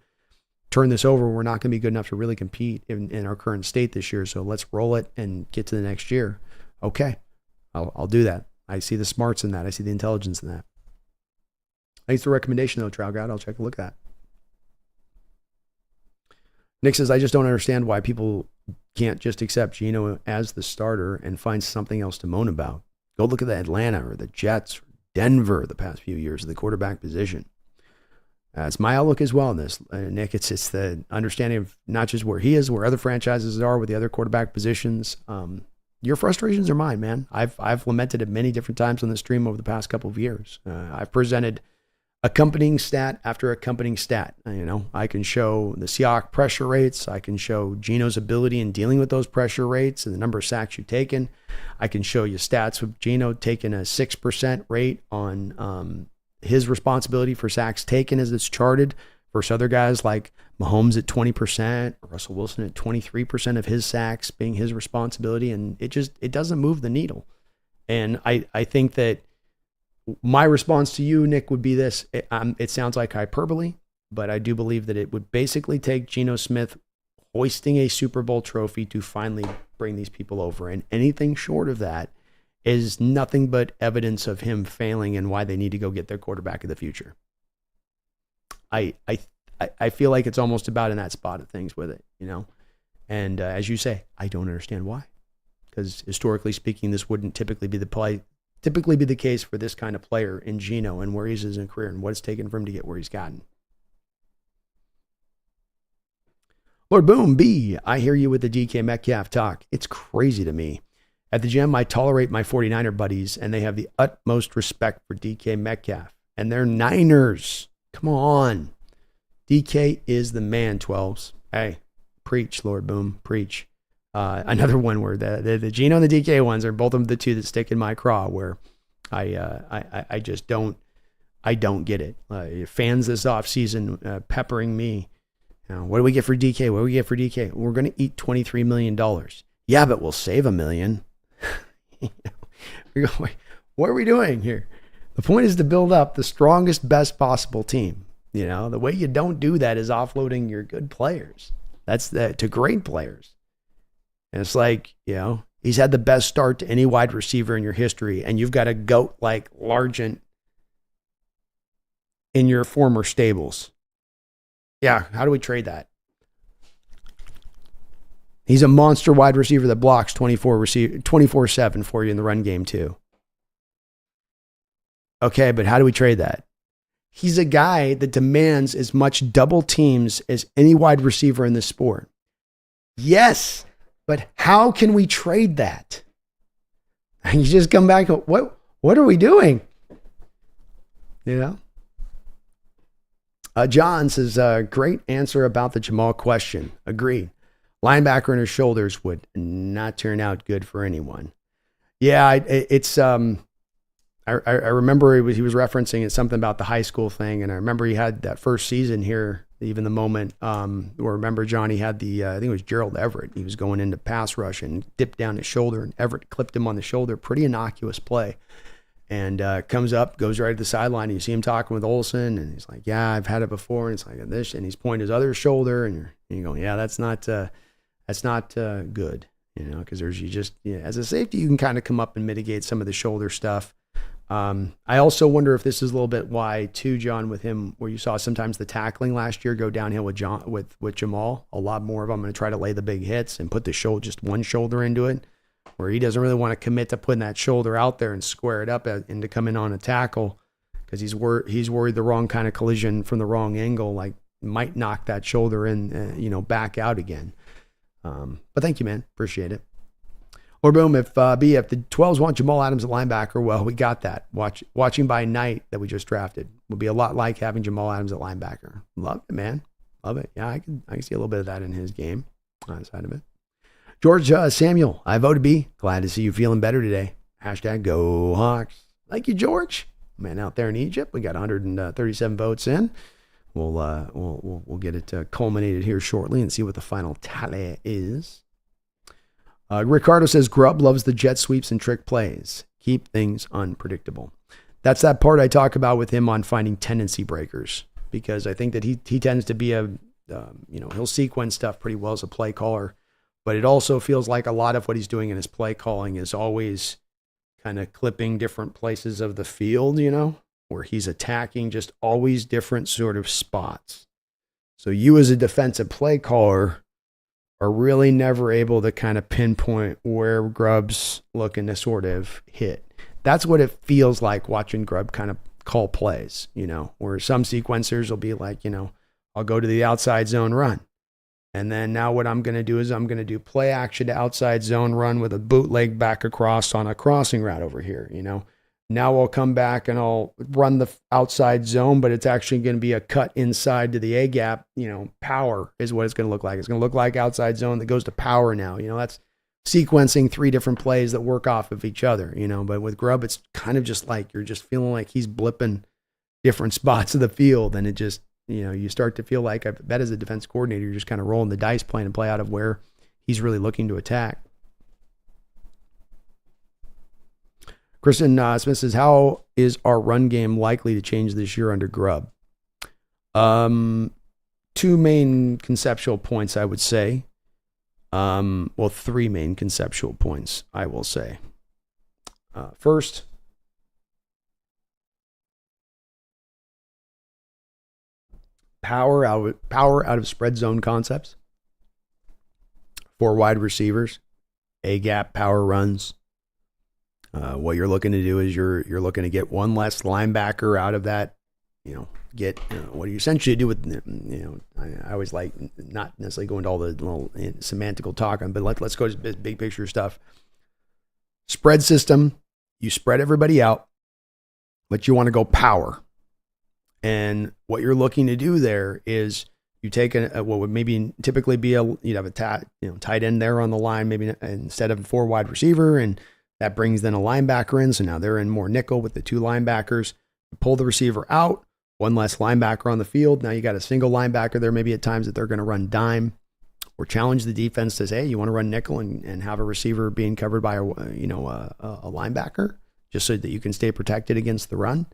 turn this over. We're not going to be good enough to really compete in our current state this year. So let's roll it and get to the next year. Okay, I'll do that. I see the smarts in that. I see the intelligence in that. Thanks for the recommendation though, Trout God. I'll check a look at that. Nick says, I just don't understand why people can't just accept Geno as the starter and find something else to moan about. Go look at the Atlanta or the Jets or Denver the past few years of the quarterback position. It's my outlook as well in this, Nick. It's the understanding of not just where he is, where other franchises are with the other quarterback positions. Your frustrations are mine, man. I've lamented it many different times on the stream over the past couple of years. I've presented accompanying stat after accompanying stat. I can show the Seahawks pressure rates. I can show Geno's ability in dealing with those pressure rates and the number of sacks you've taken. I can show you stats with Geno taking a 6% rate on his responsibility for sacks taken as it's charted versus other guys like Mahomes at 20%, Russell Wilson at 23% of his sacks being his responsibility. And it doesn't move the needle. And I think that my response to you, Nick, would be this. It sounds like hyperbole, but I do believe that it would basically take Geno Smith hoisting a Super Bowl trophy to finally bring these people over. And anything short of that is nothing but evidence of him failing and why they need to go get their quarterback of the future. I feel like it's almost about in that spot of things with it, And as you say, I don't understand why. Because historically speaking, this wouldn't typically be the case for this kind of player in Geno and where he's in his career and what it's taken for him to get where he's gotten. Lord Boom B, I hear you with the DK Metcalf talk. It's crazy to me. At the gym, I tolerate my 49er buddies, and they have the utmost respect for DK Metcalf. And they're Niners. Come on. DK is the man, 12s. Hey, preach, Lord Boom, preach. Another one where the Geno and the DK ones are both of the two that stick in my craw where I just don't get it. Fans this offseason peppering me. What do we get for DK? What do we get for DK? We're going to eat $23 million. Yeah, but we'll save $1 million. What are we doing here? The point is to build up the strongest, best possible team. The way you don't do that is offloading your good players. That's to great players. And it's like, He's had the best start to any wide receiver in your history, and you've got a goat like Largent in your former stables. Yeah, how do we trade that? He's a monster wide receiver that blocks 24/7 for you in the run game too. Okay, but how do we trade that? He's a guy that demands as much double teams as any wide receiver in this sport. Yes, but how can we trade that? And you just come back and go, what are we doing? You know? John says, great answer about the Jamal question. Agreed. Linebacker on his shoulders would not turn out good for anyone. Yeah, it's I remember he was referencing it, something about the high school thing, and I remember he had that first season here, even the moment, remember John, he had I think it was Gerald Everett. He was going into pass rush and dipped down his shoulder, and Everett clipped him on the shoulder. Pretty innocuous play. And comes up, goes right to the sideline, and you see him talking with Olsen, and he's like, yeah, I've had it before, and it's like this, and he's pointing his other shoulder, and you're going, yeah, that's not good, you know, because as a safety, you can kind of come up and mitigate some of the shoulder stuff. I also wonder if this is a little bit why too, John, with him, where you saw sometimes the tackling last year go downhill with Jamal. A lot more of them going to try to lay the big hits and put just one shoulder into it, where he doesn't really want to commit to putting that shoulder out there and square it up and to come in on a tackle, because he's worried the wrong kind of collision from the wrong angle, like might knock that shoulder in, back out again. But thank you, man. Appreciate it. Or boom, if the 12s want Jamal Adams at linebacker, well, we got that. Watching by night that we just drafted would be a lot like having Jamal Adams at linebacker. Love it, man. Love it. Yeah, I can see a little bit of that in his game on the side of it. George Samuel, I voted B. Glad to see you feeling better today. # Go Hawks. Thank you, George. Man, out there in Egypt, we got 137 votes in. We'll get it culminated here shortly and see what the final tally is. Ricardo says Grubb loves the jet sweeps and trick plays. Keep things unpredictable. That's that part I talk about with him on finding tendency breakers, because I think that he tends to be he'll sequence stuff pretty well as a play caller, but it also feels like a lot of what he's doing in his play calling is always kind of clipping different places of the field, where he's attacking just always different sort of spots. So you as a defensive play caller are really never able to kind of pinpoint where Grubb's looking to sort of hit. That's what it feels like watching Grubb kind of call plays, where some sequencers will be like, I'll go to the outside zone run. And then now what I'm going to do is I'm going to do play action to outside zone run with a bootleg back across on a crossing route over here, Now I'll come back and I'll run the outside zone, but it's actually going to be a cut inside to the A gap. Power is what it's going to look like. It's going to look like outside zone that goes to power now. That's sequencing 3 different plays that work off of each other, But with Grubb, it's kind of just like you're just feeling like he's blipping different spots of the field. And it just, you start to feel like, I bet as a defense coordinator, you're just kind of rolling the dice playing and play out of where he's really looking to attack. Kristen Smith says, how is our run game likely to change this year under Grubb? 2 main conceptual points, I would say. 3 main conceptual points, I will say. First, power out of spread zone concepts for wide receivers, A gap power runs. What you're looking to do is you're looking to get one less linebacker out of that, what you essentially do with, I always like not necessarily go into all the little semantical talk, but let's go to big picture stuff. Spread system, you spread everybody out, but you want to go power. And what you're looking to do there is you take what would maybe typically be you'd have a tight end there on the line, maybe instead of a 4 wide receiver, and that brings then a linebacker in. So now they're in more nickel with the 2 linebackers. You pull the receiver out, 1 less linebacker on the field. Now you got a single linebacker there. Maybe at times that they're going to run dime or challenge the defense to say, hey, you want to run nickel and have a receiver being covered by a linebacker just so that you can stay protected against the run.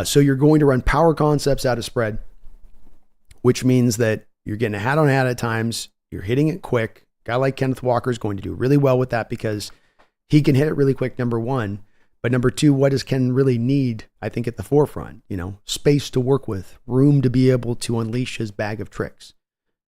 So you're going to run power concepts out of spread, which means that you're getting a hat on hat at times. You're hitting it quick. A guy like Kenneth Walker is going to do really well with that because he can hit it really quick, number one. But number two, what does Ken really need, I think, at the forefront? Space to work with, room to be able to unleash his bag of tricks.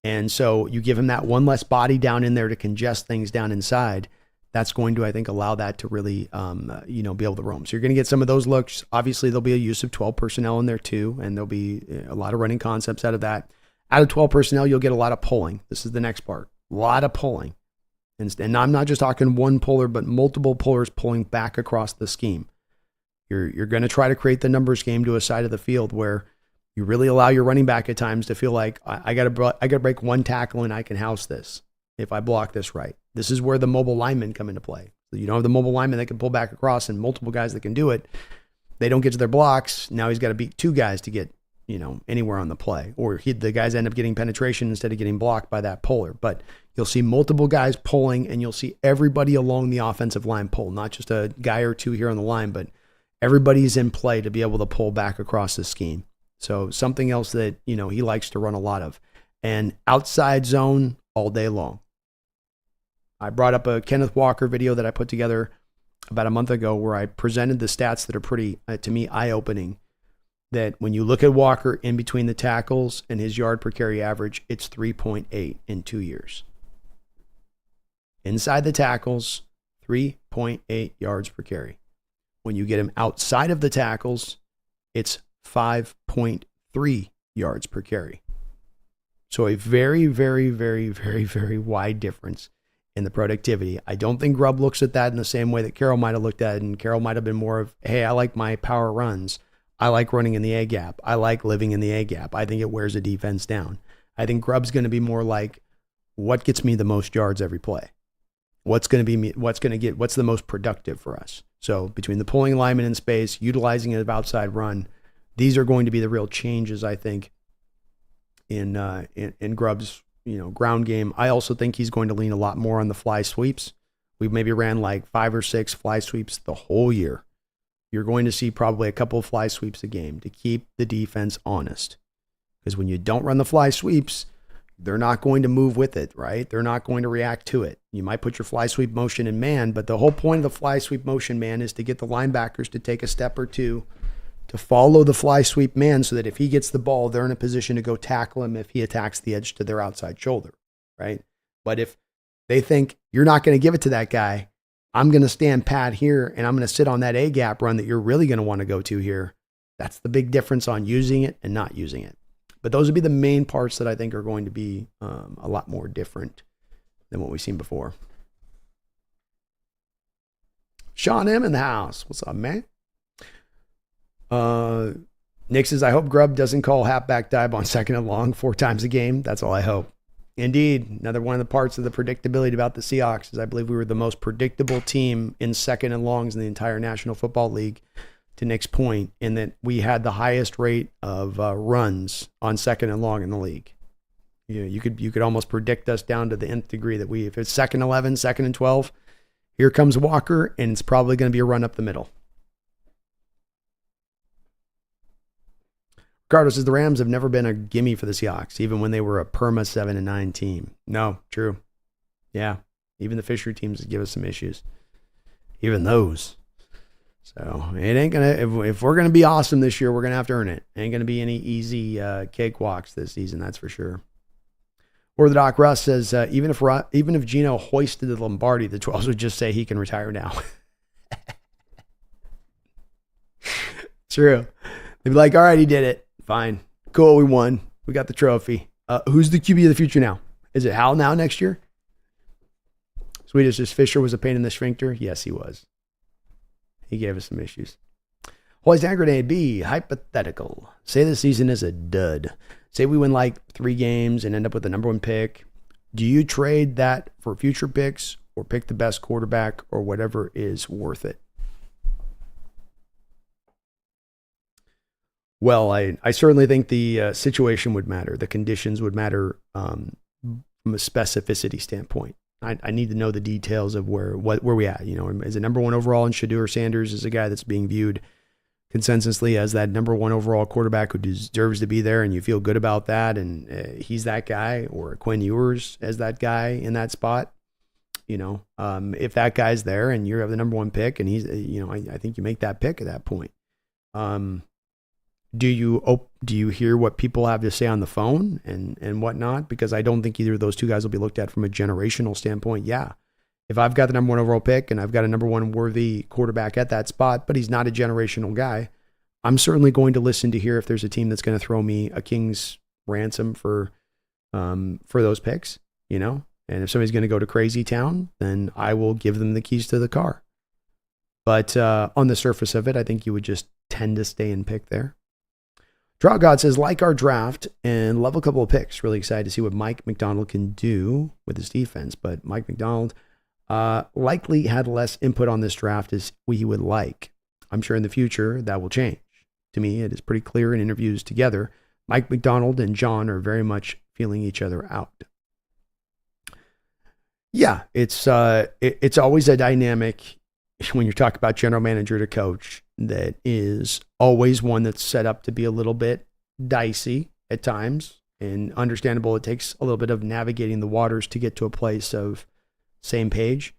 And so you give him that one less body down in there to congest things down inside. That's going to, I think, allow that to really, be able to roam. So you're going to get some of those looks. Obviously, there'll be a use of 12 personnel in there too, and there'll be a lot of running concepts out of that. Out of 12 personnel, you'll get a lot of pulling. This is the next part. A lot of pulling. And I'm not just talking one puller, but multiple pullers pulling back across the scheme. You're going to try to create the numbers game to a side of the field where you really allow your running back at times to feel like I got to break one tackle and I can house this if I block this right. This is where the mobile linemen come into play. So you don't have the mobile linemen that can pull back across and multiple guys that can do it. They don't get to their blocks. Now he's got to beat two guys to get anywhere on the play, or the guys end up getting penetration instead of getting blocked by that puller. But you'll see multiple guys pulling, and you'll see everybody along the offensive line pull, not just a guy or two here on the line, but everybody's in play to be able to pull back across the scheme. So something else that, he likes to run a lot of, and outside zone all day long. I brought up a Kenneth Walker video that I put together about a month ago where I presented the stats that are pretty, to me, eye-opening. That when you look at Walker in between the tackles and his yard per carry average, it's 3.8 in 2 years. Inside the tackles, 3.8 yards per carry. When you get him outside of the tackles, it's 5.3 yards per carry. So a very, very, very, very, very wide difference in the productivity. I don't think Grubb looks at that in the same way that Carroll might have looked at it, and Carroll might have been more of, hey, I like my power runs. I like running in the A gap. I like living in the A gap. I think it wears a defense down. I think Grubb's going to be more like, what gets me the most yards every play? What's the most productive for us? So between the pulling lineman in space, utilizing an outside run, these are going to be the real changes, I think, in Grubb's ground game. I also think he's going to lean a lot more on the fly sweeps. We maybe ran like 5 or 6 fly sweeps the whole year. You're going to see probably a couple of fly sweeps a game to keep the defense honest. Because when you don't run the fly sweeps, they're not going to move with it, right? They're not going to react to it. You might put your fly sweep motion in man, but the whole point of the fly sweep motion man is to get the linebackers to take a step or two to follow the fly sweep man so that if he gets the ball, they're in a position to go tackle him if he attacks the edge to their outside shoulder, right? But if they think you're not going to give it to that guy, I'm going to stand pat here and I'm going to sit on that A gap run that you're really going to want to go to here. That's the big difference on using it and not using it. But those would be the main parts that I think are going to be a lot more different than what we've seen before. Sean M in the house. What's up, man? Nick says, I hope Grubb doesn't call halfback dive on second and long 4 times a game. That's all I hope. Indeed, another one of the parts of the predictability about the Seahawks is I believe we were the most predictable team in second and longs in the entire National Football League, to Nick's point, in that we had the highest rate of runs on second and long in the league. You could almost predict us down to the nth degree that if it's second 11, second and 12, here comes Walker, and it's probably going to be a run up the middle. Ricardo says the Rams have never been a gimme for the Seahawks, even when they were a perma 7-9 team. No, true. Yeah, even the Fisher teams give us some issues. Even those. So it ain't gonna. If we're gonna be awesome this year, we're gonna have to earn it. Ain't gonna be any easy cakewalks this season, that's for sure. Orthodox Russ says even if Gino hoisted the Lombardi, the 12s would just say he can retire now. True. They'd be like, all right, he did it. Fine. Cool, we won. We got the trophy. Who's the QB of the future now? Is it Hal now next year? Swedish says Fisher was a pain in the sphincter. Yes, he was. He gave us some issues. Hoist hand grenade B, hypothetical. Say the season is a dud. Say we win like 3 games and end up with the number 1 pick. Do you trade that for future picks or pick the best quarterback or whatever is worth it? Well, I certainly think the situation would matter. The conditions would matter from a specificity standpoint. I need to know the details of where we at. Is it number 1 overall in Shedeur Sanders is a guy that's being viewed consensusly as that number one overall quarterback who deserves to be there, and you feel good about that, and he's that guy, or Quinn Ewers as that guy in that spot. If that guy's there and you have the number one pick, and he's, I think you make that pick at that point. Do you hear what people have to say on the phone and whatnot? Because I don't think either of those two guys will be looked at from a generational standpoint. Yeah. If I've got the number one overall pick and I've got a number one worthy quarterback at that spot, but he's not a generational guy, I'm certainly going to listen to hear if there's a team that's going to throw me a king's ransom for those picks, And if somebody's going to go to crazy town, then I will give them the keys to the car. But on the surface of it, I think you would just tend to stay and pick there. Drought God says, like our draft and love a couple of picks. Really excited to see what Mike McDonald can do with his defense. But Mike McDonald likely had less input on this draft as we would like. I'm sure in the future that will change. To me, it is pretty clear in interviews together, Mike McDonald and John are very much feeling each other out. Yeah, it's always a dynamic when you're talking about general manager to coach that is always one that's set up to be a little bit dicey at times, and understandable. It takes a little bit of navigating the waters to get to a place of same page,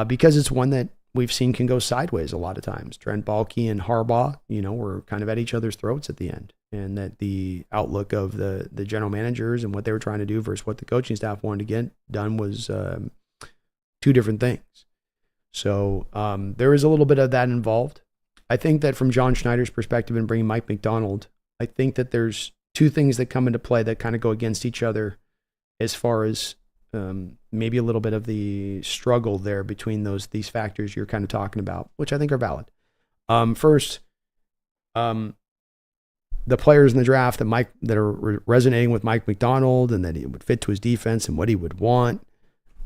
because it's one that we've seen can go sideways a lot of times. Trent Baalke and Harbaugh, were kind of at each other's throats at the end, and that the outlook of the general managers and what they were trying to do versus what the coaching staff wanted to get done was two different things. So there is a little bit of that involved. I think that from John Schneider's perspective in bringing Mike McDonald, I think that there's two things that come into play that kind of go against each other as far as maybe a little bit of the struggle there between these factors you're kind of talking about, which I think are valid. First, the players in the draft that are resonating with Mike McDonald and that it would fit to his defense and what he would want,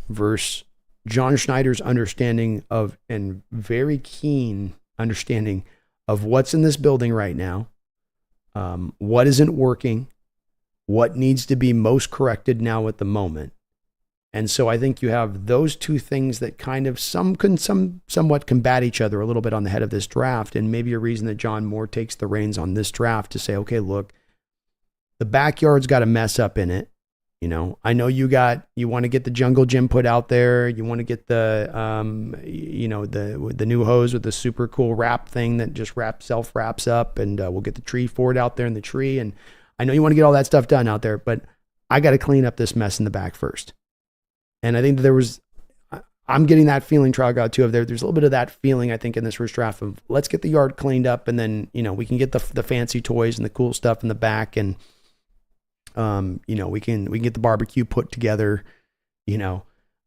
versus John Schneider's understanding of, and very keen understanding of, what's in this building right now, what isn't working, what needs to be most corrected now at the moment. And so I think you have those two things that kind of somewhat combat each other a little bit on the head of this draft, and maybe a reason that John Moore takes the reins on this draft to say, okay, look, the backyard's got a mess up in it. I know you want to get the jungle gym put out there. You want to get the new hose with the super cool wrap thing that just self-wraps up, and we'll get the tree fort out there in the tree. And I know you want to get all that stuff done out there, but I got to clean up this mess in the back first. And I think that I'm getting that feeling, Trout too, there's a little bit of that feeling, I think, in this first draft of, let's get the yard cleaned up, and then, we can get the fancy toys and the cool stuff in the back, and, we can get the barbecue put together,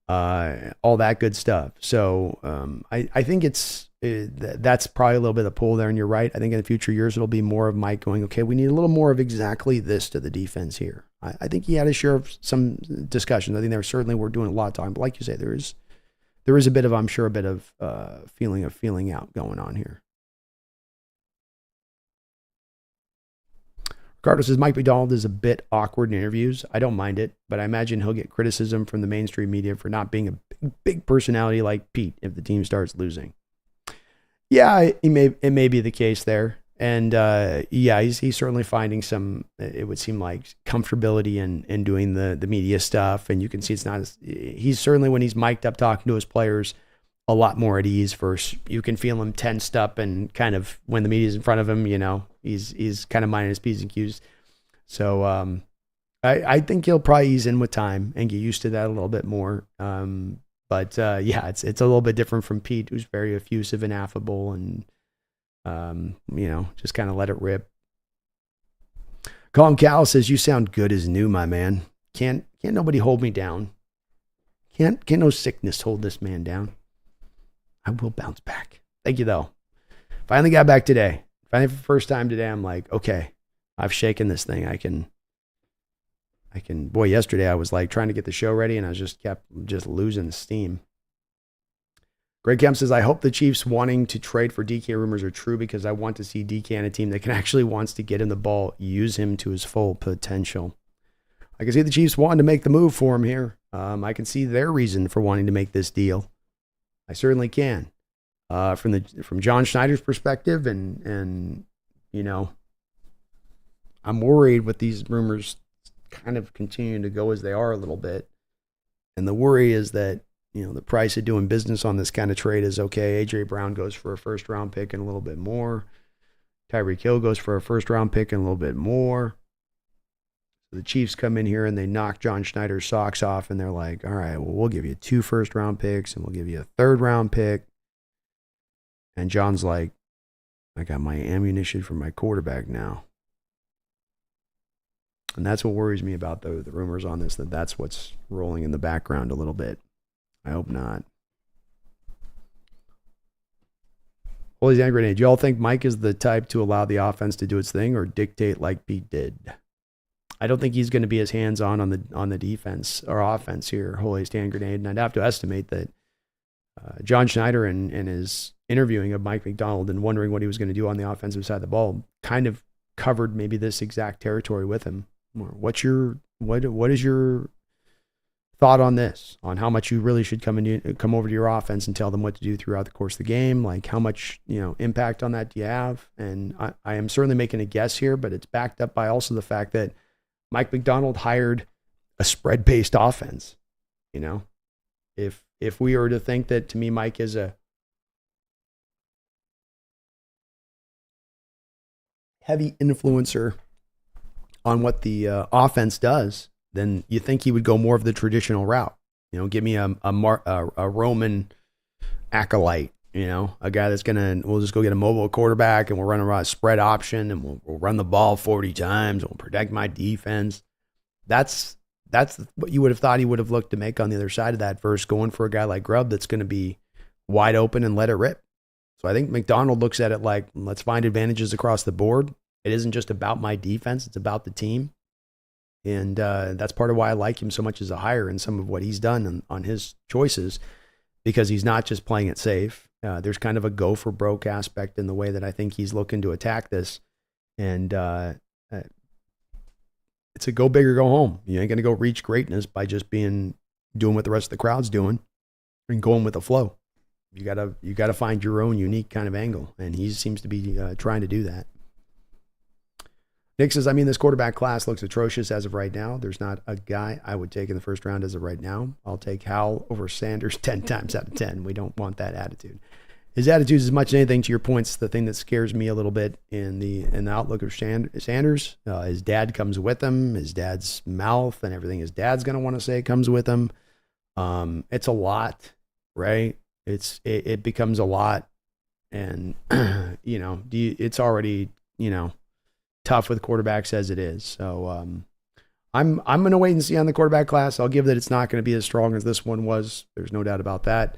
all that good stuff. So I think that's probably a little bit of pull there, and you're right. I think in the future years, it'll be more of Mike going, okay, we need a little more of exactly this to the defense here. I think he had a share of some discussions. I think we're doing a lot of time, but like you say, there is a bit of, I'm sure, a bit of feeling out going on here. Ricardo says Mike McDonald is a bit awkward in interviews. I don't mind it, but I imagine he'll get criticism from the mainstream media for not being a big personality like Pete if the team starts losing. Yeah, it may be the case there. And he's certainly finding some, it would seem like, comfortability in doing the media stuff. And you can see he's certainly, when he's mic'd up talking to his players, a lot more at ease. Versus you can feel him tensed up and kind of, when the media's in front of him, he's kind of minding his P's and Q's. So I think he'll probably ease in with time and get used to that a little bit more. But it's a little bit different from Pete, who's very effusive and affable and, just kind of let it rip. Colin Cal says, you sound good as new, my man. Can't nobody hold me down. Can't no sickness hold this man down. I will bounce back. Thank you, though. Finally got back today. Finally, for the first time today, I'm like, okay, I've shaken this thing. I can, boy, yesterday I was like trying to get the show ready and I kept losing steam. Greg Kemp says, I hope the Chiefs wanting to trade for DK rumors are true, because I want to see DK on a team that can actually wants to get him the ball, use him to his full potential. I can see the Chiefs wanting to make the move for him here. I can see their reason for wanting to make this deal. I certainly can. from John Schneider's perspective, and you know, I'm worried with these rumors kind of continuing to go as they are a little bit. And the worry is that, you know, the price of doing business on this kind of trade is okay. AJ Brown goes for a first round pick and a little bit more. Tyreek Hill goes for a first round pick and a little bit more. So the Chiefs come in here and they knock John Schneider's socks off, and they're like, all right, well, we'll give you 2 first round picks and we'll give you a third round pick. And John's like, I got my ammunition for my quarterback now. And that's what worries me about the rumors on this, that's what's rolling in the background a little bit. I hope not. Holy hand grenade. Do y'all think Mike is the type to allow the offense to do its thing or dictate like Pete did? I don't think he's going to be as hands-on on the defense or offense here, Holy hand grenade. And I'd have to estimate that John Schneider and his interviewing of Mike McDonald and wondering what he was going to do on the offensive side of the ball kind of covered maybe this exact territory with him. What is your thought on this? On how much you really should come over to your offense and tell them what to do throughout the course of the game? Like how much, you know, impact on that do you have? And I am certainly making a guess here, but it's backed up by also the fact that Mike McDonald hired a spread-based offense. You know, if we were to think that, to me, Mike is a heavy influencer on what the offense does, then you think he would go more of the traditional route. You know, give me a Roman acolyte, you know, a guy that's we'll just go get a mobile quarterback and we'll run a spread option and we'll run the ball 40 times. We'll protect my defense. That's what you would have thought he would have looked to make on the other side of that versus going for a guy like Grubb that's going to be wide open and let it rip. So I think McDonald looks at it like, let's find advantages across the board. It isn't just about my defense. It's about the team. And that's part of why I like him so much as a hire and some of what he's done on his choices, because he's not just playing it safe. There's kind of a go for broke aspect in the way that I think he's looking to attack this. And it's a go big or go home. You ain't going to go reach greatness by just doing what the rest of the crowd's doing and going with the flow. You gotta find your own unique kind of angle. And he seems to be trying to do that. Nick says, I mean, this quarterback class looks atrocious as of right now. There's not a guy I would take in the first round as of right now. I'll take Howell over Sanders 10 times out of 10. We don't want that attitude. His attitude is as much as anything, to your points, the thing that scares me a little bit in the outlook of Sanders. His dad comes with him. His dad's mouth and everything his dad's going to want to say comes with him. It's a lot, right? It becomes a lot. And, you know, it's already, you know, tough with quarterbacks as it is. So I'm going to wait and see on the quarterback class. I'll give that it's not going to be as strong as this one was. There's no doubt about that.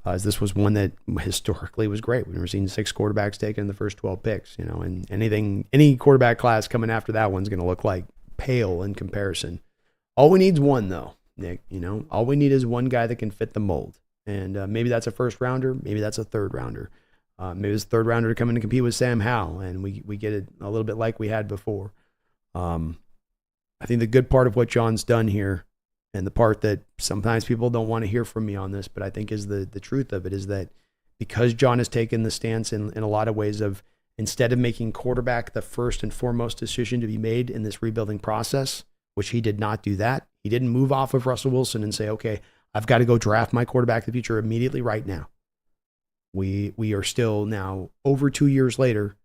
As this was one that historically was great. We've never seen 6 quarterbacks taken in the first 12 picks, you know, and any quarterback class coming after that one's going to look like pale in comparison. All we need is one, though, Nick. You know, all we need is one guy that can fit the mold. And maybe that's a first rounder. Maybe that's a third rounder. Maybe it's a third rounder to come in and compete with Sam Howell, and we get it a little bit like we had before. I think the good part of what John's done here, and the part that sometimes people don't want to hear from me on this, but I think is the truth of it, is that because John has taken the stance in a lot of ways of, instead of making quarterback the first and foremost decision to be made in this rebuilding process, which he did not do that. He didn't move off of Russell Wilson and say, okay, I've got to go draft my quarterback of the future immediately right now. We are still now over 2 years later,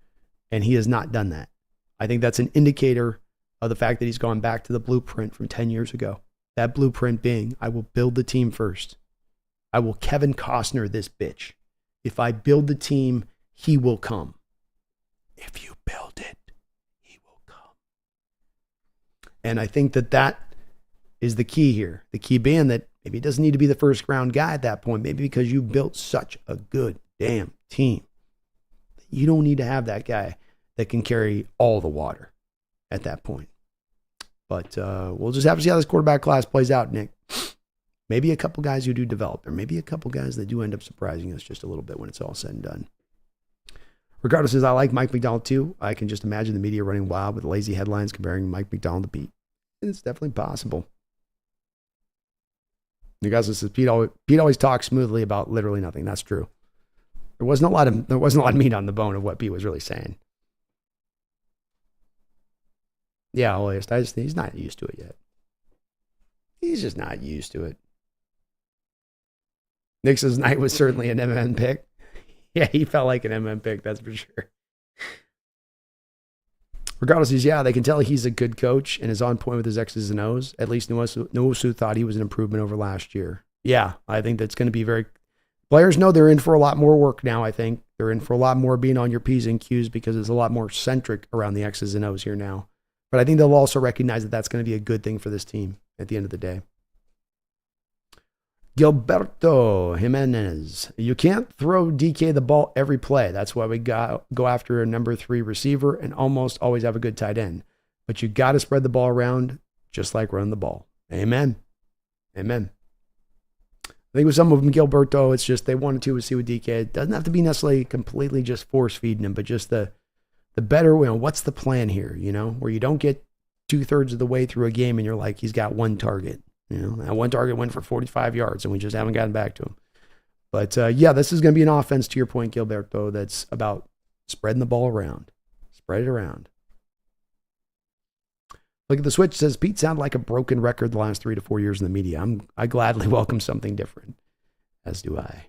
and he has not done that. I think that's an indicator of the fact that he's gone back to the blueprint from 10 years ago. That blueprint being, I will build the team first. I will Kevin Costner this bitch. If I build the team, he will come. If you build it, he will come. And I think that is the key here. The key being that maybe it doesn't need to be the first round guy at that point. Maybe because you built such a good damn team. You don't need to have that guy that can carry all the water at that point. But we'll just have to see how this quarterback class plays out, Nick. Maybe a couple guys who do develop, or maybe a couple guys that do end up surprising us just a little bit when it's all said and done. Regardless, as I like Mike McDonald too, I can just imagine the media running wild with lazy headlines comparing Mike McDonald to Pete. And it's definitely possible. You guys, says Pete always talks smoothly about literally nothing. That's true. There wasn't a lot of meat on the bone of what Pete was really saying. Yeah, well, he's not used to it yet. He's just not used to it. Nix's night was certainly an MM pick. Yeah, he felt like an MM pick, that's for sure. Regardless, they can tell he's a good coach and is on point with his X's and O's. At least Nwosu thought he was an improvement over last year. Yeah, I think that's going to be players know they're in for a lot more work now, I think. They're in for a lot more being on your P's and Q's because it's a lot more centric around the X's and O's here now. But I think they'll also recognize that that's going to be a good thing for this team at the end of the day. Gilberto Jimenez. You can't throw DK the ball every play. That's why we go after a number 3 receiver and almost always have a good tight end. But you got to spread the ball around just like run the ball. Amen. Amen. I think with some of them, Gilberto, it's just they wanted to see with DK. It doesn't have to be necessarily completely just force feeding him, but just the better, what's the plan here, where you don't get 2/3 of the way through a game and you're like, he's got one target. That one target went for 45 yards and we just haven't gotten back to him. But this is going to be an offense, to your point, Gilberto, that's about spreading the ball around. Spread it around. Look at the switch. It says, Pete sounded like a broken record the last 3 to 4 years in the media. I gladly welcome something different, as do I.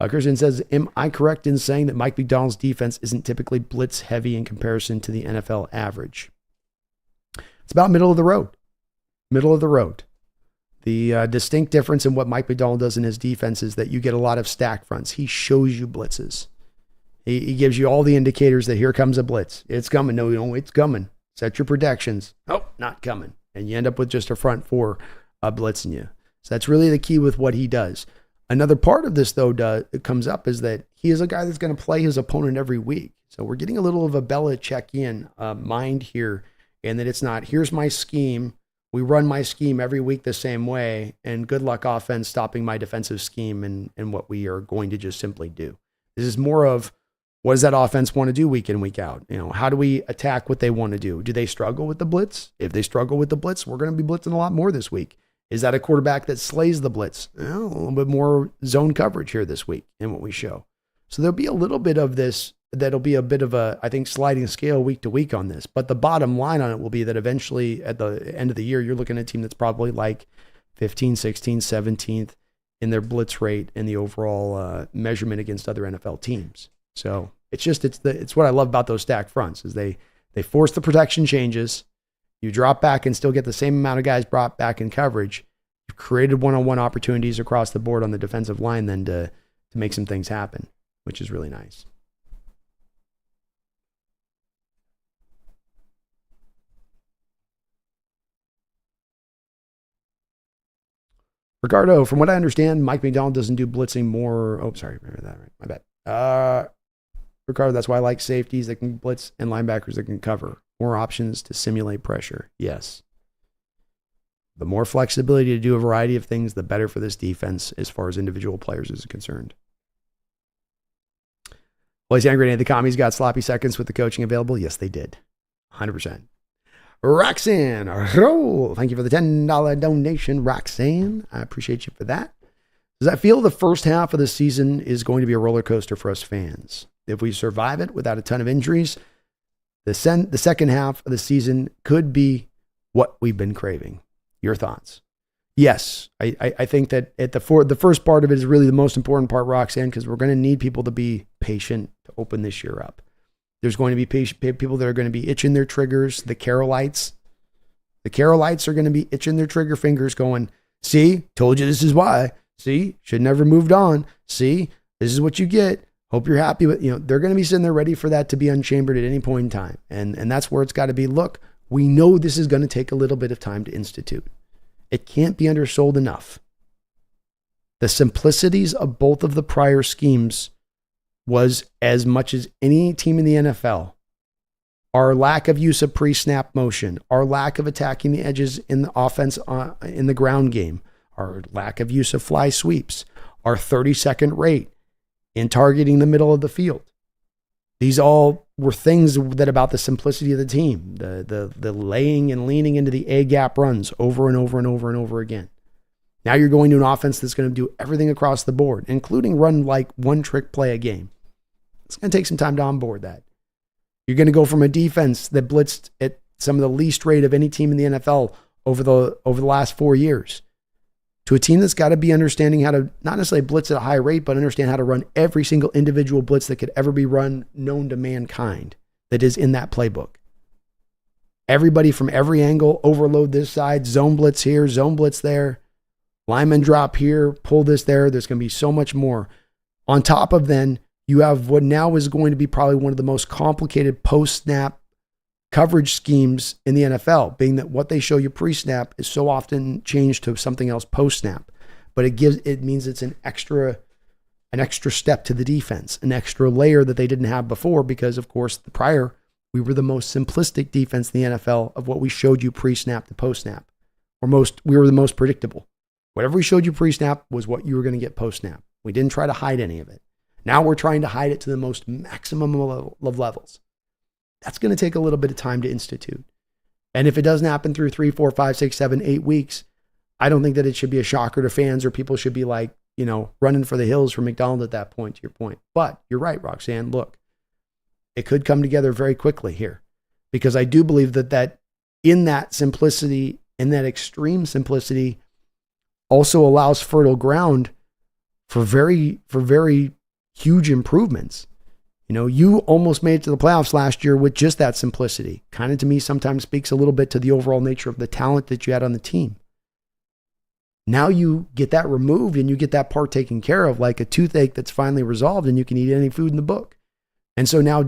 Christian says, am I correct in saying that Mike McDonald's defense isn't typically blitz heavy in comparison to the NFL average? It's about middle of the road. Middle of the road. The distinct difference in what Mike McDonald does in his defense is that you get a lot of stack fronts. He shows you blitzes. He gives you all the indicators that here comes a blitz. It's coming. No, it's coming. Set your projections. Oh, not coming. And you end up with just a front 4 blitzing you. So that's really the key with what he does. Another part of this, though, that comes up is that he is a guy that's going to play his opponent every week. So we're getting a little of a Belichick-ian mind here, and that it's not, here's my scheme. We run my scheme every week the same way, and good luck offense stopping my defensive scheme and what we are going to just simply do. This is more of, what does that offense want to do week in, week out? How do we attack what they want to do? Do they struggle with the blitz? If they struggle with the blitz, we're going to be blitzing a lot more this week. Is that a quarterback that slays the blitz? A little bit more zone coverage here this week in what we show. So there'll be a little bit of this. That'll be a bit of a, I think, sliding scale week to week on this. But the bottom line on it will be that eventually at the end of the year, you're looking at a team that's probably like 15, 16, 17th in their blitz rate and the overall measurement against other NFL teams. So it's what I love about those stack fronts is they force the protection changes. You drop back and still get the same amount of guys brought back in coverage. You've created one-on-one opportunities across the board on the defensive line then to make some things happen, which is really nice. Ricardo, from what I understand, Mike McDonald doesn't do blitzing more. Oh, sorry. Remember that, right? My bad. Ricardo, that's why I like safeties that can blitz and linebackers that can cover. More options to simulate pressure. Yes. The more flexibility to do a variety of things, the better for this defense as far as individual players is concerned. Well, he's angry at the commies got sloppy seconds with the coaching available. Yes, they did. 100%. Roxanne, thank you for the $10 donation, Roxanne. I appreciate you for that. Does I feel the first half of the season is going to be a roller coaster for us fans? If we survive it without a ton of injuries, the second half of the season could be what we've been craving. Your thoughts? Yes, I think that at the first part of it is really the most important part, Roxanne, because we're going to need people to be patient to open this year up. There's going to be people that are going to be itching their triggers. The Carolites are going to be itching their trigger fingers going, see, told you this is why. See, should never moved on. See, this is what you get. Hope you're happy with, they're going to be sitting there ready for that to be unchambered at any point in time. And that's where it's got to be. Look, we know this is going to take a little bit of time to institute. It can't be undersold enough. The simplicities of both of the prior schemes was as much as any team in the NFL. Our lack of use of pre-snap motion, our lack of attacking the edges in the offense in the ground game, our lack of use of fly sweeps, our 30-second rate in targeting the middle of the field. These all were things that about the simplicity of the team, the laying and leaning into the A-gap runs over and over and over and over again. Now you're going to an offense that's going to do everything across the board, including run like one trick play a game. It's going to take some time to onboard that. You're going to go from a defense that blitzed at some of the least rate of any team in the NFL over the last 4 years to a team that's got to be understanding how to not necessarily blitz at a high rate, but understand how to run every single individual blitz that could ever be run known to mankind that is in that playbook. Everybody from every angle, overload this side, zone blitz here, zone blitz there, lineman drop here, pull this there. There's going to be so much more. On top of then, you have what now is going to be probably one of the most complicated post-snap coverage schemes in the NFL, being that what they show you pre-snap is so often changed to something else post-snap. But it means it's an extra step to the defense, an extra layer that they didn't have before because, of course, we were the most simplistic defense in the NFL of what we showed you pre-snap to post-snap. We were the most predictable. Whatever we showed you pre-snap was what you were going to get post-snap. We didn't try to hide any of it. Now we're trying to hide it to the most maximum of levels. That's going to take a little bit of time to institute. And if it doesn't happen through 3, 4, 5, 6, 7, 8 weeks, I don't think that it should be a shocker to fans or people should be like, running for the hills from McDonald's at that point, to your point. But you're right, Roxanne. Look, it could come together very quickly here because I do believe that in that simplicity, in that extreme simplicity, also allows fertile ground for very huge improvements. You almost made it to the playoffs last year with just that simplicity. Kind of to me sometimes speaks a little bit to the overall nature of the talent that you had on the team. Now you get that removed and you get that part taken care of like a toothache that's finally resolved and you can eat any food in the book. And so now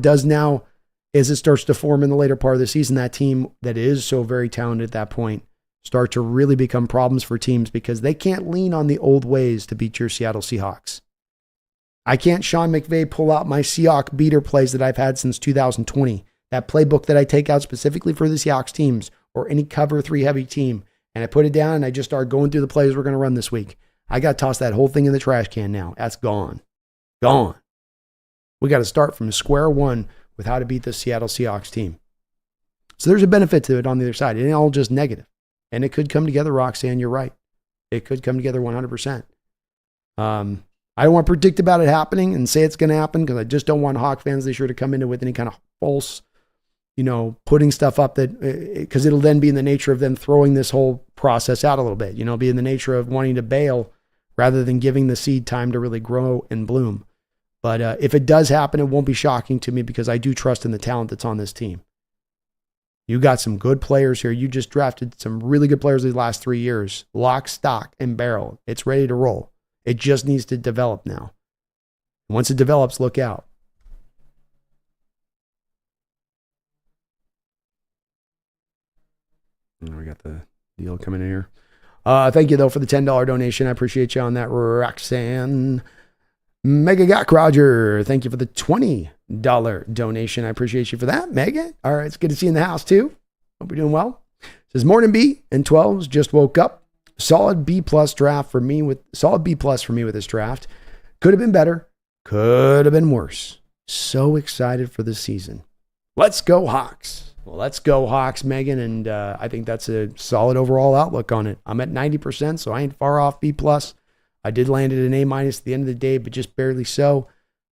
as it starts to form in the later part of the season, that team that is so very talented at that point start to really become problems for teams because they can't lean on the old ways to beat your Seattle Seahawks. I can't Sean McVay pull out my Seahawk beater plays that I've had since 2020. That playbook that I take out specifically for the Seahawks teams or any cover 3 heavy team. And I put it down and I just start going through the plays we're going to run this week. I got to toss that whole thing in the trash can now. That's gone. Gone. We got to start from square one with how to beat the Seattle Seahawks team. So there's a benefit to it on the other side. It ain't all just negative. And it could come together, Roxanne. You're right. It could come together 100%. I don't want to predict about it happening and say it's going to happen because I just don't want Hawk fans this year to come into with any kind of false, putting stuff up that, because it'll then be in the nature of them throwing this whole process out a little bit, be in the nature of wanting to bail rather than giving the seed time to really grow and bloom. But if it does happen, it won't be shocking to me because I do trust in the talent that's on this team. You got some good players here. You just drafted some really good players these last 3 years. Lock, stock, and barrel. It's ready to roll. It just needs to develop now. Once it develops, look out. We got the deal coming in here. Thank you, though, for the $10 donation. I appreciate you on that, Roxanne. Mega Gak Roger, thank you for the $20 donation. I appreciate you for that, Mega. All right, it's good to see you in the house, too. Hope you're doing well. It says, morning B and 12s, just woke up. Solid B+ draft for me with this draft. Could have been better. Could have been worse. So excited for this season. Let's go Hawks. Well, let's go Hawks, Megan. And I think that's a solid overall outlook on it. I'm at 90%, so I ain't far off B+. I did land at an A- at the end of the day, but just barely so.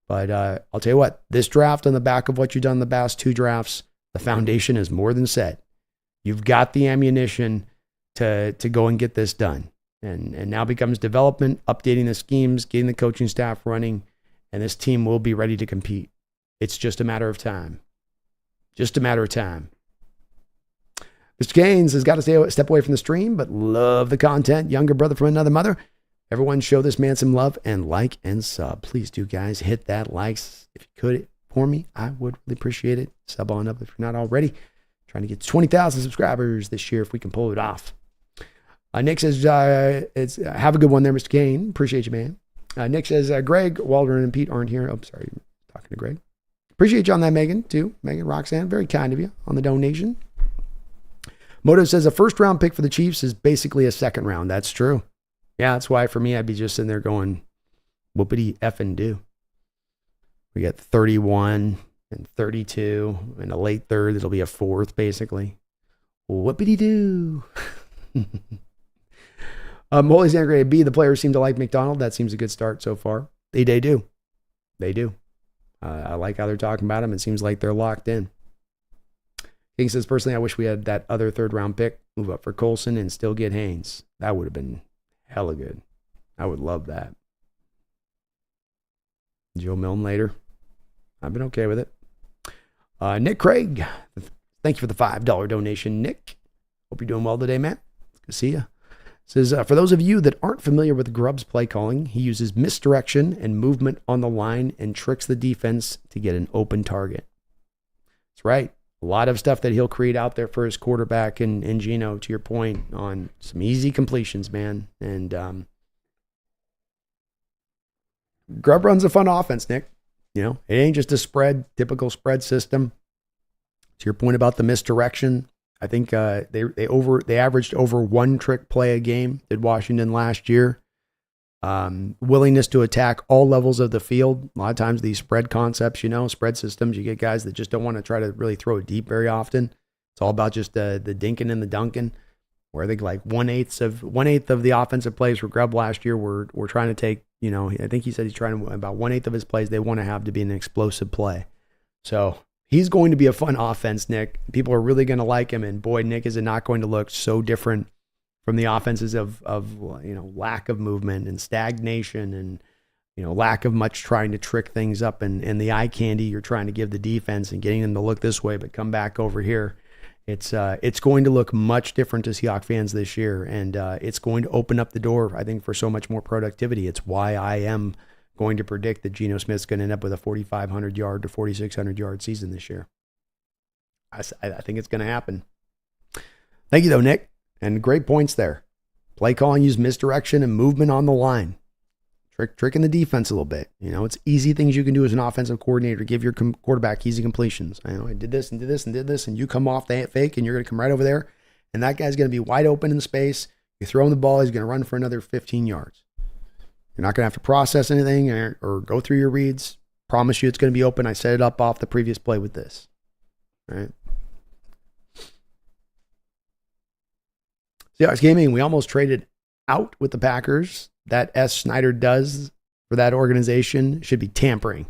But I'll tell you what, this draft on the back of what you've done the past 2 drafts, the foundation is more than set. You've got the ammunition to go and get this done. And now becomes development, updating the schemes, getting the coaching staff running, and this team will be ready to compete. It's just a matter of time. Just a matter of time. Mr. Gaines has got to step away from the stream, but love the content. Younger brother from another mother. Everyone show this man some love and like and sub. Please do, guys. Hit that likes. If you could for me, I would really appreciate it. Sub on up if you're not already. Trying to get 20,000 subscribers this year if we can pull it off. Nick says, have a good one there, Mr. Kane. Appreciate you, man. Nick says, Greg, Waldron, and Pete aren't here. Oh, sorry. Talking to Greg. Appreciate you on that, Megan, too. Megan, Roxanne, very kind of you on the donation. Moto says, a first-round pick for the Chiefs is basically a second round. That's true. Yeah, that's why for me, I'd be just sitting there going, whoopity effing do. We got 31 and 32 and a late third. It'll be a fourth, basically. Whoopity do. Holy Sand Grade B, the players seem to like McDonald. That seems a good start so far. They do. They do. I like how they're talking about him. It seems like they're locked in. King says, personally, I wish we had that other third-round pick, move up for Colson, and still get Haynes. That would have been hella good. I would love that. Joe Milne later. I've been okay with it. Nick Craig, thank you for the $5 donation, Nick. Hope you're doing well today, man. Good to see you. Says, for those of you that aren't familiar with Grubb's play calling, he uses misdirection and movement on the line and tricks the defense to get an open target. That's right. A lot of stuff that he'll create out there for his quarterback and Geno, to your point, on some easy completions, man. And Grubb runs a fun offense, Nick. You know, it ain't just a typical spread system. To your point about the misdirection, I think they averaged over one trick play a game, did Washington last year. Willingness to attack all levels of the field. A lot of times these spread concepts, spread systems, you get guys that just don't want to try to really throw it deep very often. It's all about just the dinking and the dunking. Where I think like one eighth of the offensive plays for Grubb last year we're trying to take, I think he said he's trying to, about 1/8 of his plays they want to have to be an explosive play. So he's going to be a fun offense, Nick. People are really going to like him. And boy, Nick, is it not going to look so different from the offenses of lack of movement and stagnation and, lack of much trying to trick things up and the eye candy you're trying to give the defense and getting them to look this way, but come back over here. It's going to look much different to Seahawks fans this year. And it's going to open up the door, I think, for so much more productivity. It's why I am going to predict that Geno Smith's going to end up with a 4,500 yard to 4,600 yard season this year. I think it's going to happen. Thank you, though, Nick. And great points there. Play calling, use misdirection and movement on the line. Tricking the defense a little bit. It's easy things you can do as an offensive coordinator. Give your quarterback easy completions. I did this and did this and did this, and you come off the fake and you're going to come right over there, and that guy's going to be wide open in space. You throw him the ball, he's going to run for another 15 yards. You're not going to have to process anything or go through your reads. Promise you it's going to be open. I set it up off the previous play with this. All right. Seahawks Gaming, we almost traded out with the Packers. That S. Schneider does for that organization should be tampering.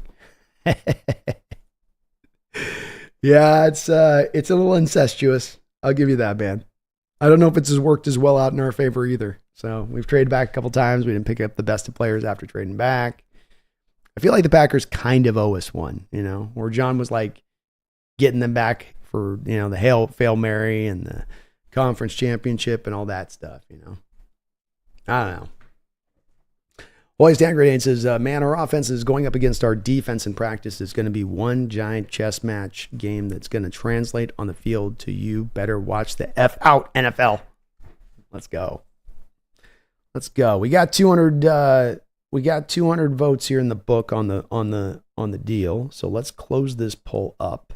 Yeah, it's a little incestuous. I'll give you that, man. I don't know if it's worked as well out in our favor either. So we've traded back a couple times. We didn't pick up the best of players after trading back. I feel like the Packers kind of owe us one, where John was like getting them back for, the Hail Mary and the conference championship and all that stuff, I don't know. Always Dan Grenade says, man, our offense is going up against our defense in practice. It's going to be one giant chess match game that's going to translate on the field to you. Better watch the F out, NFL. Let's go. We got 200 votes here in the book on the deal. So let's close this poll up.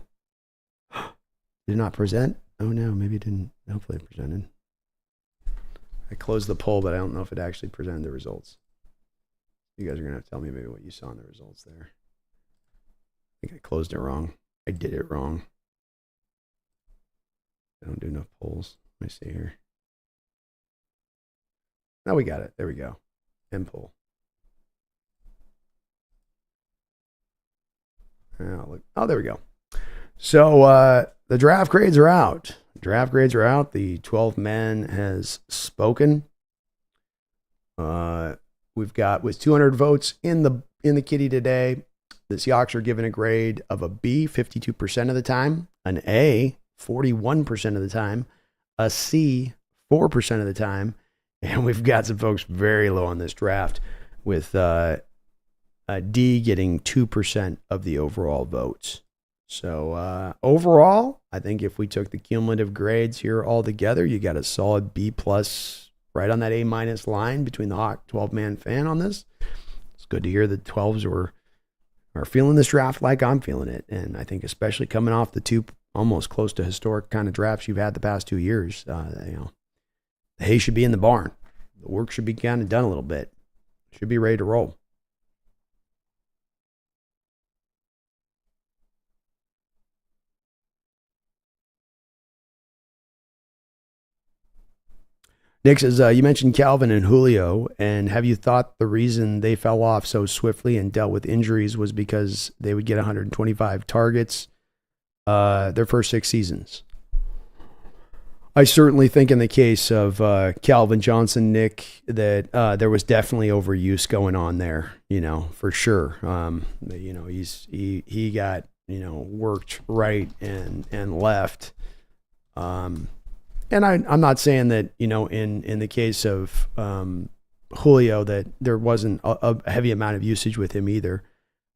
Did it not present? Oh no, maybe it didn't. Hopefully it presented. I closed the poll, but I don't know if it actually presented the results. You guys are going to have to tell me maybe what you saw in the results there. I think I closed it wrong. I did it wrong. I don't do enough polls. Let me see here. Now we got it. There we go. End poll. Oh, there we go. So the draft grades are out. The 12th man has spoken. We've got, with 200 votes in the kitty today, the Seahawks are given a grade of a B 52% of the time, an A 41% of the time, a C 4% of the time, and we've got some folks very low on this draft with a D getting 2% of the overall votes. So overall, I think if we took the cumulative grades here all together, you got a solid B plus right on that A minus line between the Hawk 12-man fan on this. It's good to hear the 12s are feeling this draft like I'm feeling it. And I think especially coming off the two almost close to historic kind of drafts you've had the past 2 years, the hay should be in the barn. The work should be kind of done a little bit. Should be ready to roll. Nick says, you mentioned Calvin and Julio, and have you thought the reason they fell off so swiftly and dealt with injuries was because they would get 125 targets their first 6 seasons? I certainly think in the case of Calvin Johnson, Nick, that there was definitely overuse going on there, for sure. He got, worked right and left. And I'm not saying that, in the case of Julio, that there wasn't a heavy amount of usage with him either.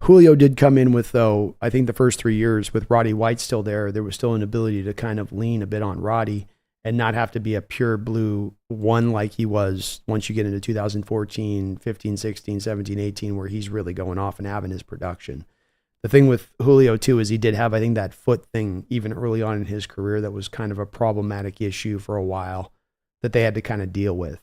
Julio did come in with, though, I think the first 3 years with Roddy White still there was still an ability to kind of lean a bit on Roddy and not have to be a pure blue one like he was once you get into 2014, 15, 16, 17, 18, where he's really going off and having his production. The thing with Julio, too, is he did have, I think, that foot thing even early on in his career that was kind of a problematic issue for a while that they had to kind of deal with.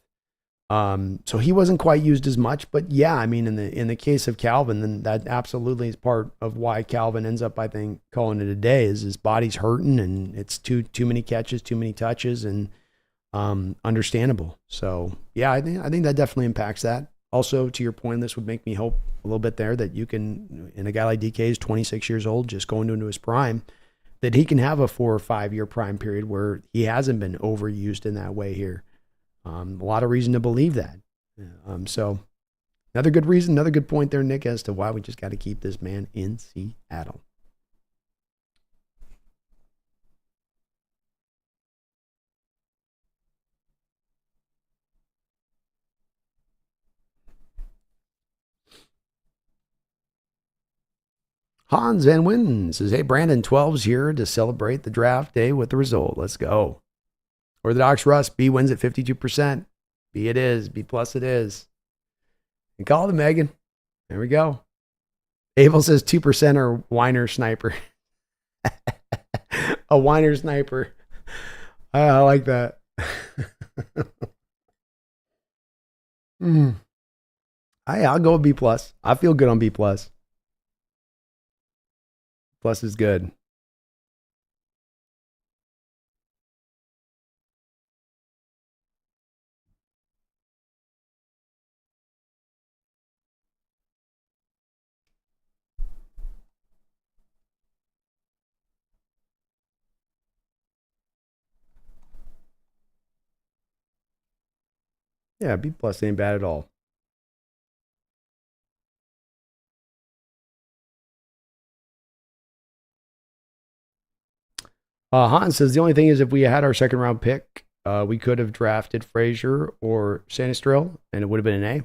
So he wasn't quite used as much. But, yeah, I mean, in the case of Calvin, then that absolutely is part of why Calvin ends up, I think, calling it a day, is his body's hurting and it's too many catches, too many touches, and understandable. So, yeah, I think that definitely impacts that. Also, to your point, this would make me hope a little bit there that you can, in a guy like DK is 26 years old, just going into his prime, that he can have a 4 or 5 year prime period where he hasn't been overused in that way here. A lot of reason to believe that. So another good reason, another good point there, Nick, as to why we just got to keep this man in Seattle. Hans Van Winden says, hey, Brandon, 12's here to celebrate the draft day with the result. Let's go. Orthodox Russ, B wins at 52%. B it is. B plus it is. And call it Megan. There we go. Abel says 2% are whiner sniper. A whiner sniper. I like that. I'll go with B plus. I feel good on B plus. Plus is good. Yeah, B plus ain't bad at all. Hans says the only thing is if we had our second round pick, we could have drafted Frazier or Sanistril, and it would have been an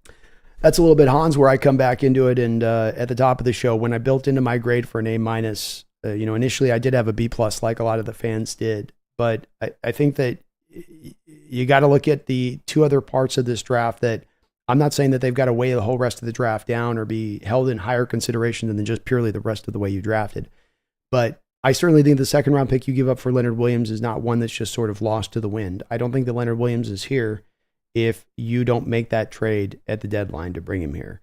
A. That's a little bit, Hans, where I come back into it. And at the top of the show, when I built into my grade for an A minus, initially I did have a B plus, like a lot of the fans did. But I think that you got to look at the 2 other parts of this draft that I'm not saying that they've got to weigh the whole rest of the draft down or be held in higher consideration than just purely the rest of the way you drafted. But I certainly think the second round pick you give up for Leonard Williams is not one that's just sort of lost to the wind. I don't think that Leonard Williams is here if you don't make that trade at the deadline to bring him here.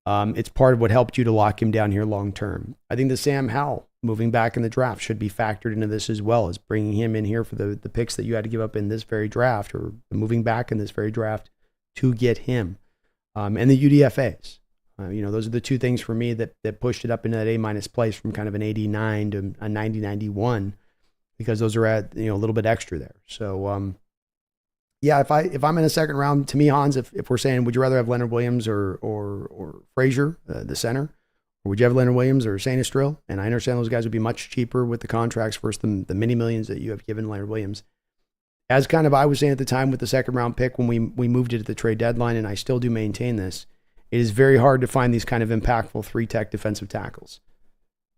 It's part of what helped you to lock him down here long term. I think the Sam Howell moving back in the draft should be factored into this as well, as bringing him in here for the picks that you had to give up in this very draft, or moving back in this very draft to get him. And the UDFAs. Those are the 2 things for me that pushed it up into that A minus place from kind of an 89 to a 90-91, because those are at, a little bit extra there. So, yeah, if I'm in a second round, to me, Hans, if we're saying, would you rather have Leonard Williams or Frazier, the center, or would you have Leonard Williams or Sanistril? And I understand those guys would be much cheaper with the contracts versus the many millions that you have given Leonard Williams. As kind of I was saying at the time with the second round pick when we moved it at the trade deadline, and I still do maintain this, it is very hard to find these kind of impactful 3-tech defensive tackles.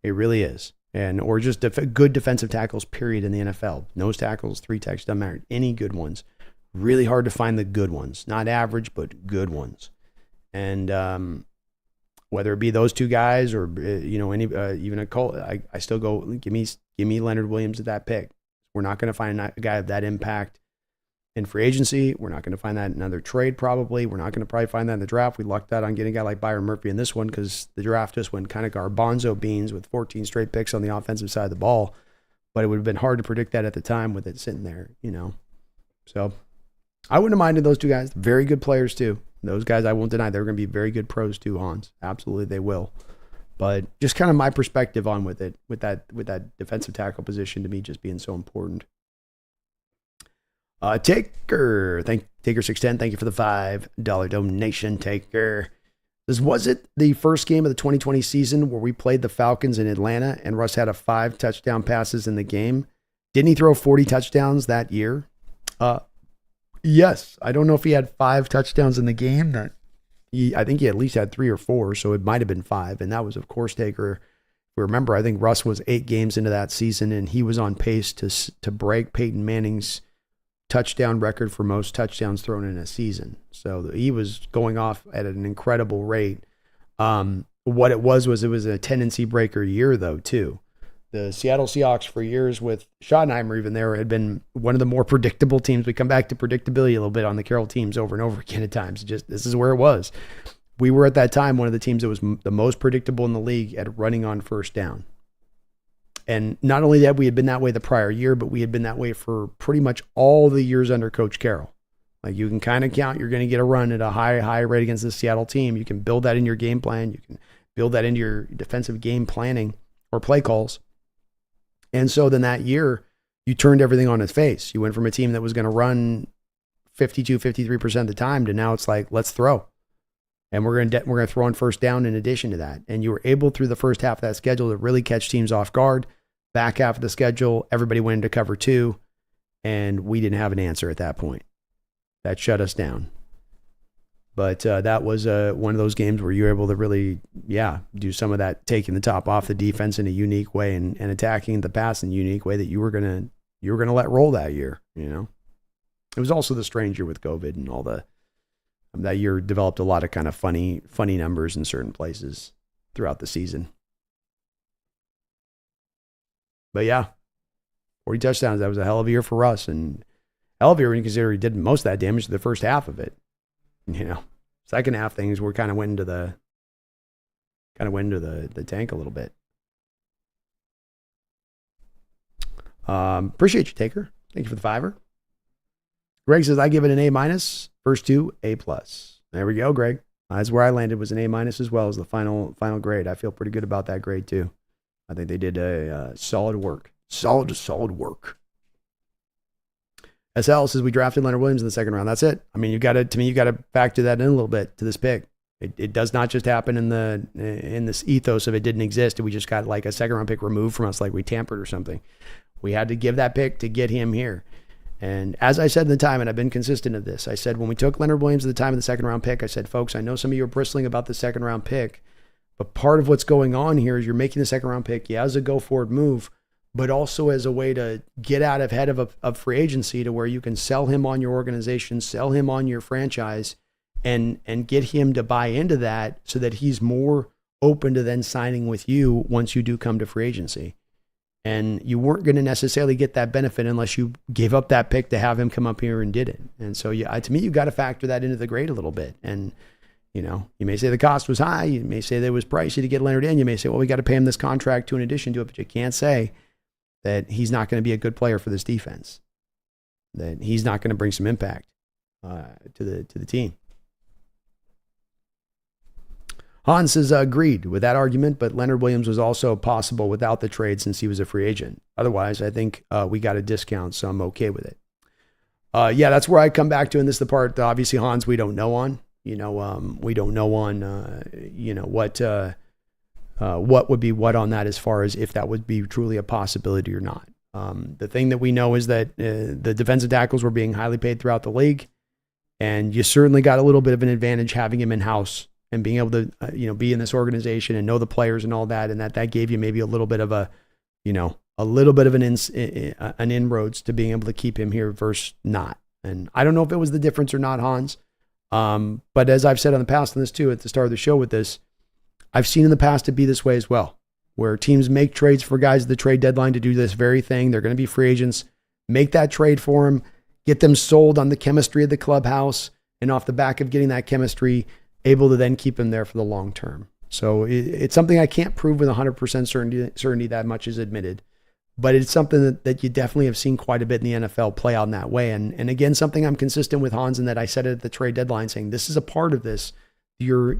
It really is. Or just good defensive tackles, period, in the NFL. Nose tackles, 3-techs, doesn't matter. Any good ones. Really hard to find the good ones. Not average, but good ones. And whether it be those 2 guys or, any even a Colt, I still go, give me Leonard Williams at that pick. We're not going to find a guy of that impact in free agency. We're not going to find that in another trade probably. We're not going to probably find that in the draft. We lucked out on getting a guy like Byron Murphy in this one because the draft just went kind of garbanzo beans with 14 straight picks on the offensive side of the ball. But it would have been hard to predict that at the time with it sitting there, So I wouldn't have minded those two guys. Very good players too. Those guys, I won't deny, they're going to be very good pros too, Hans. Absolutely, they will. But just kind of my perspective on with that defensive tackle position to me just being so important. Taker 610, thank you for the $5 donation, Taker. Was it the first game of the 2020 season where we played the Falcons in Atlanta and Russ had 5 touchdown passes in the game? Didn't he throw 40 touchdowns that year? Yes. I don't know if he had 5 touchdowns in the game. I think he at least had 3 or 4, so it might have been 5. And that was, of course, Taker. Remember, I think Russ was 8 games into that season, and he was on pace to break Peyton Manning's touchdown record for most touchdowns thrown in a season. So he was going off at an incredible rate. What it was a tendency breaker year, though, too. The Seattle Seahawks for years with Schottenheimer even there had been one of the more predictable teams. We come back to predictability a little bit on the Carroll teams over and over again at times. This is where it was. We were at that time one of the teams that was the most predictable in the league at running on first down. And not only that, we had been that way the prior year, but we had been that way for pretty much all the years under Coach Carroll. Like you can kind of count, you're going to get a run at a high rate against the Seattle team. You can build that in your game plan. You can build that into your defensive game planning or play calls. And so then that year, you turned everything on its face. You went from a team that was going to run 52, 53% of the time to now it's like, let's throw. And we're going to throw on first down in addition to that. And you were able through the first half of that schedule to really catch teams off guard. Back half of the schedule, everybody went into cover 2, and we didn't have an answer at that point. That shut us down. But that was one of those games where you were able to really, do some of that, taking the top off the defense in a unique way and attacking the pass in a unique way that you were gonna let roll that year. You know, it was also the strange year with COVID and all that year developed a lot of kind of funny numbers in certain places throughout the season. But 40 touchdowns. That was a hell of a year for Russ, and hell of a year when you consider he did most of that damage to the first half of it. You know, second half things were kind of went into the tank a little bit. Appreciate you, Taker. Thank you for the $5. Greg says I give it an A-. First 2 A+. There we go, Greg. That's where I landed, was an A- as well as the final grade. I feel pretty good about that grade too. I think they did a solid work. Solid work. SL says we drafted Leonard Williams in the second round. That's it. I mean, you got to factor that in a little bit to this pick. It does not just happen in this ethos of it didn't exist and we just got like a second round pick removed from us like we tampered or something. We had to give that pick to get him here. And as I said in the time, and I've been consistent of this, I said when we took Leonard Williams at the time of the second round pick, I said, folks, I know some of you are bristling about the second round pick, but part of what's going on here is you're making the second round pick, as a go forward move, but also as a way to get out ahead of free agency to where you can sell him on your organization, sell him on your franchise, and get him to buy into that so that he's more open to then signing with you once you do come to free agency. And you weren't going to necessarily get that benefit unless you gave up that pick to have him come up here and did it. And so to me, you got to factor that into the grade a little bit. And, you know, you may say the cost was high. You may say that it was pricey to get Leonard in. You may say, well, we got to pay him this contract too in addition to it. But you can't say that he's not going to be a good player for this defense, that he's not going to bring some impact to the team. Hans says, agreed with that argument, but Leonard Williams was also possible without the trade since he was a free agent. Otherwise, I think we got a discount, so I'm okay with it. That's where I come back to, and this is the part that obviously, Hans, we don't know on. We don't know on, what would be what on that as far as if that would be truly a possibility or not. The thing that we know is that the defensive tackles were being highly paid throughout the league, and you certainly got a little bit of an advantage having him in-house and being able to, be in this organization and know the players and all that, and that gave you maybe a little bit of an inroads to being able to keep him here versus not. And I don't know if it was the difference or not, Hans. But as I've said in the past on this too, at the start of the show with this, I've seen in the past it be this way as well, where teams make trades for guys at the trade deadline to do this very thing. They're going to be free agents, make that trade for them, get them sold on the chemistry of the clubhouse, and off the back of getting that chemistry, able to then keep him there for the long term. So it's something I can't prove with 100% certainty that much is admitted. but it's something that you definitely have seen quite a bit in the NFL play out in that way. And again, something I'm consistent with Hans in that I said it at the trade deadline saying this is a part of this. You're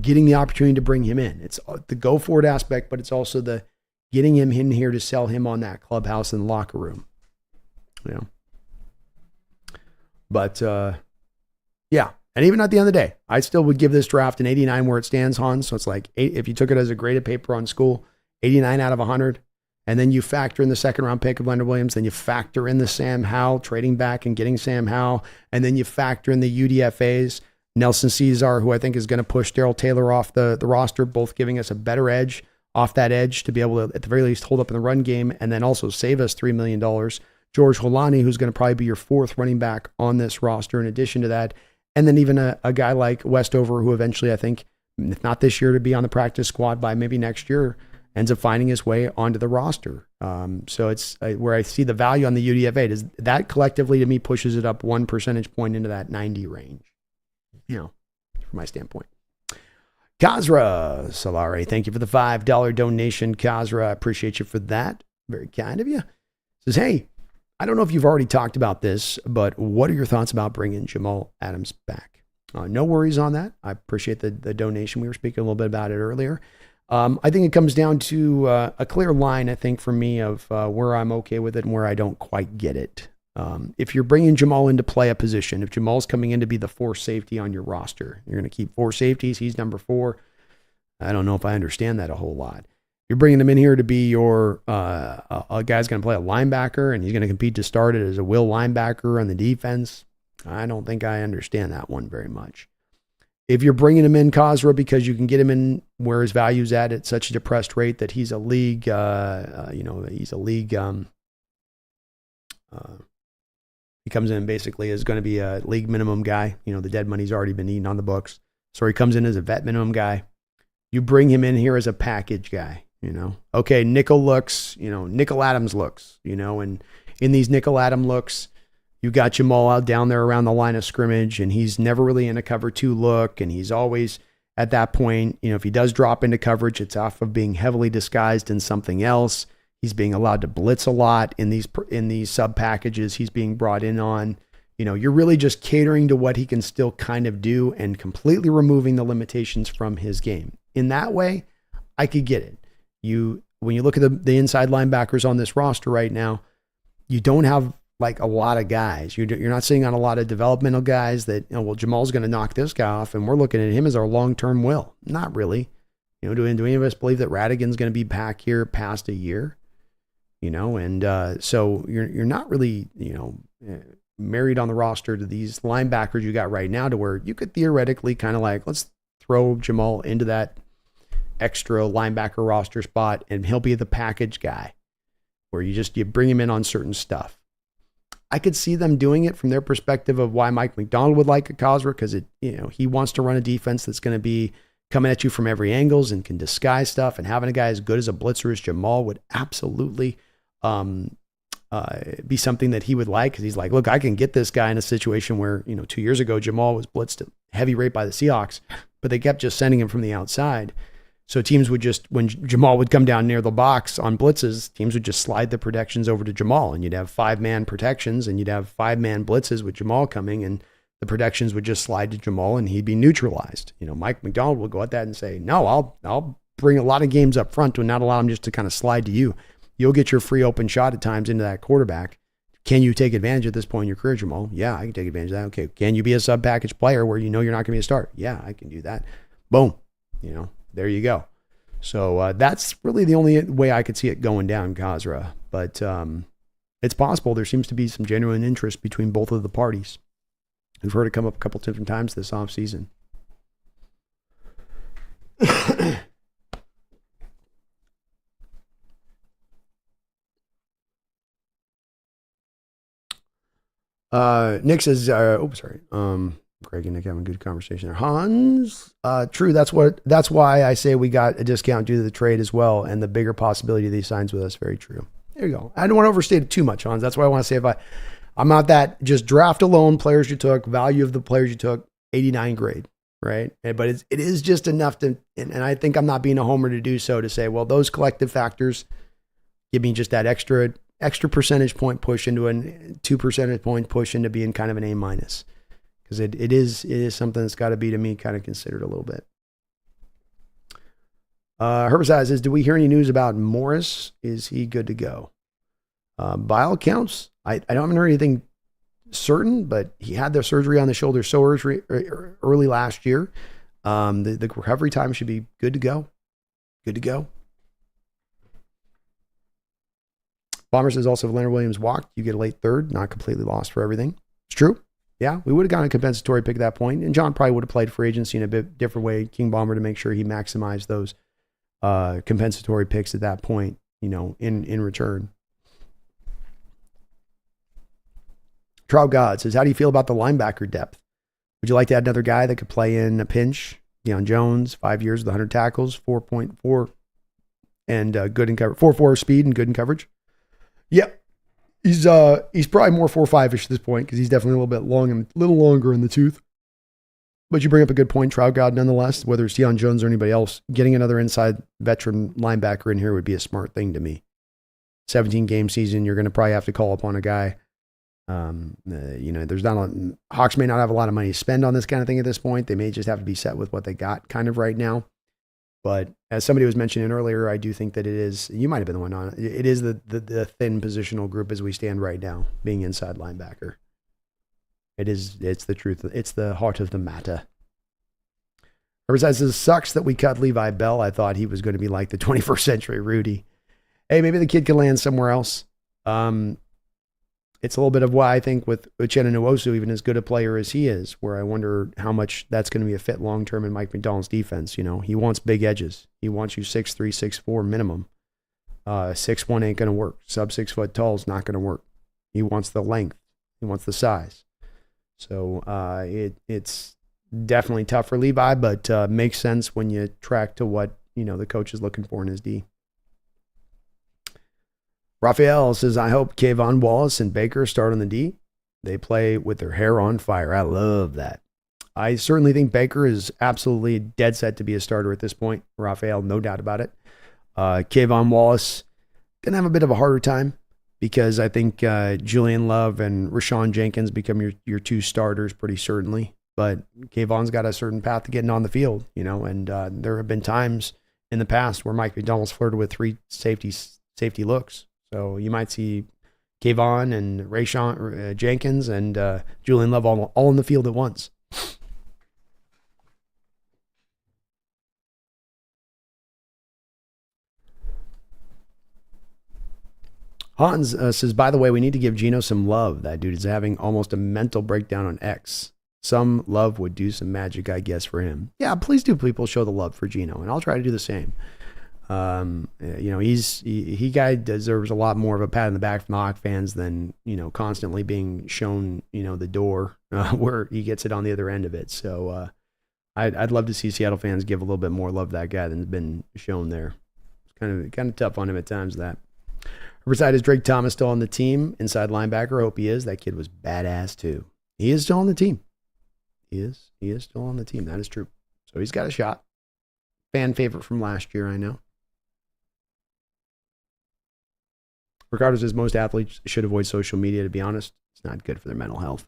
getting the opportunity to bring him in. It's the go for it aspect, but it's also the getting him in here to sell him on that clubhouse and locker room. But yeah. And even at the end of the day, I still would give this draft an 89 where it stands, Hans. So it's like if you took it as a graded paper on school, 89 out of 100. And then you factor in the second round pick of Leonard Williams. Then you factor in the Sam Howell, trading back and getting Sam Howell. And then you factor in the UDFAs, Nelson Cesar, who I think is going to push Darrell Taylor off the roster, both giving us a better edge off that edge to be able to, at the very least, hold up in the run game and then also save us $3 million. George Holani, who's going to probably be your fourth running back on this roster in addition to that. And then even a guy like Westover, who eventually I think, if not this year to be on the practice squad by maybe next year, ends up finding his way onto the roster. So it's where I see the value on the UDFA. Does that collectively to me pushes it up 1 percentage point into that 90 range, from my standpoint. Kazra Solari, thank you for the $5 donation. Kazra, I appreciate you for that. Very kind of you. Says, hey, I don't know if you've already talked about this, but what are your thoughts about bringing Jamal Adams back? No worries on that. I appreciate the donation. We were speaking a little bit about it earlier. I think it comes down to a clear line, I think, for me of where I'm okay with it and where I don't quite get it. If you're bringing Jamal in to play a position, if Jamal's coming in to be the fourth safety on your roster, you're going to keep 4 safeties. He's number 4. I don't know if I understand that a whole lot. You're bringing him in here to be your a guy's going to play a linebacker and he's going to compete to start it as a will linebacker on the defense. I don't think I understand that one very much. If you're bringing him in, Kazra, because you can get him in where his value's at such a depressed rate that he's a league, he's a league, he comes in basically is going to be a league minimum guy. The dead money's already been eaten on the books. So he comes in as a vet minimum guy. You bring him in here as a package guy. Okay, nickel looks, nickel Adams looks, and in these nickel Adam looks, you got Jamal out down there around the line of scrimmage and he's never really in a cover 2 look. And he's always at that point, if he does drop into coverage, it's off of being heavily disguised in something else. He's being allowed to blitz a lot in these sub packages he's being brought in on. You're really just catering to what he can still kind of do and completely removing the limitations from his game. In that way, I could get it. When you look at the inside linebackers on this roster right now, you don't have like a lot of guys. You're not seeing on a lot of developmental guys that, Jamal's going to knock this guy off and we're looking at him as our long-term will. Not really. Do any of us believe that Radigan's going to be back here past a year? So you're not really, married on the roster to these linebackers you got right now to where you could theoretically kind of like, let's throw Jamal into that extra linebacker roster spot and he'll be the package guy where you bring him in on certain stuff. I could see them doing it from their perspective of why Mike McDonald would like a Kazra because he wants to run a defense that's going to be coming at you from every angles and can disguise stuff, and having a guy as good as a blitzer as Jamal would absolutely be something that he would like because he's like, look, I can get this guy in a situation where 2 years ago Jamal was blitzed at heavy rate by the Seahawks, but they kept just sending him from the outside. So teams would when Jamal would come down near the box on blitzes, teams would just slide the protections over to Jamal and you'd have 5-man protections and you'd have 5-man blitzes with Jamal coming and the protections would just slide to Jamal and he'd be neutralized. Mike McDonald will go at that and say, no, I'll bring a lot of games up front to not allow him just to kind of slide to you. You'll get your free open shot at times into that quarterback. Can you take advantage at this point in your career, Jamal? Yeah, I can take advantage of that. Okay. Can you be a sub package player where you're not going to be a start? Yeah, I can do that. Boom. There you go. So that's really the only way I could see it going down, Kazra. But it's possible there seems to be some genuine interest between both of the parties. We've heard it come up a couple different times this offseason. Nick says, sorry. Greg and Nick having a good conversation there. Hans, true. That's why I say we got a discount due to the trade as well. And the bigger possibility of these signs with us. Very true. There you go. I don't want to overstate it too much, Hans. That's why I want to say I'm not that just draft alone players you took, value of the players you took, 89 grade, right? But it is just enough to, and I think I'm not being a homer to do so to say, well, those collective factors give me just that extra percentage point push into a 2 percentage point push into being kind of an A minus. Because it is something that's got to be, to me, kind of considered a little bit. Herbicide says, do we hear any news about Morris? Is he good to go? By all accounts, I haven't heard anything certain, but he had the surgery on the shoulder so early last year. The recovery time should be good to go. Good to go. Bomber says also, if Leonard Williams walked, you get a late third, not completely lost for everything. It's true. Yeah, we would have gotten a compensatory pick at that point, and John probably would have played free agency in a bit different way, King Bomber, to make sure he maximized those compensatory picks at that point, in return. Trout God says, how do you feel about the linebacker depth? Would you like to add another guy that could play in a pinch? Deion Jones, 5 years with 100 tackles, 4.4, and good in coverage, 4.4 speed and good in coverage. Yeah, he's probably more 4.5-ish at this point because he's definitely a little longer in the tooth. But you bring up a good point, Trout God, nonetheless. Whether it's Deion Jones or anybody else, getting another inside veteran linebacker in here would be a smart thing to me. 17-game season, you're going to probably have to call upon a guy. There's not Hawks may not have a lot of money to spend on this kind of thing at this point. They may just have to be set with what they got kind of right now. But as somebody was mentioning earlier, I do think that it is, you might have been the one on it. It is the thin positional group as we stand right now, being inside linebacker. It's the truth. It's the heart of the matter. Besides, it sucks that we cut Levi Bell. I thought he was going to be like the 21st century Rudy. Hey, maybe the kid could land somewhere else. It's a little bit of why I think with Uchenna Nwosu, even as good a player as he is, where I wonder how much that's going to be a fit long-term in Mike McDonald's defense. He wants big edges. He wants you 6'3", 6'4" minimum. 6'1" ain't going to work. Sub 6 foot tall is not going to work. He wants the length. He wants the size. So it's definitely tough for Levi, but makes sense when you track to what, the coach is looking for in his D. Raphael says, I hope Kayvon Wallace and Baker start on the D. They play with their hair on fire. I love that. I certainly think Baker is absolutely dead set to be a starter at this point. Raphael, no doubt about it. Kayvon Wallace, going to have a bit of a harder time because I think Julian Love and Rashawn Jenkins become your two starters pretty certainly. But Kayvon's got a certain path to getting on the field, and there have been times in the past where Mike McDonald's flirted with 3 safety looks. So you might see Kayvon and Rashawn Jenkins and Julian Love all in the field at once. Hans says, by the way, we need to give Gino some love. That dude is having almost a mental breakdown on X. Some love would do some magic, I guess, for him. Yeah, please do people show the love for Gino, and I'll try to do the same. He guy deserves a lot more of a pat on the back from the Hawk fans than, constantly being shown, the door where he gets it on the other end of it. So I'd love to see Seattle fans give a little bit more love to that guy than's been shown there. It's kind of tough on him at times, that. Riverside, is Drake Thomas still on the team? Inside linebacker, I hope he is. That kid was badass too. He is still on the team. He is still on the team. That is true. So he's got a shot. Fan favorite from last year, I know. Ricardo says most athletes should avoid social media. To be honest, it's not good for their mental health.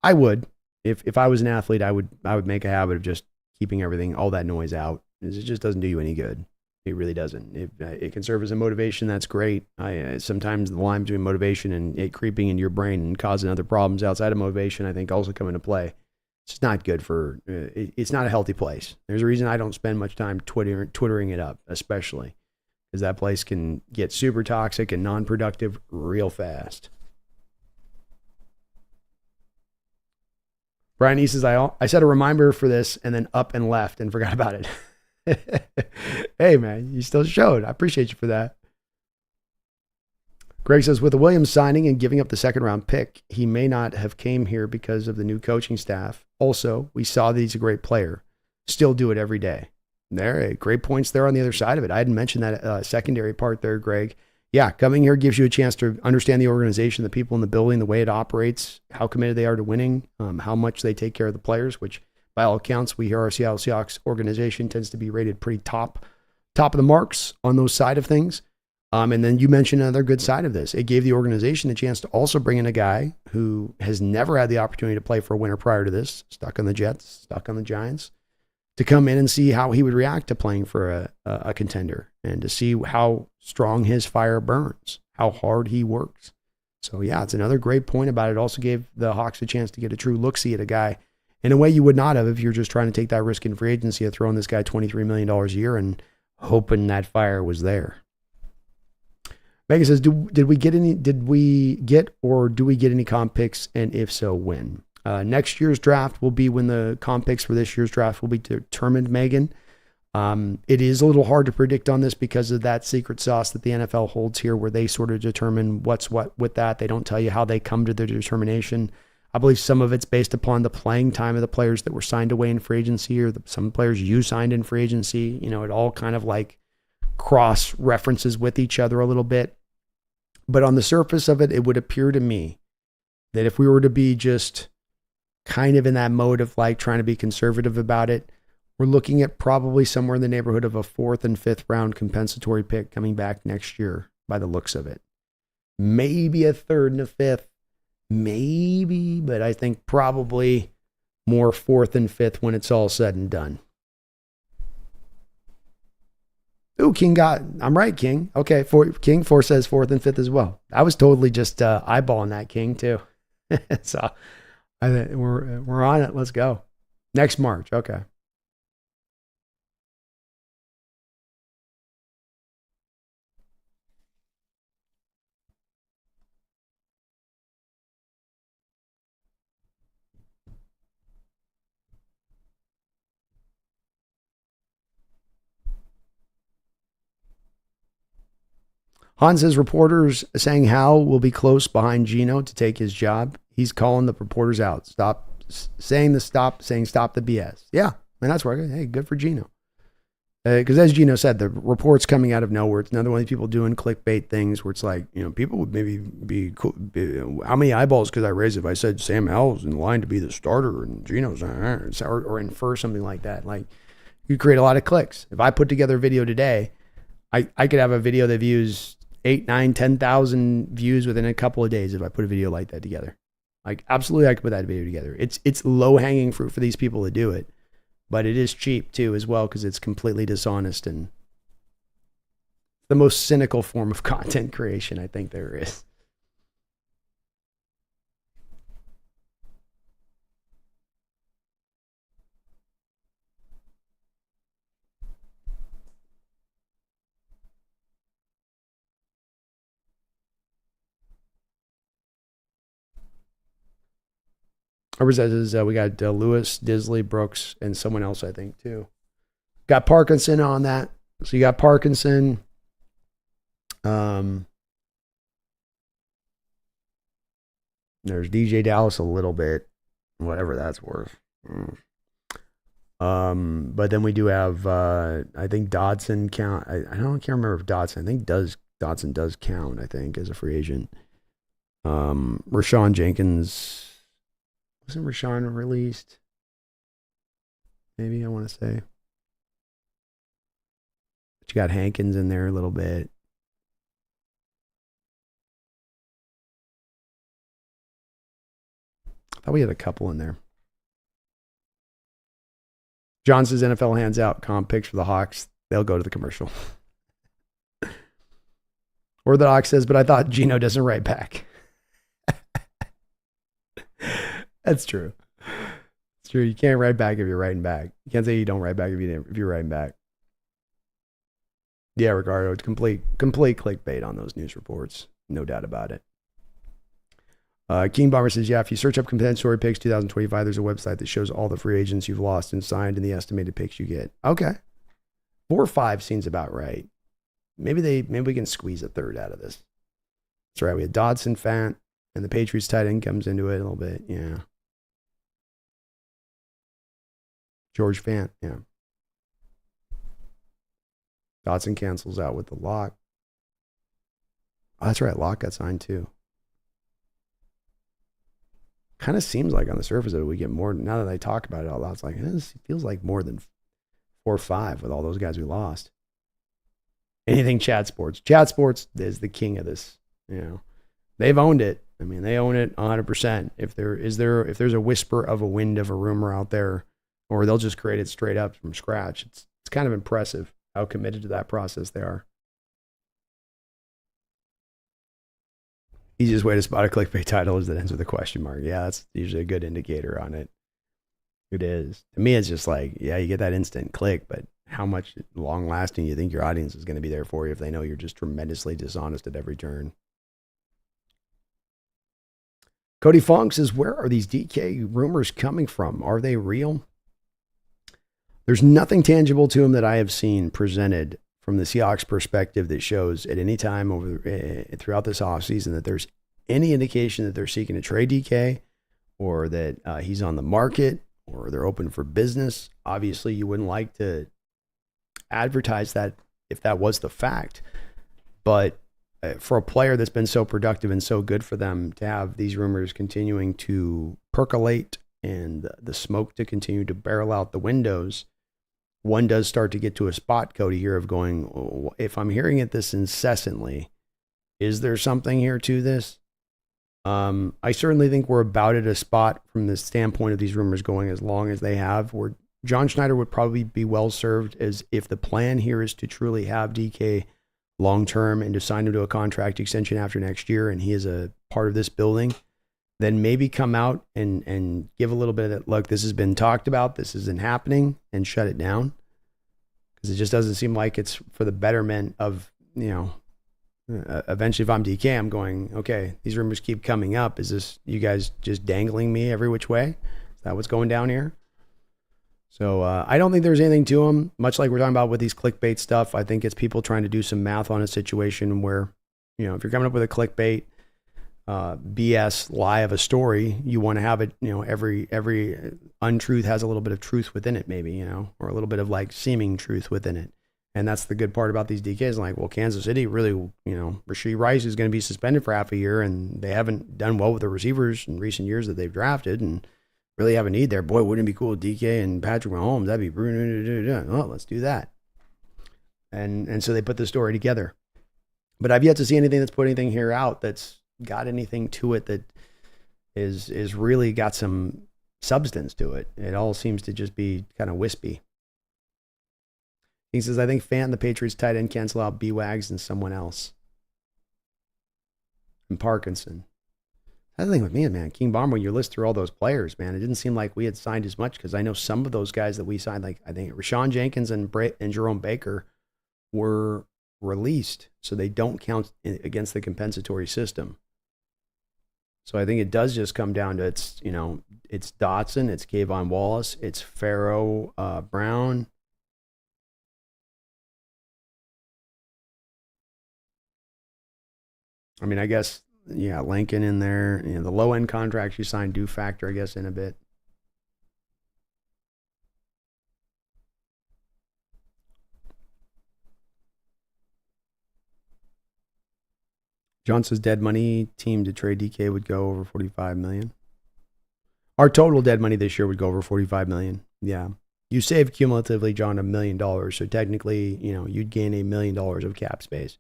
I would, if I was an athlete, I would make a habit of just keeping all that noise out. It just doesn't do you any good. It really doesn't. It can serve as a motivation. That's great. Sometimes the line between motivation and it creeping into your brain and causing other problems outside of motivation, I think, also come into play. It's not good for. It's not a healthy place. There's a reason I don't spend much time twittering it up, especially. Because that place can get super toxic and non-productive real fast. Brian E says, I set a reminder for this and then up and left and forgot about it. Hey, man, you still showed. I appreciate you for that. Greg says, with the Williams signing and giving up the second-round pick, he may not have came here because of the new coaching staff. Also, we saw that he's a great player. Still do it every day. There, great points there on the other side of it. I hadn't mentioned that secondary part there, Greg. Yeah, coming here gives you a chance to understand the organization, the people in the building, the way it operates, how committed they are to winning, how much they take care of the players, which by all accounts, we hear our Seattle Seahawks organization tends to be rated pretty top of the marks on those side of things. And then you mentioned another good side of this. It gave the organization a chance to also bring in a guy who has never had the opportunity to play for a winner prior to this, stuck on the Jets, stuck on the Giants, to come in and see how he would react to playing for a contender and to see how strong his fire burns, how hard he works. So yeah, it's another great point about it. It also gave the Hawks a chance to get a true look-see at a guy in a way you would not have if you're just trying to take that risk in free agency of throwing this guy $23 million a year and hoping that fire was there. Megan says, did we get any comp picks? And if so, when? Next year's draft will be when the comp picks for this year's draft will be determined, Megan. It is a little hard to predict on this because of that secret sauce that the NFL holds here where they sort of determine what's what with that. They don't tell you how they come to their determination. I believe some of it's based upon the playing time of the players that were signed away in free agency or some players you signed in free agency. You know, it all kind of like cross references with each other a little bit. But on the surface of it, it would appear to me that if we were to be just kind of in that mode of like trying to be conservative about it, we're looking at probably somewhere in the neighborhood of a 4th and 5th round compensatory pick coming back next year by the looks of it. Maybe a 3rd and a 5th, maybe, but I think probably more 4th and 5th when it's all said and done. Ooh, I'm right, King. Okay, King 4 says 4th and 5th as well. I was totally just eyeballing that, King, too. So I think we're on it. Let's go. Next March. Okay. Hans says reporters saying Hal will be close behind Gino to take his job. He's calling the reporters out. Stop the BS. Yeah, and that's where, hey, good for Gino. Because as Gino said, the report's coming out of nowhere. It's another one of these people doing clickbait things where it's like, you know, people would maybe be how many eyeballs could I raise if I said Sam Howell's in line to be the starter and Gino's or infer something like that. Like, you create a lot of clicks. If I put together a video today, I could have a video that views 8, 9, 10,000 views within a couple of days if I put a video like that together. Like, absolutely, I could put that video together. It's low-hanging fruit for these people to do it, but it is cheap too as well because it's completely dishonest and the most cynical form of content creation I think there is. Says we got Lewis, Disley, Brooks, and someone else, I think, too. Got Parkinson on that. So you got Parkinson. There's DJ Dallas a little bit, whatever that's worth. But then we do have, I think Dodson count. I can't remember if Dodson. I think Dodson does count. I think as a free agent. Rashawn Jenkins. Wasn't Rashawn released? Maybe I want to say. But you got Hankins in there a little bit. I thought we had a couple in there. John says NFL hands out comp picks for the Hawks. They'll go to the commercial. Or the Hawks says, but I thought Gino doesn't write back. That's true. It's true. You can't write back if you're writing back. You can't say you don't write back if you're writing back. Yeah, Ricardo, it's complete clickbait on those news reports. No doubt about it. King Bomber says, yeah, if you search up compensatory picks 2025, there's a website that shows all the free agents you've lost and signed and the estimated picks you get. Okay. 4 or 5 seems about right. Maybe we can squeeze a third out of this. That's right. We had Dodson, Fant, and the Patriots tight end comes into it a little bit. Yeah. George Fant, yeah. Dodson cancels out with the Lock. Oh, that's right. Lock got signed too. Kind of seems like on the surface of it, we get more. Now that I talk about it all out, it's like, it feels like more than 4 or 5 with all those guys we lost. anything Chat Sports. Chat Sports is the king of this. They've owned it. I mean, they own it 100%. If there's a whisper of a wind of a rumor out there, or they'll just create it straight up from scratch. It's kind of impressive how committed to that process they are. Easiest way to spot a clickbait title is that ends with a question mark. Yeah, that's usually a good indicator on it. It is. To me, it's just like, yeah, you get that instant click, but how much long lasting you think your audience is going to be there for you if they know you're just tremendously dishonest at every turn? Cody Fong says, where are these DK rumors coming from? Are they real? There's nothing tangible to them that I have seen presented from the Seahawks perspective that shows at any time throughout this offseason that there's any indication that they're seeking to trade DK or that he's on the market or they're open for business. Obviously, you wouldn't like to advertise that if that was the fact. But for a player that's been so productive and so good for them to have these rumors continuing to percolate and the smoke to continue to barrel out the windows, one does start to get to a spot, Cody, here of going, if I'm hearing it this incessantly, is there something here to this? I certainly think we're about at a spot from the standpoint of these rumors going as long as they have, where John Schneider would probably be well served as if the plan here is to truly have DK long-term and to sign him to a contract extension after next year, and he is a part of this building, then maybe come out and give a little bit of that, look, this has been talked about, this isn't happening, and shut it down. Because it just doesn't seem like it's for the betterment of, eventually if I'm DK, I'm going, okay, these rumors keep coming up. Is this you guys just dangling me every which way? Is that what's going down here? So I don't think there's anything to them. Much like we're talking about with these clickbait stuff, I think it's people trying to do some math on a situation where, if you're coming up with a clickbait, BS lie of a story, you want to have it, every untruth has a little bit of truth within it, maybe, or a little bit of like seeming truth within it. And that's the good part about these DKs. Like, well, Kansas City really, Rashee Rice is going to be suspended for half a year, and they haven't done well with the receivers in recent years that they've drafted, and really have a need there. Boy, wouldn't it be cool with DK and Patrick Mahomes? That'd be, well, let's do that. And so they put the story together. But I've yet to see anything that's put anything here out that's got anything to it that is really got some substance to it. It all seems to just be kind of wispy. He says, I think Fant, the Patriots tight end, cancel out B-Wags and someone else. And Parkinson. That's the thing with me, man. King Bomber, when you list through all those players, man, it didn't seem like we had signed as much, because I know some of those guys that we signed, like I think Rashawn Jenkins and Jerome Baker, were released, so they don't count against the compensatory system. So I think it does just come down to it's Dotson, it's Kayvon Wallace, it's Pharaoh Brown. I mean, I guess, yeah, Lincoln in there. The low-end contracts you signed do factor, I guess, in a bit. John says dead money team to trade DK would go over $45 million. Our total dead money this year would go over $45 million. Yeah. You save cumulatively, John, $1 million. So technically, you'd gain $1 million of cap space.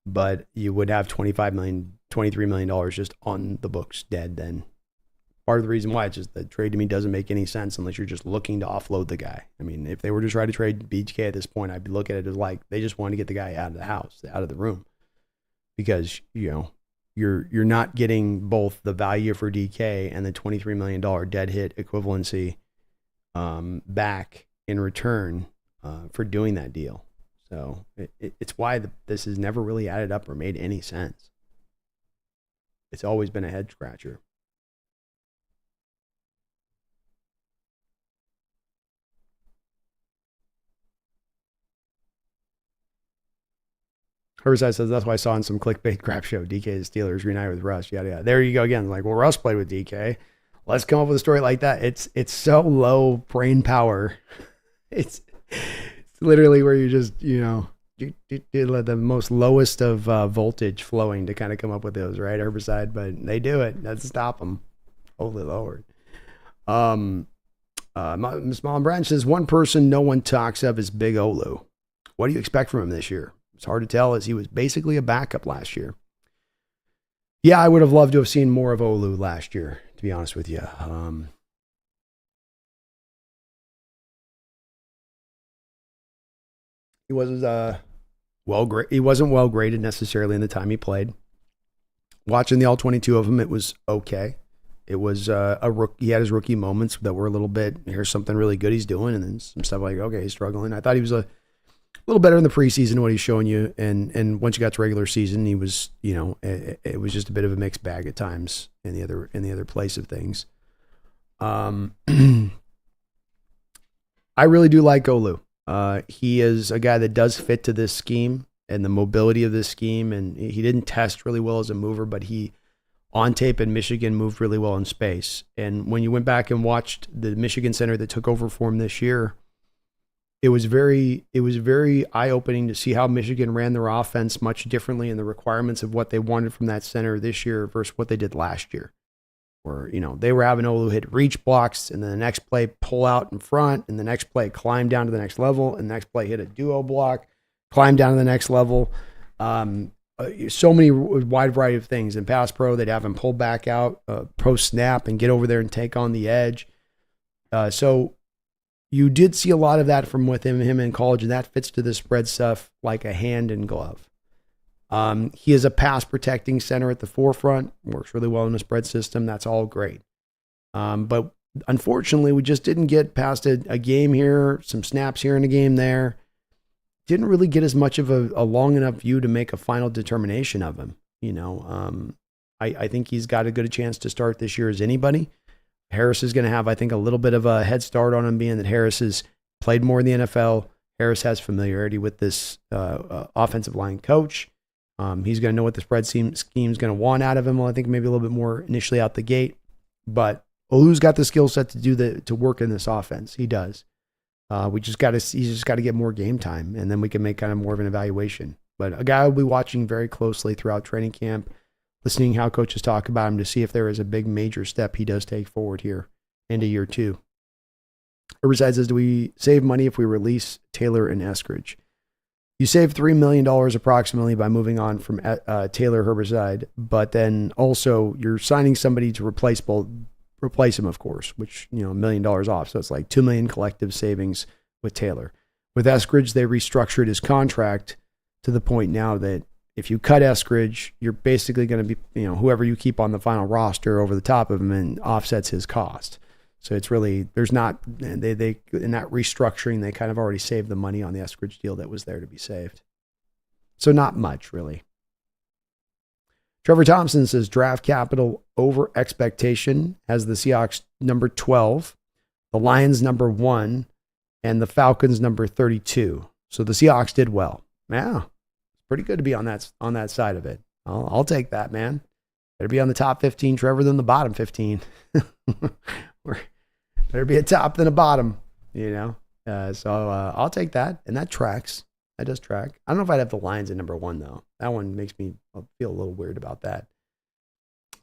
But you would have $23 million just on the books dead then. Part of the reason why it's just the trade to me doesn't make any sense unless you're just looking to offload the guy. I mean, if they were to try to trade BK at this point, I'd look at it as like they just want to get the guy out of the house, out of the room. Because, you're not getting both the value for DK and the $23 million dead hit equivalency back in return for doing that deal. So it's why this has never really added up or made any sense. It's always been a head scratcher. Herside says, that's why I saw in some clickbait crap show, DK the Steelers reunite with Russ, yada, yada. There you go again. Like, well, Russ played with DK. Let's come up with a story like that. It's so low brain power. It's literally where you just, you the most lowest of voltage flowing to kind of come up with those, right? Herbicide, but they do it. Doesn't stop them. Holy Lord. Miss Mom Branch says, one person no one talks of is Big Olu. What do you expect from him this year? It's hard to tell as he was basically a backup last year. Yeah, I would have loved to have seen more of Olu last year, to be honest with you. He wasn't he wasn't well graded necessarily in the time he played. Watching the all 22 of him, it was okay. It was he had his rookie moments that were a little bit, here's something really good he's doing, and then some stuff like, okay, he's struggling. I thought he was a little better in the preseason, what he's showing you, and once you got to regular season, he was, it was just a bit of a mixed bag at times in the other place of things. I really do like Olu. He is a guy that does fit to this scheme and the mobility of this scheme, and he didn't test really well as a mover, but he, on tape in Michigan, moved really well in space. And when you went back and watched the Michigan center that took over for him this year, it was very eye-opening to see how Michigan ran their offense much differently and the requirements of what they wanted from that center this year versus what they did last year. Where, they were having Olu hit reach blocks, and then the next play pull out in front, and the next play climb down to the next level, and the next play hit a duo block, climb down to the next level. So many wide variety of things. In pass pro, they'd have him pull back out, post snap, and get over there and take on the edge. So you did see a lot of that from with him in college, and that fits to the spread stuff like a hand in glove. He is a pass protecting center at the forefront, works really well in the spread system. That's all great. But unfortunately, we just didn't get past a game here, some snaps here and a game there. Didn't really get as much of a long enough view to make a final determination of him. I think he's got as good a chance to start this year as anybody. Harris is going to have, I think, a little bit of a head start on him, being that Harris has played more in the NFL. Harris has familiarity with this offensive line coach. He's going to know what the spread scheme is going to want out of him. Well, I think maybe a little bit more initially out the gate. But Olu's got the skill set to work in this offense. He does. He's just got to get more game time, and then we can make kind of more of an evaluation. But a guy I'll be watching very closely throughout training camp, listening how coaches talk about him to see if there is a big major step he does take forward here into year 2. Herbicide says, do we save money if we release Taylor and Eskridge? You save $3 million approximately by moving on from Taylor Herbicide, but then also you're signing somebody to replace him, of course, which, $1 million off. So it's like $2 million collective savings with Taylor. With Eskridge, they restructured his contract to the point now that if you cut Eskridge, you're basically going to be, whoever you keep on the final roster over the top of him and offsets his cost. So it's really, there's not, they in that restructuring, they kind of already saved the money on the Eskridge deal that was there to be saved. So not much, really. Trevor Thompson says draft capital over expectation has the Seahawks number 12, the Lions number 1, and the Falcons number 32. So the Seahawks did well. Yeah, pretty good to be on that side of it. I'll take that, man. Better be on the top 15, Trevor, than the bottom 15. Better be a top than a bottom, So I'll take that, and that tracks. That does track. I don't know if I'd have the Lions at number 1, though. That one makes me feel a little weird about that.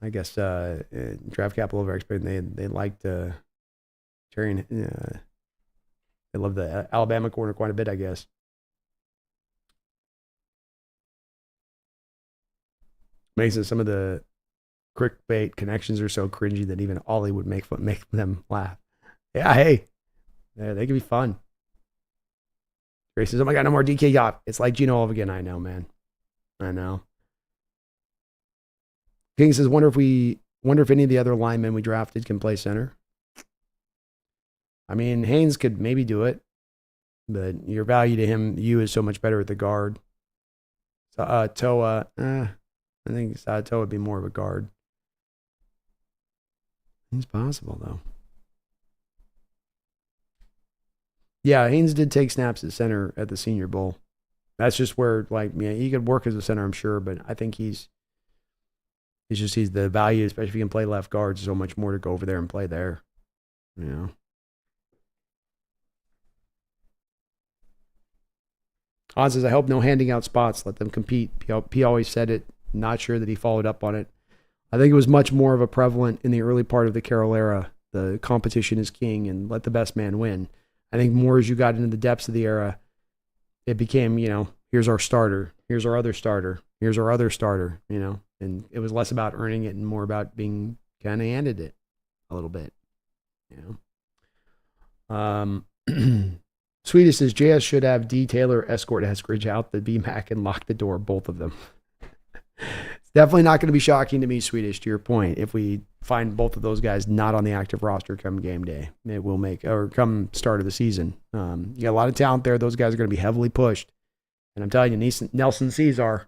I guess draft capital over expectation. They liked Terry. They love the Alabama corner quite a bit, I guess. Mason, some of the clickbait connections are so cringy that even Ollie would make them laugh. Yeah, hey, they can be fun. Grace says, oh my God, no more DK Yacht. It's like Gino all again. I know, man. I know. King says, wonder if any of the other linemen we drafted can play center. I mean, Haynes could maybe do it, but your value to him, is so much better at the guard. So, Toa, I think Toa would be more of a guard. It's possible, though. Yeah, Haynes did take snaps at center at the Senior Bowl. That's just where, he could work as a center, I'm sure, but I think he's the value, especially if he can play left guard, so much more to go over there and play there. Oz says, I hope no handing out spots. Let them compete. P always said it. Not sure that he followed up on it. I think it was much more of a prevalent in the early part of the Carroll era. The competition is king and let the best man win. I think more as you got into the depths of the era, it became, here's our starter, here's our other starter, here's our other starter, you know, and it was less about earning it and more about being kind of handed it a little bit, you know. Swedish says JS should have D. Taylor escort Eskridge out the BMAC and lock the door, both of them. It's definitely not going to be shocking to me, Swedish, to your point, if we find both of those guys not on the active roster come game day. It will make, or come start of the season. You got a lot of talent there. Those guys are going to be heavily pushed. And I'm telling you, Nelson Cesar,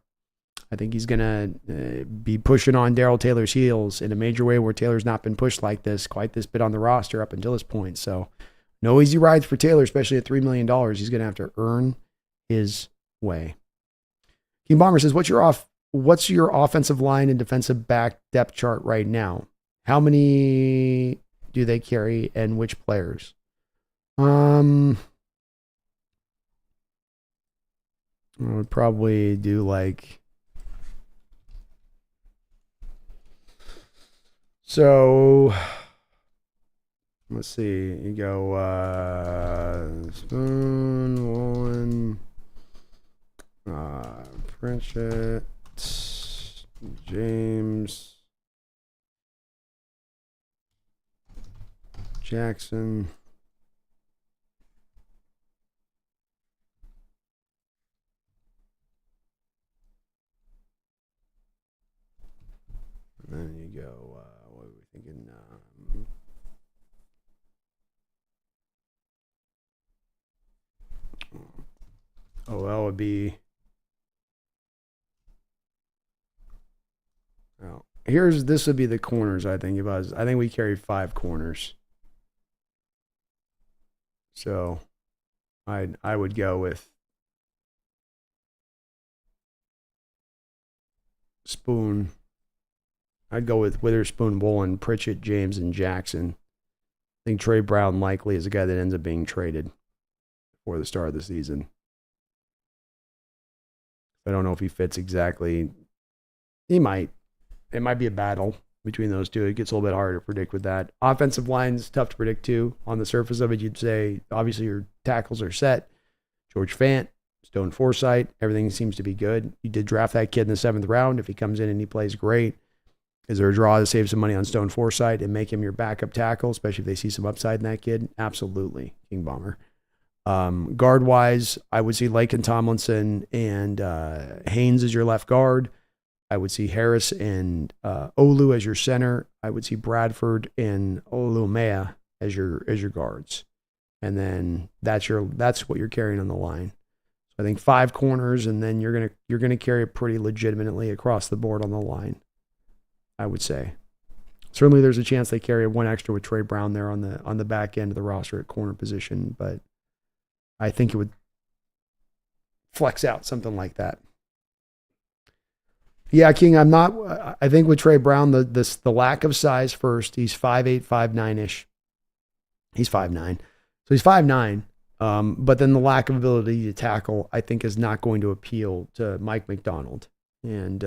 I think he's going to be pushing on Darrell Taylor's heels in a major way where Taylor's not been pushed like this, quite this bit on the roster up until this point. So no easy rides for Taylor, especially at $3 million. He's going to have to earn his way. King Bomber says, what's your offensive line and defensive back depth chart right now? How many do they carry and which players? I would probably do like, so let's see, you go Spoon, Woolen, Pritchett, James, Jackson, and then you go, what are we thinking? That would be, well, this would be the corners, I think. I think we carry 5 corners. So I would go with Spoon. I'd go with Witherspoon, Woolen, Pritchett, James, and Jackson. I think Trey Brown likely is a guy that ends up being traded before the start of the season. I don't know if he fits exactly. He might. It might be a battle between those two. It gets a little bit harder to predict with that. Offensive line's tough to predict too. On the surface of it, you'd say obviously your tackles are set. George Fant, Stone Forsythe, everything seems to be good. You did draft that kid in the 7th round. If he comes in and he plays great, is there a draw to save some money on Stone Forsythe and make him your backup tackle, especially if they see some upside in that kid? Absolutely, King Bomber. Guard-wise, I would see Laken Tomlinson and Haynes as your left guard. I would see Harris and Olu as your center. I would see Bradford and Olumea as your guards. And then that's what you're carrying on the line. So I think 5 corners, and then you're gonna carry it pretty legitimately across the board on the line, I would say. Certainly there's a chance they carry 1 extra with Trey Brown there on the back end of the roster at corner position, but I think it would flex out something like that. Yeah, King, I think with Trey Brown, the lack of size first, he's 5'8", 5'9"-ish. He's 5'9". So he's 5'9", but then the lack of ability to tackle, I think, is not going to appeal to Mike McDonald. And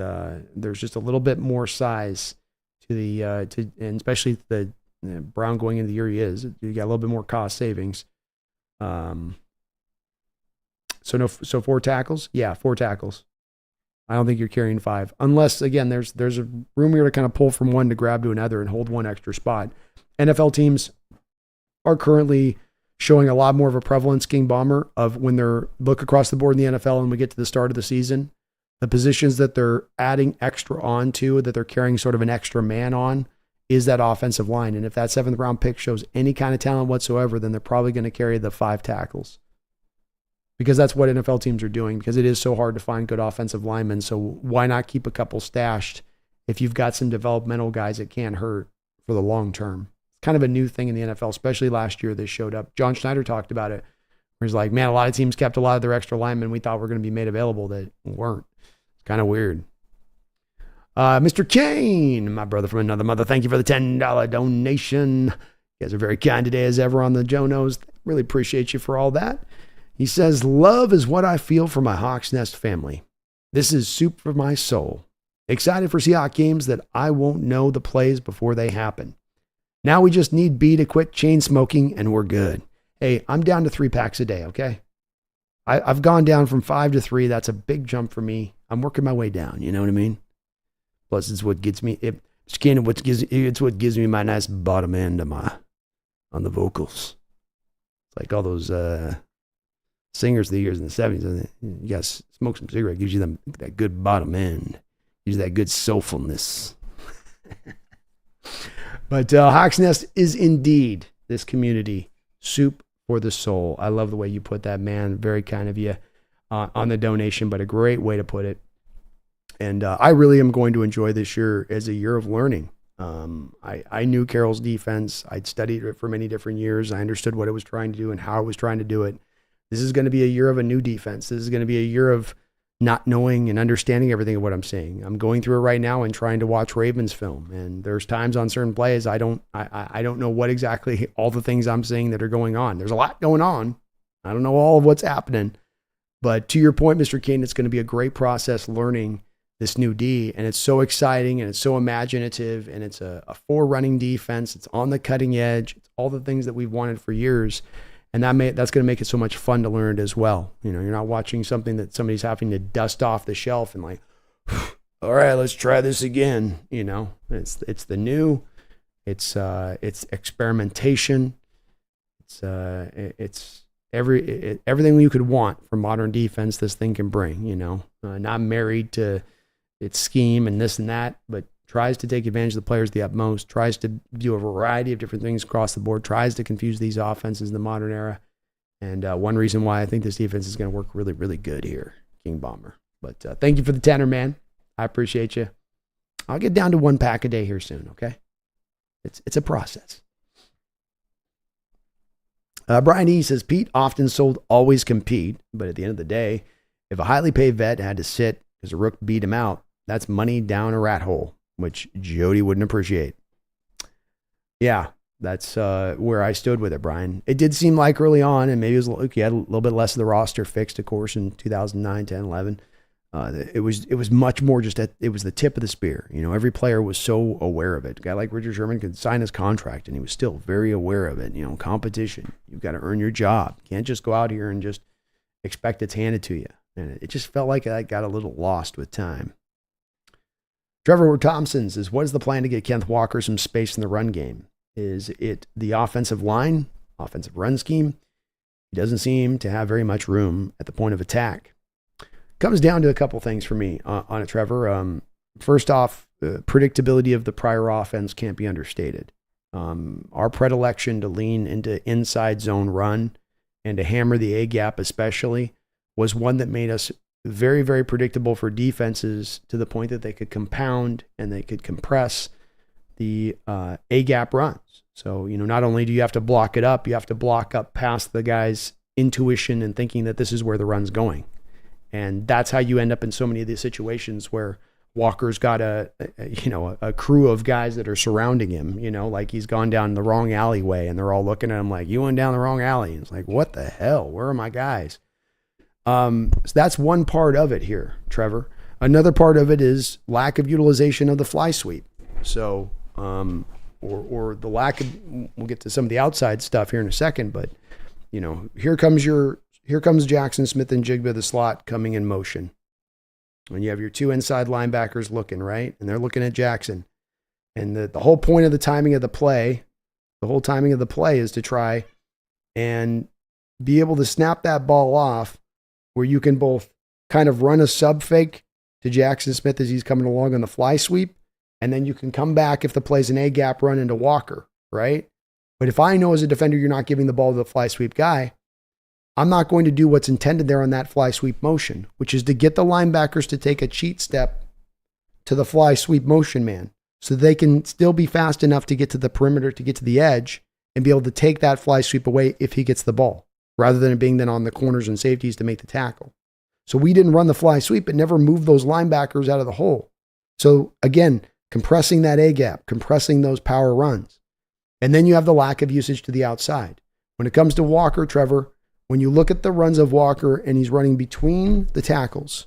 there's just a little bit more size to and especially the Brown going into the year he is. You got a little bit more cost savings. So 4 tackles? Yeah, 4 tackles. I don't think you're carrying 5. Unless, again, there's a room here to kind of pull from one to grab to another and hold 1 extra spot. NFL teams are currently showing a lot more of a prevalence, King Bomber, of when they're look across the board in the NFL and we get to the start of the season, the positions that they're adding extra on to, that they're carrying sort of an extra man on, is that offensive line. And if that 7th round pick shows any kind of talent whatsoever, then they're probably going to carry the 5 tackles. Because that's what NFL teams are doing, because it is so hard to find good offensive linemen. So why not keep a couple stashed if you've got some developmental guys that can't hurt for the long term? It's kind of a new thing in the NFL, especially last year they showed up. John Schneider talked about it, where he's like, man, a lot of teams kept a lot of their extra linemen we thought were going to be made available that weren't. It's kind of weird. Mr. Kane, my brother from another mother, thank you for the $10 donation. You guys are very kind today as ever on the Jonos. Really appreciate you for all that. He says, love is what I feel for my Hawks Nest family. This is soup for my soul. Excited for Seahawks games that I won't know the plays before they happen. Now we just need B to quit chain smoking and we're good. Hey, I'm down to 3 packs a day, okay? I've gone down from 5 to 3. That's a big jump for me. I'm working my way down. You know what I mean? Plus, it's what gets me. It's what gives me my nice bottom end on the vocals. It's like all those singers of the years in the 70s. You guys smoke some cigarette, gives you that good bottom end, gives you that good soulfulness. But Hawks Nest is indeed this community soup for the soul. I love the way you put that, man. Very kind of you on the donation, but a great way to put it. And I really am going to enjoy this year as a year of learning. I knew Carroll's defense. I'd studied it for many different years. I understood what it was trying to do and how it was trying to do it. This is going to be a year of a new defense. This is going to be a year of not knowing and understanding everything of what I'm saying. I'm going through it right now and trying to watch Ravens film. And there's times on certain plays I don't know what exactly all the things I'm seeing that are going on. There's a lot going on. I don't know all of what's happening. But to your point, Mr. King, it's going to be a great process learning this new D, and it's so exciting and it's so imaginative, and it's a forerunning defense. It's on the cutting edge. It's all the things that we've wanted for years, and that's going to make it so much fun to learn it as well. You know, you're not watching something that somebody's having to dust off the shelf and like, all right, let's try this again. You know, it's the new, it's experimentation. It's everything you could want from modern defense. This thing can bring. You know, not married to its scheme and this and that, but tries to take advantage of the players the utmost, tries to do a variety of different things across the board, tries to confuse these offenses in the modern era. And one reason why I think this defense is going to work really, really good here, King Bomber. But thank you for the tenor, man. I appreciate you. I'll get down to 1 pack a day here soon, okay? It's a process. Brian E. says, Pete, often sold, always compete. But at the end of the day, if a highly paid vet had to sit because a rook beat him out, that's money down a rat hole, which Jody wouldn't appreciate. Yeah, that's where I stood with it, Brian. It did seem like early on, and maybe it was you had a little bit less of the roster fixed, of course, in 2009, 10, 11. It was much more just it was the tip of the spear. You know, every player was so aware of it. A guy like Richard Sherman could sign his contract, and he was still very aware of it. You know, competition. You've got to earn your job. You can't just go out here and just expect it's handed to you. And it just felt like I got a little lost with time. Trevor Thompson says, what is the plan to get Kenneth Walker some space in the run game? Is it the offensive line, offensive run scheme? He doesn't seem to have very much room at the point of attack. Comes down to a couple things for me on it, Trevor. First off, predictability of the prior offense can't be understated. Our predilection to lean into inside zone run and to hammer the A gap especially was one that made us very, very predictable for defenses to the point that they could compound and they could compress the A gap runs. So, you know, not only do you have to block it up, you have to block up past the guy's intuition and thinking that this is where the run's going. And that's how you end up in so many of these situations where Walker's got a crew of guys that are surrounding him, you know, like he's gone down the wrong alleyway and they're all looking at him like, you went down the wrong alley. And it's like, what the hell? Where are my guys? So that's one part of it here, Trevor. Another part of it is lack of utilization of the fly sweep. So, or the lack of, we'll get to some of the outside stuff here in a second, but you know, here comes Jackson Smith and Jigba, the slot coming in motion. And you have your two inside linebackers looking, right? And they're looking at Jackson. And the whole point of the timing of the play is to try and be able to snap that ball off where you can both kind of run a sub fake to Jackson Smith as he's coming along on the fly sweep. And then you can come back if the play's an A gap run into Walker, right? But if I know as a defender you're not giving the ball to the fly sweep guy, I'm not going to do what's intended there on that fly sweep motion, which is to get the linebackers to take a cheat step to the fly sweep motion man so they can still be fast enough to get to the perimeter, to get to the edge, and be able to take that fly sweep away if he gets the ball, rather than it being then on the corners and safeties to make the tackle. So we didn't run the fly sweep, but never moved those linebackers out of the hole. So again, compressing that A gap, compressing those power runs. And then you have the lack of usage to the outside. When it comes to Walker, Trevor, when you look at the runs of Walker and he's running between the tackles,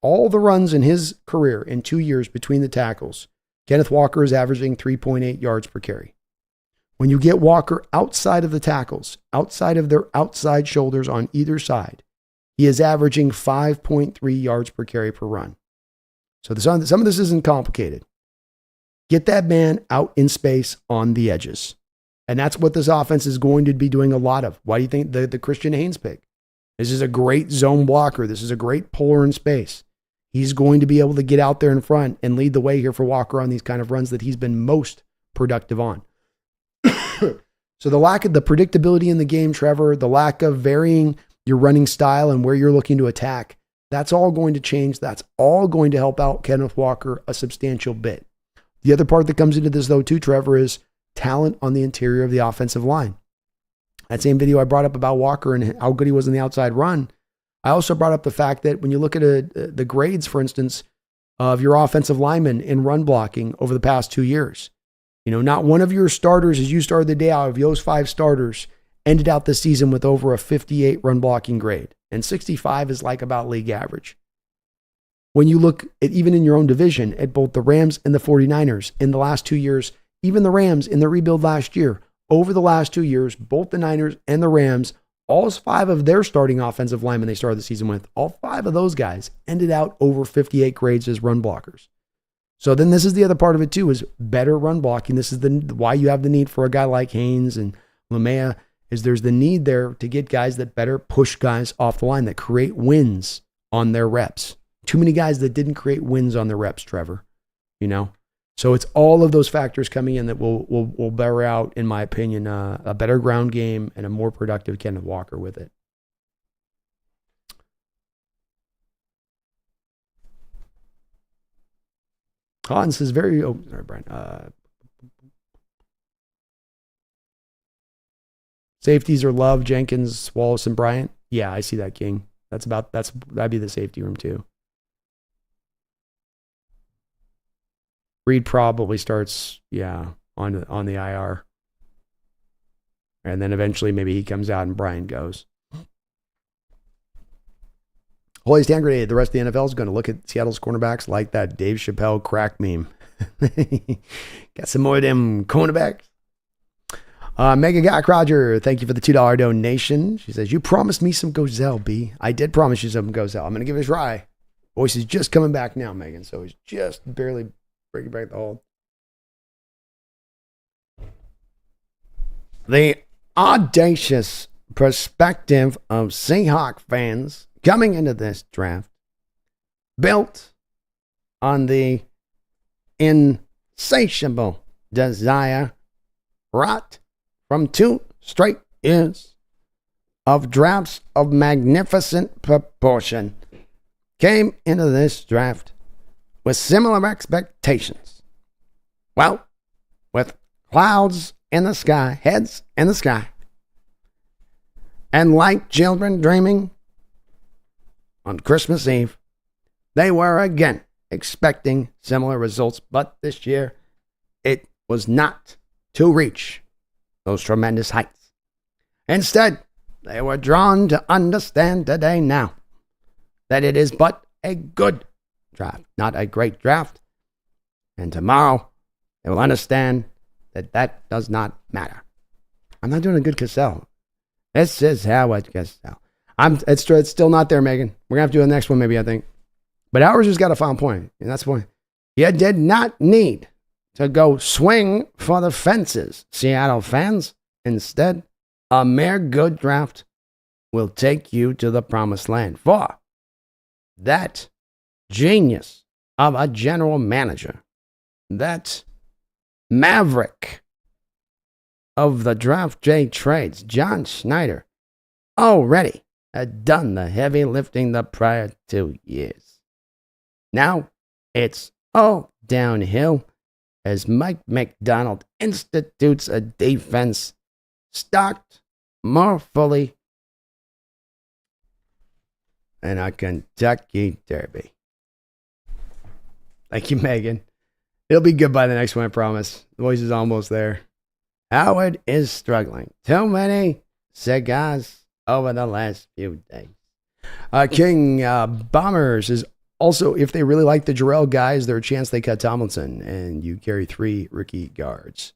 all the runs in his career in 2 years between the tackles, Kenneth Walker is averaging 3.8 yards per carry. When you get Walker outside of the tackles, outside of their outside shoulders on either side, He is averaging 5.3 yards per carry per run. So some of this isn't complicated. Get that man out in space on the edges. And that's what this offense is going to be doing a lot of. Why do you think the Christian Haynes pick? This is a great zone blocker. This is a great puller in space. He's going to be able to get out there in front and lead the way here for Walker on these kind of runs that he's been most productive on. So the lack of the predictability in the game, Trevor, the lack of varying your running style and where you're looking to attack, that's all going to change. That's all going to help out Kenneth Walker a substantial bit. The other part that comes into this, though, too, Trevor, is talent on the interior of the offensive line. That same video I brought up about Walker and how good he was in the outside run, I also brought up the fact that when you look at the grades, for instance, of your offensive linemen in run blocking over the past 2 years, not one of your starters, as you started the day out of those 5 starters, ended out the season with over a 58 run blocking grade. And 65 is like about league average. When you look at, even in your own division, at both the Rams and the 49ers in the last 2 years, even the Rams in the rebuild last year, over the last 2 years, both the Niners and the Rams, all 5 of their starting offensive linemen they started the season with, all 5 of those guys ended out over 58 grades as run blockers. So then this is the other part of it too, is better run blocking. This is why you have the need for a guy like Haynes and Lamea, is there's the need there to get guys that better push guys off the line, that create wins on their reps. Too many guys that didn't create wins on their reps, Trevor, So it's all of those factors coming in that will bear out, in my opinion, a better ground game and a more productive Kenneth Walker with it. Hans is sorry, Brian. Safeties are Love, Jenkins, Wallace, and Bryant. Yeah, I see that, King. That'd be the safety room too. Reed probably starts, on the IR. And then eventually maybe he comes out and Brian goes. Holy stand grenade. The rest of the NFL is going to look at Seattle's cornerbacks like that Dave Chappelle crack meme. Got some more of them cornerbacks. Mega Gak Roger, thank you for the $2 donation. She says, you promised me some Gozelle, B. I did promise you some Gozelle. I'm going to give it a try. Voice is just coming back now, Megan, so he's just barely breaking back the hold. The audacious perspective of Seahawk fans coming into this draft, built on the insatiable desire wrought from 2 straight years of drafts of magnificent proportion, came into this draft with similar expectations. Well, with clouds in the sky, heads in the sky, and like children dreaming on Christmas Eve, they were again expecting similar results, but this year it was not to reach those tremendous heights. Instead, they were drawn to understand today now that it is but a good draft, not a great draft. And tomorrow, they will understand that that does not matter. I'm not doing a good Cassell. This is how it gets out. It's still not there, Megan. We're going to have to do the next one, maybe, I think. But ours just got a final point, and that's the point. You did not need to go swing for the fences, Seattle fans. Instead, a mere good draft will take you to the promised land. For that genius of a general manager, that maverick of the draft day trades, John Schneider, already had done the heavy lifting the prior 2 years. Now it's all downhill as Mike McDonald institutes a defense stocked more fully than a Kentucky Derby. Thank you, Megan. It'll be good by the next one, I promise. The voice is almost there. Howard is struggling. Too many cigars over the last few days. King Bombers is also, if they really like the Jarrell guys, there's a chance they cut Tomlinson, and you carry 3 rookie guards.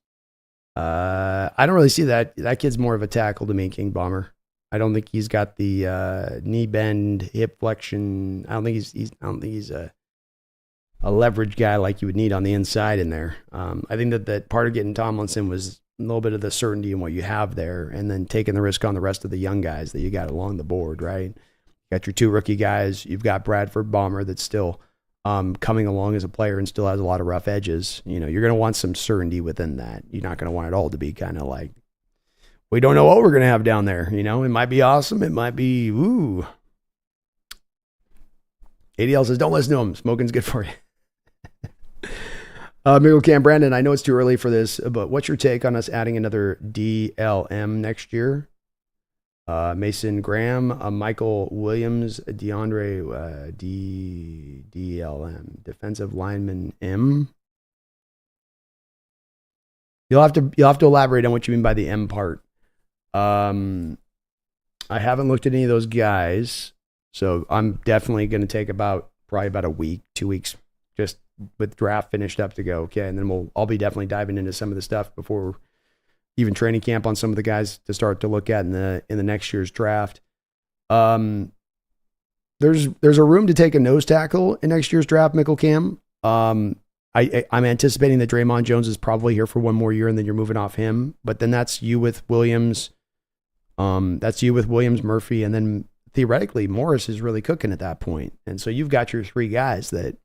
I don't really see that. That kid's more of a tackle to me, King Bomber. I don't think he's got the knee bend, hip flexion. I don't think he's a leverage guy like you would need on the inside in there. I think that part of getting Tomlinson was a little bit of the certainty in what you have there, and then taking the risk on the rest of the young guys that you got along the board, right? You got your 2 rookie guys. You've got Bradford Bomber that's still coming along as a player and still has a lot of rough edges. You're going to want some certainty within that. You're not going to want it all to be kind of like, we don't know what we're going to have down there. It might be awesome. It might be, ooh. ADL says, don't listen to him. Smoking's good for you. Miracle Cam Brandon, I know it's too early for this, but what's your take on us adding another DLM next year? Mason Graham, Michael Williams, DeAndre, DLM, defensive lineman M. You'll have to elaborate on what you mean by the M part. I haven't looked at any of those guys, so I'm definitely going to take probably about a week, 2 weeks, just with draft finished up to go. Okay, and then I'll be definitely diving into some of the stuff before even training camp on some of the guys to start to look at in the next year's draft. There's a room to take a nose tackle in next year's draft, Mickle Cam. I'm anticipating that Draymond Jones is probably here for one more year, and then you're moving off him. But then that's you with Williams. Murphy, and then theoretically Morris is really cooking at that point. And so you've got your 3 guys that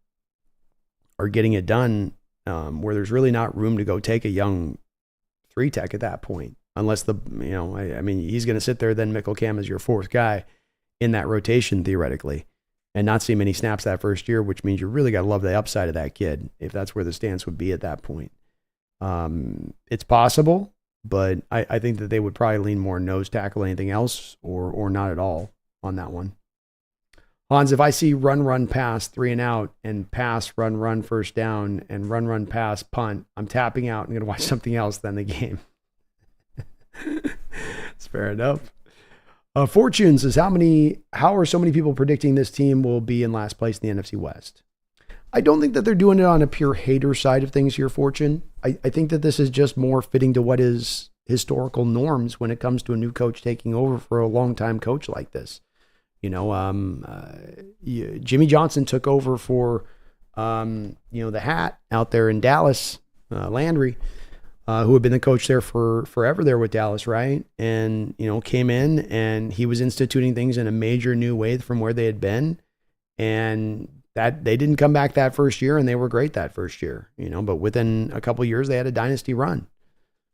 are getting it done, where there's really not room to go take a young 3 tech at that point, unless he's going to sit there. Then Mickle Cam is your 4th guy in that rotation theoretically, and not see many snaps that first year, which means you really got to love the upside of that kid if that's where the stance would be at that point. It's possible, but I think that they would probably lean more nose tackle than anything else, or not at all on that one. Hans, if I see run, pass, 3 and out, and pass, run, first down, and run, pass, punt, I'm tapping out and going to watch something else than the game. It's fair enough. Fortune says, how are so many people predicting this team will be in last place in the NFC West? I don't think that they're doing it on a pure hater side of things here, Fortune. I think that this is just more fitting to what is historical norms when it comes to a new coach taking over for a long-time coach like this. Jimmy Johnson took over for, the Hat out there in Dallas, Landry, who had been the coach there for forever there with Dallas, right? And, came in and he was instituting things in a major new way from where they had been. And that they didn't come back that first year, and they were great that first year, but within a couple of years they had a dynasty run.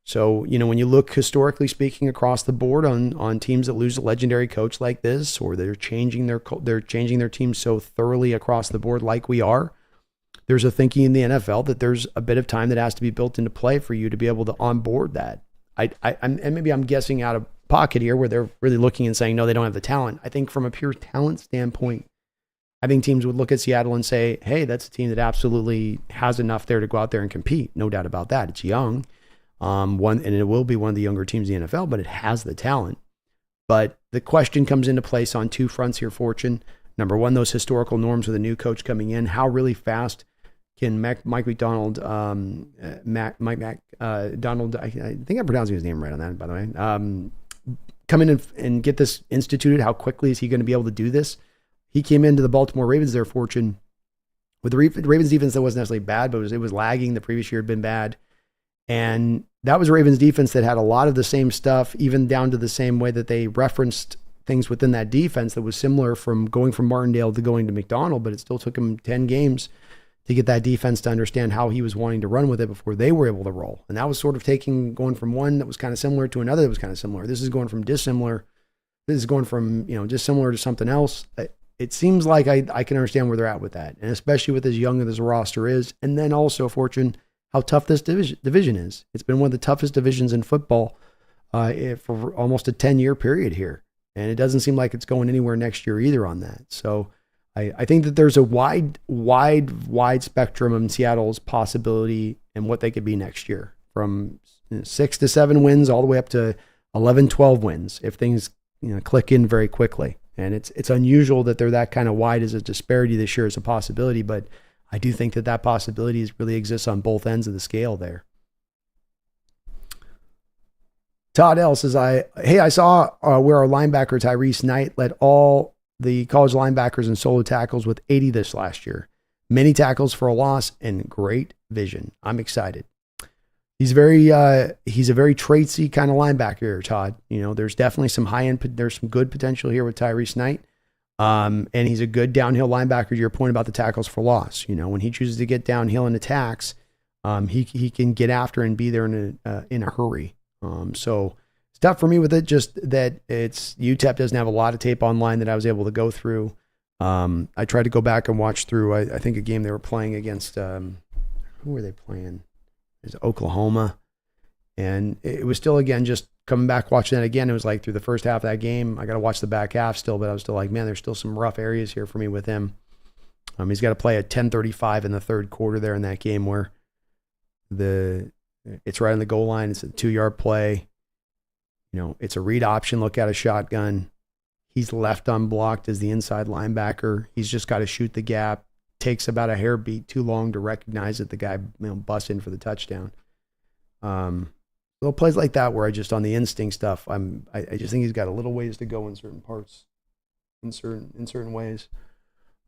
So, when you look historically speaking across the board on teams that lose a legendary coach like this, or they're changing their team so thoroughly across the board like we are, there's a thinking in the NFL that there's a bit of time that has to be built into play for you to be able to onboard that. And maybe I'm guessing out of pocket here where they're really looking and saying, no, they don't have the talent. I think from a pure talent standpoint, I think teams would look at Seattle and say, hey, that's a team that absolutely has enough there to go out there and compete. No doubt about that. It's young. And it will be one of the younger teams in the NFL, but it has the talent. But the question comes into place on 2 fronts here, Fortune. Number one, those historical norms with a new coach coming in. How really fast can Mike McDonald, Donald, I think I'm pronouncing his name right on that, by the way, come in and get this instituted? How quickly is he going to be able to do this? He came into the Baltimore Ravens there, Fortune, with the Ravens defense that wasn't necessarily bad, but it was lagging. The previous year had been bad. And that was a Ravens defense that had a lot of the same stuff, even down to the same way that they referenced things within that defense that was similar from going from Martindale to going to McDonald, but it still took him 10 games to get that defense to understand how he was wanting to run with it before they were able to roll. And that was sort of going from one that was kind of similar to another that was kind of similar. This is going from dissimilar. This is going from, just similar to something else. It seems like I can understand where they're at with that. And especially with as young as this roster is. And then also, Fortune, how tough this division is. It's been one of the toughest divisions in football for almost a 10-year period here. And it doesn't seem like it's going anywhere next year either on that. So I think that there's a wide spectrum in Seattle's possibility and what they could be next year, from 6 to 7 wins all the way up to 11, 12 wins if things click in very quickly. And it's unusual that they're that kind of wide as a disparity this year as a possibility, but I do think that possibility really exists on both ends of the scale there. Todd L says, I saw where our linebacker Tyrese Knight led all the college linebackers in solo tackles with 80 this last year. Many tackles for a loss and great vision. I'm excited. He's a very tradesy kind of linebacker, Todd. You know, there's definitely some there's some good potential here with Tyrese Knight. And he's a good downhill linebacker to your point about the tackles for loss. You know, when he chooses to get downhill and attacks, he can get after and be there in a hurry. So it's tough for me with it, just that UTEP doesn't have a lot of tape online that I was able to go through. I tried to go back and watch through, I think a game they were playing against, who were they playing? It was Oklahoma. And it was still, again, just coming back, watching that again. It was like through the first half of that game, I got to watch the back half still, but I was still like, man, there's still some rough areas here for me with him. He's got to play at 10:35 in the third quarter there in that game where it's right on the goal line. It's a 2-yard play. You know, it's a read option, look at a shotgun. He's left unblocked as the inside linebacker. He's just got to shoot the gap. Takes about a hair beat too long to recognize that the guy busts in for the touchdown. Little plays like that where I just on the instinct stuff, I just think he's got a little ways to go in certain parts, in certain ways.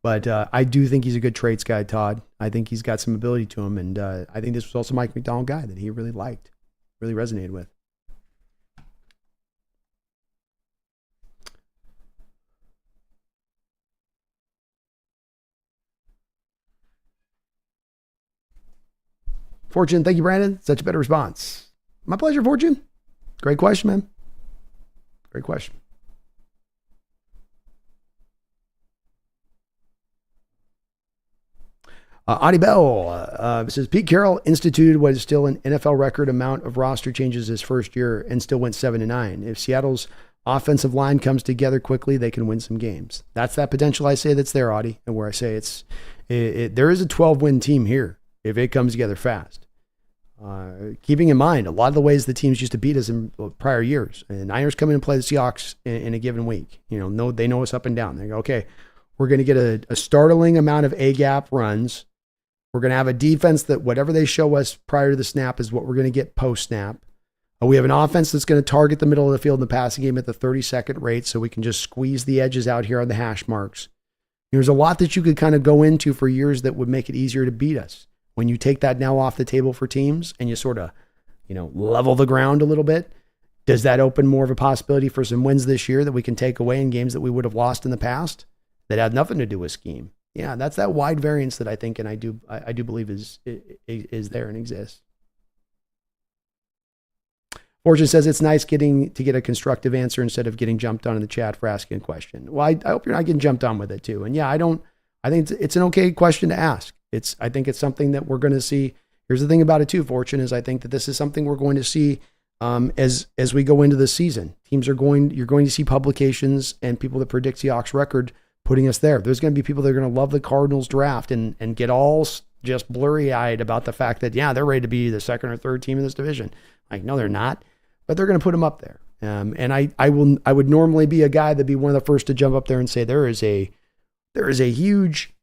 But I do think he's a good traits guy, Todd. I think he's got some ability to him, and I think this was also Mike McDonald guy that he really liked, really resonated with. Fortune, thank you, Brandon. Such a better response. My pleasure, Fortune. Great question, man. Great question. Audie Bell says, Pete Carroll instituted what is still an NFL record amount of roster changes his first year and still went 7-9. If Seattle's offensive line comes together quickly, they can win some games. That's that potential I say that's there, Audie, and where I say there is a 12-win team here if it comes together fast. Keeping in mind a lot of the ways the teams used to beat us in prior years. And Niners come in and play the Seahawks in a given week. You know, they know us up and down. They go, okay, we're going to get a startling amount of A-gap runs. We're going to have a defense that whatever they show us prior to the snap is what we're going to get post-snap. We have an offense that's going to target the middle of the field in the passing game at the 30-second rate so we can just squeeze the edges out here on the hash marks. There's a lot that you could kind of go into for years that would make it easier to beat us. When you take that now off the table for teams and you sort of, level the ground a little bit, does that open more of a possibility for some wins this year that we can take away in games that we would have lost in the past that had nothing to do with scheme? Yeah, that's that wide variance that I think, and I do believe is there and exists. Fortune says it's nice getting to get a constructive answer instead of getting jumped on in the chat for asking a question. Well, I hope you're not getting jumped on with it too. And yeah, I think it's an okay question to ask. I think it's something that we're going to see. Here's the thing about it too, Fortune, is I think that this is something we're going to see as we go into the season. You're going to see publications and people that predict Seahawks record putting us there. There's going to be people that are going to love the Cardinals draft and get all just blurry-eyed about the fact that, yeah, they're ready to be the second or third team in this division. Like, no, they're not, but they're going to put them up there. And I would normally be a guy that'd be one of the first to jump up there and say there is a huge,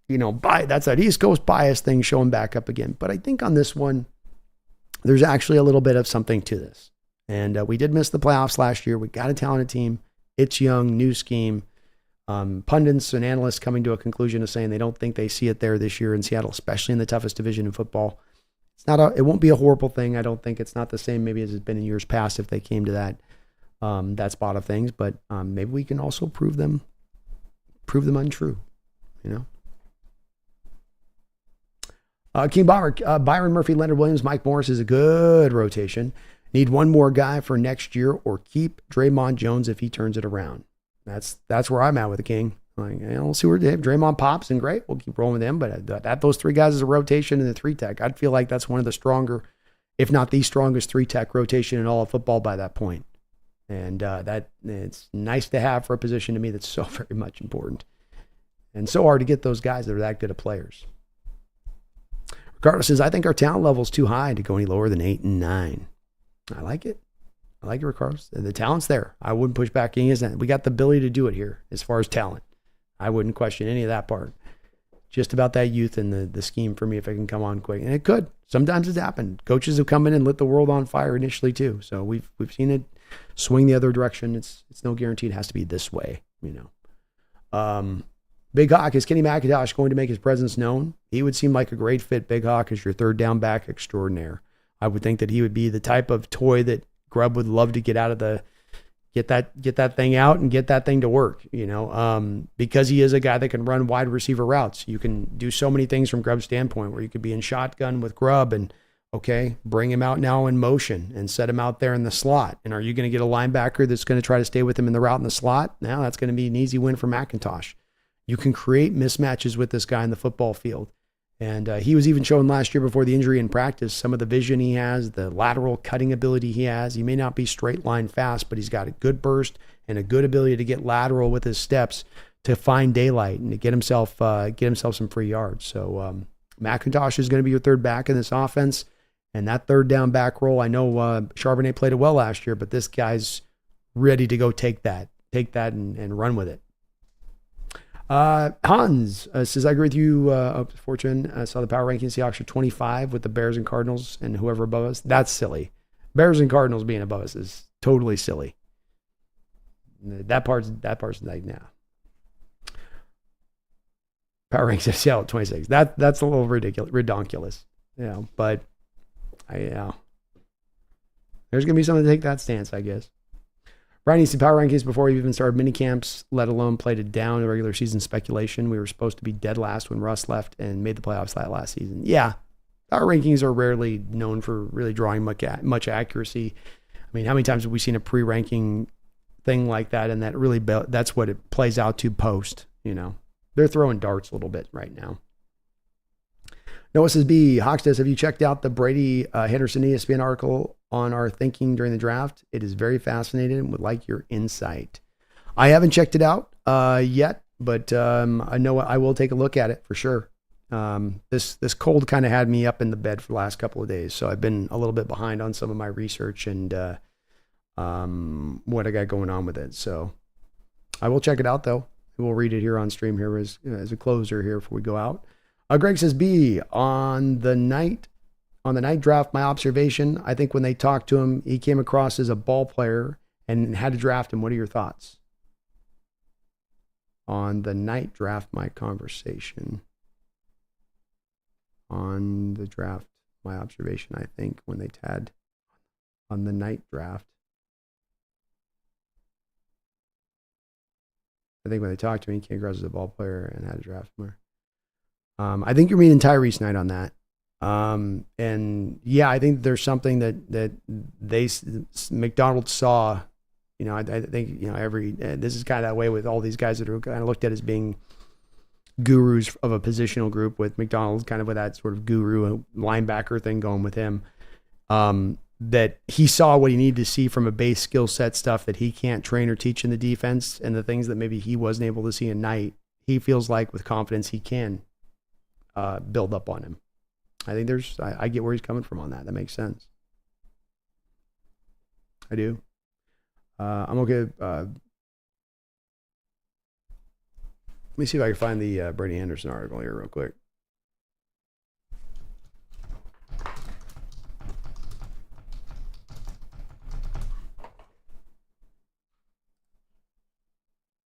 that's that East Coast bias thing showing back up again. But I think on this one, there's actually a little bit of something to this. And we did miss the playoffs last year. We got a talented team. It's young, new scheme. Pundits and analysts coming to a conclusion of saying they don't think they see it there this year in Seattle, especially in the toughest division in football. It won't be a horrible thing. I don't think it's not the same maybe as it's been in years past if they came to that spot of things, but maybe we can also prove them untrue, King Bomber, Byron Murphy, Leonard Williams, Mike Morris is a good rotation. Need one more guy for next year or keep Draymond Jones if he turns it around. That's where I'm at with the King. Like, we'll see where Draymond pops and great. We'll keep rolling with him. But those three guys as a rotation in the 3-tech, I'd feel like that's one of the stronger, if not the strongest 3-tech rotation in all of football by that point. And that it's nice to have for a position to me that's so very much important. And so hard to get those guys that are that good of players. Ricardo says, I think our talent level is too high to go any lower than 8 and 9. I like it. Ricardo. The talent's there. I wouldn't push back any of that. We got the ability to do it here as far as talent. I wouldn't question any of that part. just about that youth and the scheme for me if it can come on quick. And it could. Sometimes it's happened. Coaches have come in and lit the world on fire initially too. So we've seen it swing the other direction. It's no guarantee it has to be this way, Big Hawk, is Kenny McIntosh going to make his presence known? He would seem like a great fit, Big Hawk, as your third down back extraordinaire. I would think that he would be the type of toy that Grubb would love to get that thing out and get that thing to work, because he is a guy that can run wide receiver routes. You can do so many things from Grubb's standpoint where you could be in shotgun with Grubb and, bring him out now in motion and set him out there in the slot. And are you going to get a linebacker that's going to try to stay with him in the route in the slot? Now that's going to be an easy win for McIntosh. You can create mismatches with this guy in the football field. And he was even shown last year before the injury in practice, some of the vision he has, the lateral cutting ability he has. He may not be straight line fast, but he's got a good burst and a good ability to get lateral with his steps to find daylight and to get himself some free yards. So McIntosh is going to be your third back in this offense. And that third down back role, I know Charbonnet played it well last year, but this guy's ready to go take that and run with it. Hans says, I agree with you, Fortune. I saw the power rankings. Seahawks are 25 with the Bears and Cardinals and whoever above us. That's silly. Bears and Cardinals being above us is totally silly. That part's like, nah. Power rankings at Seattle 26. That's a little ridiculous. But there's going to be someone to take that stance, I guess. Brian needs to power rankings before we even started mini camps, let alone played it down in regular season speculation. We were supposed to be dead last when Russ left and made the playoffs that last season. Yeah, power rankings are rarely known for really drawing much accuracy. I mean, how many times have we seen a pre-ranking thing like that, and that's what it plays out to post? They're throwing darts a little bit right now. Noah says, B, Hawksnest, have you checked out the Brady Henderson ESPN article on our thinking during the draft? It is very fascinating and would like your insight. I haven't checked it out yet, but I know I will take a look at it for sure. This cold kind of had me up in the bed for the last couple of days, so I've been a little bit behind on some of my research and what I got going on with it. So I will check it out, though. We'll read it here on stream here as a closer here before we go out. Greg says, B, on the night draft, my observation, I think when they talked to him, he came across as a ball player and had to draft him. What are your thoughts? On the night draft, my conversation. On the draft, my observation, I think when they had on the night draft. I think when they talked to me, he came across as a ball player and had to draft him. I think you're meaning Tyrese Knight on that. And yeah, I think there's something that McDonald saw, I think, this is kind of that way with all these guys that are kind of looked at as being gurus of a positional group, with McDonald kind of with that sort of guru linebacker thing going with him. That he saw what he needed to see from a base skill set stuff that he can't train or teach in the defense, and the things that maybe he wasn't able to see in Knight, he feels like with confidence he can build up on him. I think I get where he's coming from on that. That makes sense. I do. I'm okay. Let me see if I can find the Brady Henderson article here real quick.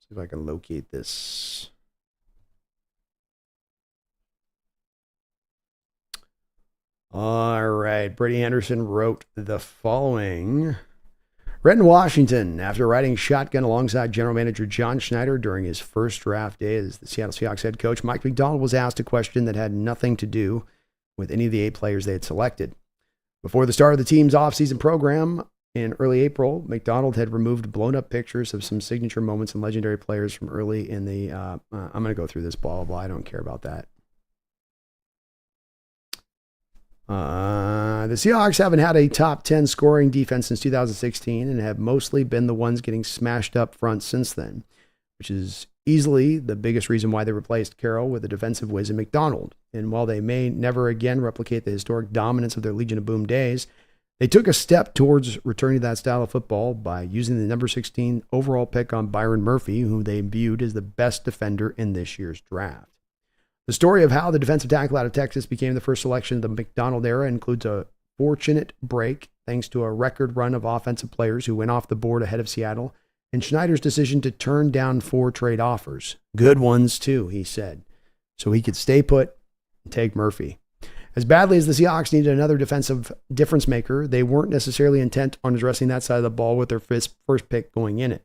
See if I can locate this. All right. Brady Henderson wrote the following. Renton, Washington, after riding shotgun alongside general manager John Schneider during his first draft day as the Seattle Seahawks head coach, Mike McDonald was asked a question that had nothing to do with any of the 8 players they had selected. Before the start of the team's offseason program in early April, McDonald had removed blown-up pictures of some signature moments and legendary players from early in the I'm going to go through this, blah, blah, blah. I don't care about that. The Seahawks haven't had a top 10 scoring defense since 2016 and have mostly been the ones getting smashed up front since then, which is easily the biggest reason why they replaced Carroll with a defensive whiz in McDonald. And while they may never again replicate the historic dominance of their Legion of Boom days, they took a step towards returning to that style of football by using the number 16 overall pick on Byron Murphy, whom they viewed as the best defender in this year's draft. The story of how the defensive tackle out of Texas became the first selection of the McDonald era includes a fortunate break thanks to a record run of offensive players who went off the board ahead of Seattle, and Schneider's decision to turn down 4 trade offers. Good ones, too, he said, so he could stay put and take Murphy. As badly as the Seahawks needed another defensive difference maker, they weren't necessarily intent on addressing that side of the ball with their first pick going in it.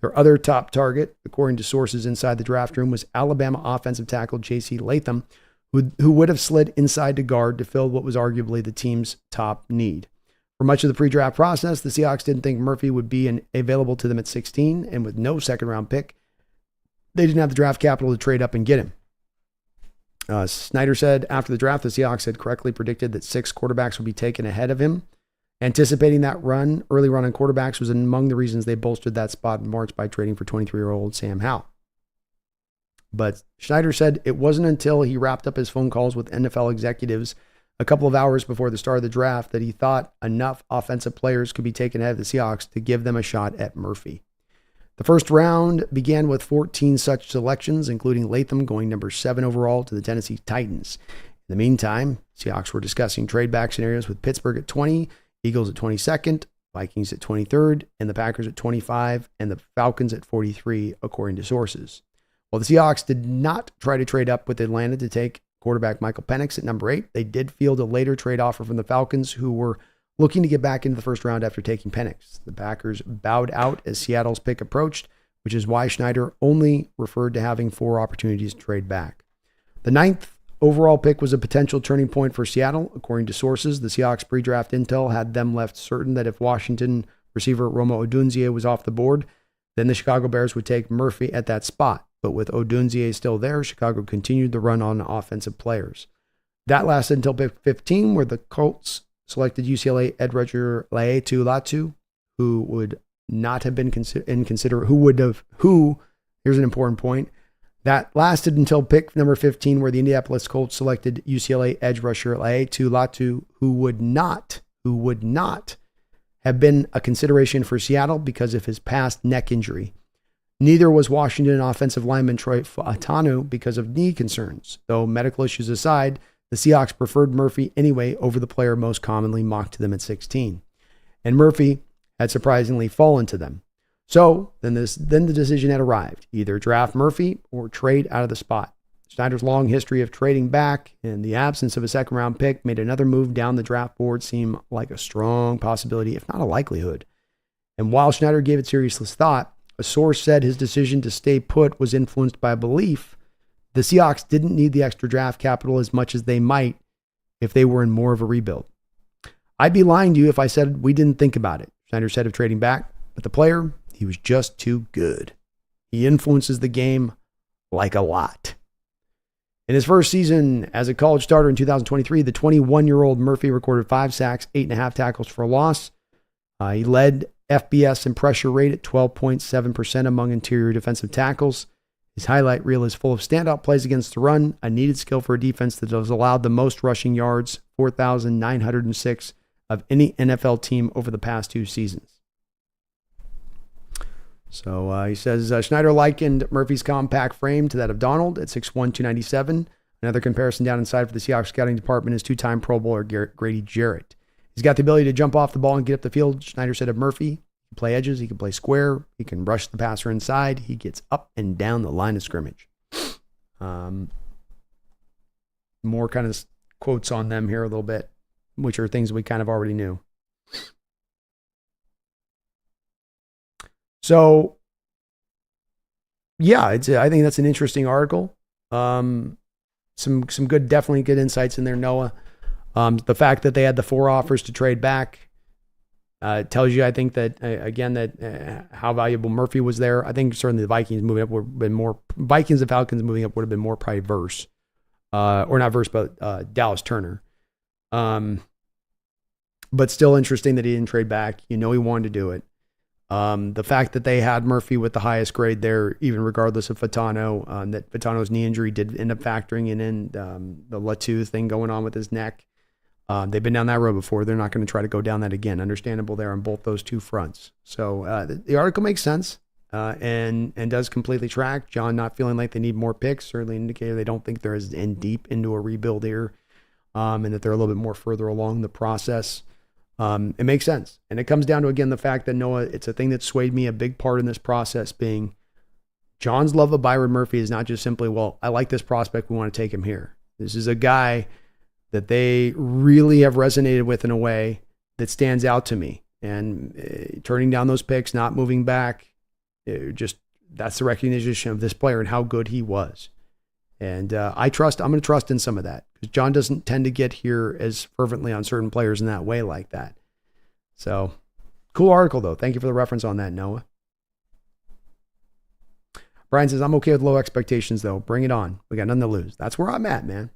Their other top target, according to sources inside the draft room, was Alabama offensive tackle J.C. Latham, who would have slid inside to guard to fill what was arguably the team's top need. For much of the pre-draft process, the Seahawks didn't think Murphy would be available to them at 16, and with no second-round pick, they didn't have the draft capital to trade up and get him. Schneider said after the draft, the Seahawks had correctly predicted that 6 quarterbacks would be taken ahead of him. Anticipating that early run on quarterbacks was among the reasons they bolstered that spot in March by trading for 23-year-old Sam Howell. But Schneider said it wasn't until he wrapped up his phone calls with NFL executives a couple of hours before the start of the draft that he thought enough offensive players could be taken ahead of the Seahawks to give them a shot at Murphy. The first round began with 14 such selections, including Latham going number 7 overall to the Tennessee Titans. In the meantime, Seahawks were discussing trade back scenarios with Pittsburgh at 20, Eagles at 22nd, Vikings at 23rd, and the Packers at 25, and the Falcons at 43, according to sources. While the Seahawks did not try to trade up with Atlanta to take quarterback Michael Penix at number 8, they did field a later trade offer from the Falcons, who were looking to get back into the first round after taking Penix. The Packers bowed out as Seattle's pick approached, which is why Schneider only referred to having 4 opportunities to trade back. The 9th overall pick was a potential turning point for Seattle. According to sources, the Seahawks pre-draft intel had them left certain that if Washington receiver Roma Odunze was off the board, then the Chicago Bears would take Murphy at that spot. But with Odunze still there, Chicago continued the run on offensive players. That lasted until pick 15, where the Colts selected UCLA edge rusher Laiatu Latu, who would not have been here's an important point. That lasted until pick number 15, where the Indianapolis Colts selected UCLA edge rusher Laiatu Latu, who would not have been a consideration for Seattle because of his past neck injury. Neither was Washington offensive lineman Troy Fautanu because of knee concerns. Though medical issues aside, the Seahawks preferred Murphy anyway over the player most commonly mocked to them at 16. And Murphy had surprisingly fallen to them. So then the decision had arrived. Either draft Murphy or trade out of the spot. Schneider's long history of trading back and the absence of a second-round pick made another move down the draft board seem like a strong possibility, if not a likelihood. And while Schneider gave it serious thought, a source said his decision to stay put was influenced by a belief the Seahawks didn't need the extra draft capital as much as they might if they were in more of a rebuild. I'd be lying to you if I said we didn't think about it, Schneider said of trading back, but the player, he was just too good. He influences the game like a lot. In his first season as a college starter in 2023, the 21-year-old Murphy recorded 5 sacks, 8.5 tackles for a loss. He led FBS in pressure rate at 12.7% among interior defensive tackles. His highlight reel is full of standout plays against the run, a needed skill for a defense that has allowed the most rushing yards, 4,906, of any NFL team over the past 2 seasons. So he says Schneider likened Murphy's compact frame to that of Donald at 6'1", 297. Another comparison down inside for the Seahawks scouting department is 2-time Pro Bowler Grady Jarrett. He's got the ability to jump off the ball and get up the field. Schneider said of Murphy, he can play edges, he can play square, he can rush the passer inside, he gets up and down the line of scrimmage. More kind of quotes on them here a little bit, which are things we kind of already knew. So, yeah, I think that's an interesting article. Some good, definitely good insights in there, Noah. The fact that they had the 4 offers to trade back tells you, I think, that again, that how valuable Murphy was there. I think certainly the Vikings moving up would have been more. Vikings and Falcons moving up would have been more probably verse, or not verse, but Dallas Turner. But still interesting that he didn't trade back. You know, he wanted to do it. The fact that they had Murphy with the highest grade there, even regardless of Fautanu, that Fatano's knee injury did end up factoring in the Latu thing going on with his neck. They've been down that road before. They're not going to try to go down that again. Understandable there on both those 2 fronts. So the article makes sense. and does completely track. John not feeling like they need more picks, certainly indicated they don't think they're as in deep into a rebuild here, and that they're a little bit more further along the process. It makes sense. And it comes down to, again, the fact that Noah, it's a thing that swayed me a big part in this process being John's love of Byron Murphy is not just simply, well, I like this prospect, we want to take him here. This is a guy that they really have resonated with in a way that stands out to me. And turning down those picks, not moving back, that's the recognition of this player and how good he was. And I'm going to trust in some of that because John doesn't tend to get here as fervently on certain players in that way like that. So cool article though. Thank you for the reference on that, Noah. Brian says, I'm okay with low expectations though. Bring it on. We got nothing to lose. That's where I'm at, man.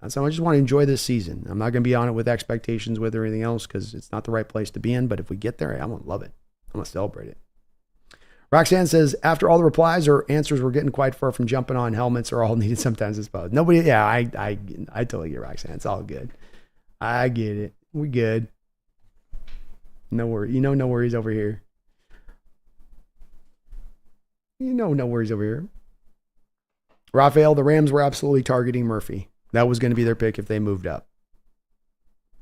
That's how I just want to enjoy this season. I'm not going to be on it with expectations with or anything else because it's not the right place to be in. But if we get there, I'm going to love it. I'm going to celebrate it. Roxanne says, after all the replies or answers were getting quite far from jumping on helmets are all needed sometimes as well. Nobody, yeah, I totally get Roxanne. It's all good. I get it. We good. No worry. No worries over here. No worries over here. Raphael, the Rams were absolutely targeting Murphy. That was going to be their pick if they moved up.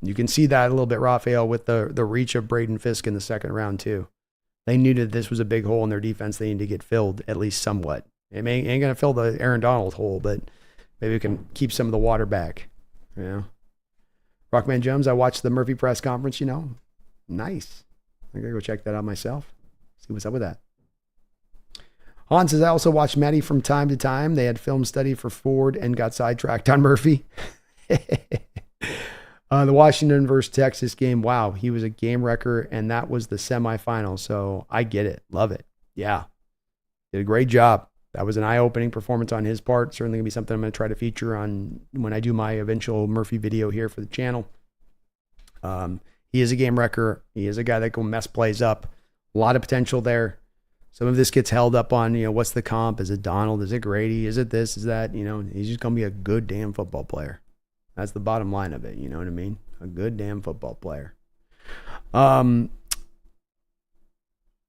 You can see that a little bit, Raphael, with the reach of Braden Fisk in the second round too. They knew that this was a big hole in their defense. They needed to get filled at least somewhat. It ain't going to fill the Aaron Donald hole, but maybe we can keep some of the water back. Rockman Jones, I watched the Murphy press conference, Nice. I got to go check that out myself. See what's up with that. Hans says, I also watched Matty from time to time. They had film study for Ford and got sidetracked on Murphy. The Washington versus Texas game, wow, he was a game wrecker, and that was the semifinal. So I get it. Love it. Yeah. Did a great job. That was an eye-opening performance on his part. Certainly going to be something I'm going to try to feature on when I do my eventual Murphy video here for the channel. He is a game wrecker. He is a guy that can mess plays up. A lot of potential there. Some of this gets held up on, what's the comp? Is it Donald? Is it Grady? Is it this? Is that? He's just going to be a good damn football player. That's the bottom line of it. You know what I mean? A good damn football player. Oh,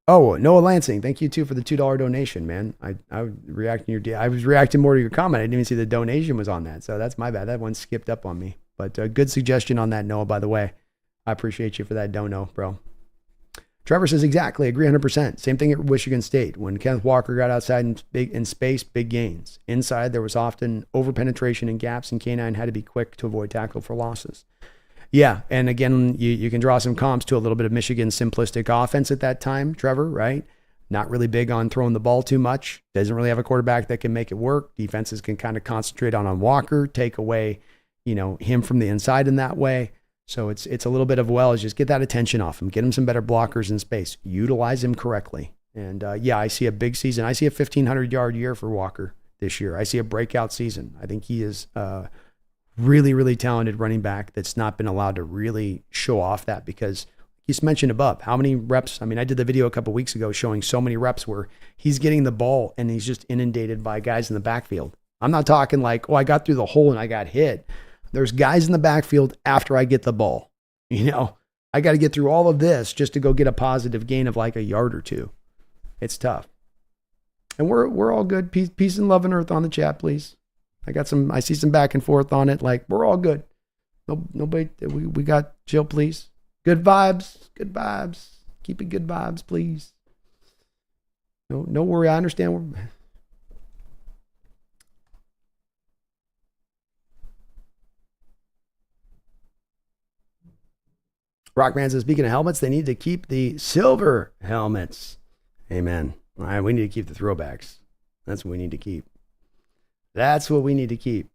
Noah Lansing, thank you too for the $2 donation, man. I was reacting more to your comment. I didn't even see the donation was on that, so that's my bad. That one skipped up on me. But good suggestion on that, Noah. By the way, I appreciate you for that dono, bro. Trevor says exactly, agree 100%. Same thing at Michigan State. When Kenneth Walker got outside in space, big gains. Inside, there was often over-penetration and gaps, and K9 had to be quick to avoid tackle for losses. Yeah, and again, you can draw some comps to a little bit of Michigan's simplistic offense at that time, Trevor, right? Not really big on throwing the ball too much. Doesn't really have a quarterback that can make it work. Defenses can kind of concentrate on Walker, take away, him from the inside in that way. So it's a little bit of, just get that attention off him. Get him some better blockers in space. Utilize him correctly. And I see a big season. I see a 1,500-yard year for Walker this year. I see a breakout season. I think he is really, really talented running back that's not been allowed to really show off that because he's mentioned above how many reps. I mean, I did the video a couple weeks ago showing so many reps where he's getting the ball and he's just inundated by guys in the backfield. I'm not talking like, I got through the hole and I got hit. There's guys in the backfield after I get the ball. I got to get through all of this just to go get a positive gain of like a yard or two. It's tough. And we're all good. Peace and love and earth on the chat, please. I see some back and forth on it. Like, we're all good. Nobody, we got chill, please. Good vibes. Good vibes. Keep it good vibes, please. No worry. I understand. Rockman says, speaking of helmets, they need to keep the silver helmets. Amen. All right, we need to keep the throwbacks. That's what we need to keep. That's what we need to keep.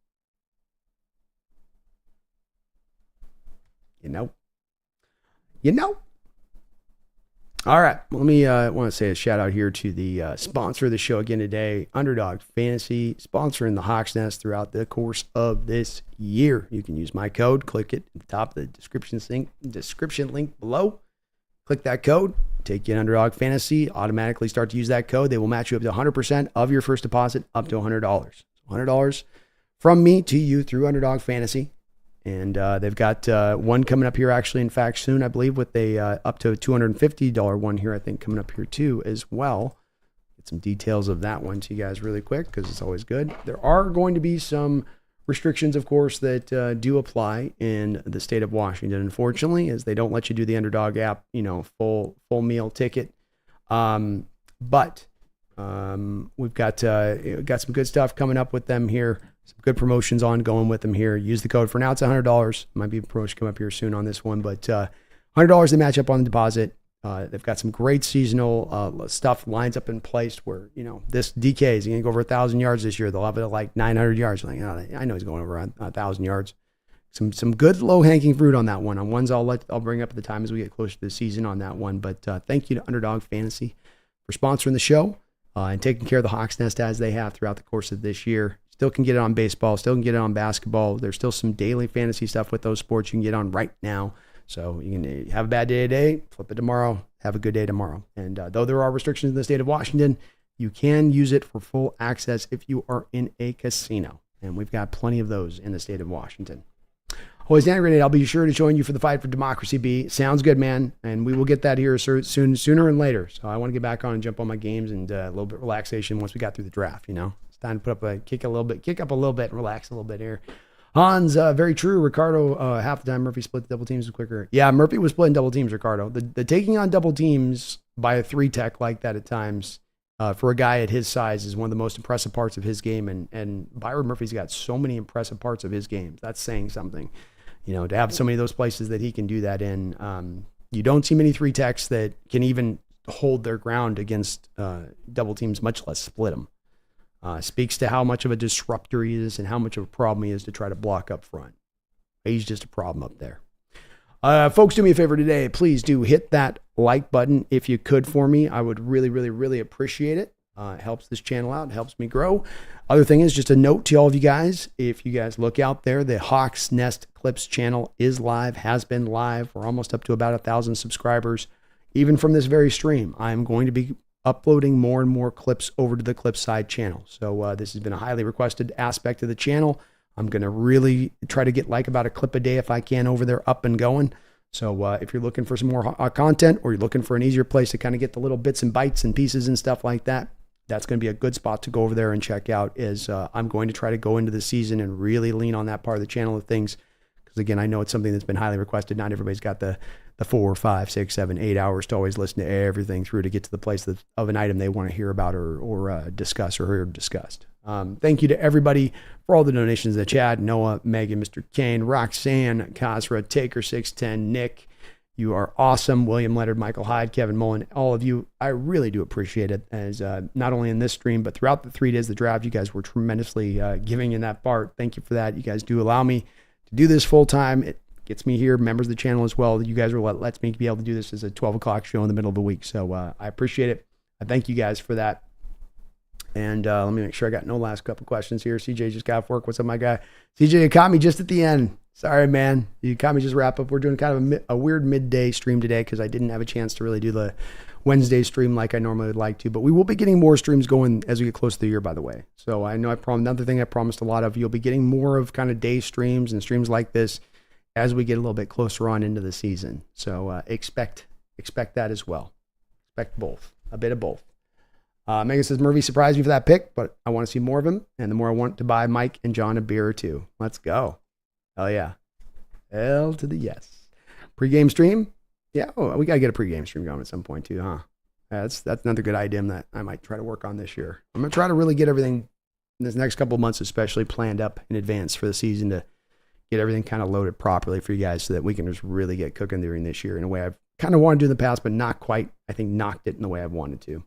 All right. Let me want to say a shout out here to the sponsor of the show again today, Underdog Fantasy, sponsoring the Hawks Nest throughout the course of this year. You can use my code. Click it at the top of the description link below. Click that code. Take you in Underdog Fantasy. Automatically start to use that code. They will match you up to 100% of your first deposit up to $100. $100 from me to you through Underdog Fantasy. And they've got one coming up here, actually, in fact, soon, I believe, with a up to $250 one here, I think, coming up here, too, as well. some details of that one to you guys really quick because it's always good. There are going to be some restrictions, of course, that do apply in the state of Washington, unfortunately, as they don't let you do the Underdog app, full meal ticket. But we've got some good stuff coming up with them here. Some good promotions ongoing with them here. Use the code. For now, it's $100. Might be a promotion come up here soon on this one, but $100 to match up on the deposit. They've got some great seasonal stuff lines up in place where, this DK is going to go over 1,000 yards this year. They'll have it at like 900 yards. Like, I know he's going over 1,000 yards. Some good low-hanging fruit on that one. On ones I'll bring up at the time as we get closer to the season on that one. But thank you to Underdog Fantasy for sponsoring the show and taking care of the Hawks Nest as they have throughout the course of this year. Still can get it on baseball. Still can get it on basketball. There's still some daily fantasy stuff with those sports you can get on right now. So you can have a bad day today, flip it tomorrow, have a good day tomorrow. And though there are restrictions in the state of Washington, you can use it for full access if you are in a casino. And we've got plenty of those in the state of Washington. Always Dan Grenade, I'll be sure to join you for the Fight for Democracy B. Sounds good, man. And we will get that here sooner and later. So I want to get back on and jump on my games and a little bit of relaxation once we got through the draft, It's time to kick up a little bit and relax a little bit here. Hans, very true. Ricardo, half the time Murphy split the double teams quicker. Yeah, Murphy was splitting double teams, Ricardo. The taking on double teams by a 3-tech like that at times for a guy at his size is one of the most impressive parts of his game. And Byron Murphy's got so many impressive parts of his game. That's saying something. To have so many of those places that he can do that in. You don't see many 3-techs that can even hold their ground against double teams, much less split them. Speaks to how much of a disruptor he is and how much of a problem he is to try to block up front. He's just a problem up there. Folks, do me a favor today. Please do hit that like button if you could for me. I would really, really, really appreciate it. It helps this channel out. It helps me grow. Other thing is just a note to all of you guys. If you guys look out there, the Hawks Nest Clips channel is live, has been live. We're almost up to about 1,000 subscribers. Even from this very stream, I'm going to be uploading more and more clips over to the Clipside channel. So this has been a highly requested aspect of the channel. I'm going to really try to get about a clip a day if I can over there up and going. So if you're looking for some more content or you're looking for an easier place to kind of get the little bits and bites and pieces and stuff like that, that's going to be a good spot to go over there and check out as I'm going to try to go into the season and really lean on that part of the channel of things. Because again, I know it's something that's been highly requested. Not everybody's got the 4, 5, 6, 7, 8 hours to always listen to everything through to get to the place of an item they want to hear about or discuss or hear discussed. Thank you to everybody for all the donations that Chad, Noah, Megan, Mr. Kane, Roxanne, Kasra, Taker 610, Nick. You are awesome. William Leonard, Michael Hyde, Kevin Mullen, all of you. I really do appreciate it as not only in this stream, but throughout the 3 days of the draft, you guys were tremendously giving in that part. Thank you for that. You guys do allow me to do this full time. It gets me here, members of the channel as well. You guys are what lets me be able to do this as a 12 o'clock show in the middle of the week. So I appreciate it. I thank you guys for that. And let me make sure I got no last couple questions here. CJ just got off work. What's up, my guy? CJ, you caught me just at the end. Sorry, man. You caught me just wrap up. We're doing kind of a weird midday stream today because I didn't have a chance to really do the Wednesday stream like I normally would like to. But we will be getting more streams going as we get close to the year, by the way. So I know another thing I promised a lot of, you'll be getting more of kind of day streams and streams like this as we get a little bit closer on into the season. So expect that as well. Expect both. A bit of both. Megan says, Murphy surprised me for that pick, but I want to see more of him. And the more I want to buy Mike and John a beer or two. Let's go. Oh, yeah. L to the yes. Pre-game stream? Yeah, we got to get a pre-game stream going at some point too, huh? That's another good item that I might try to work on this year. I'm going to try to really get everything in this next couple of months, especially planned up in advance for the season to get everything kind of loaded properly for you guys so that we can just really get cooking during this year in a way I've kind of wanted to do in the past, but not quite, I think, knocked it in the way I've wanted to.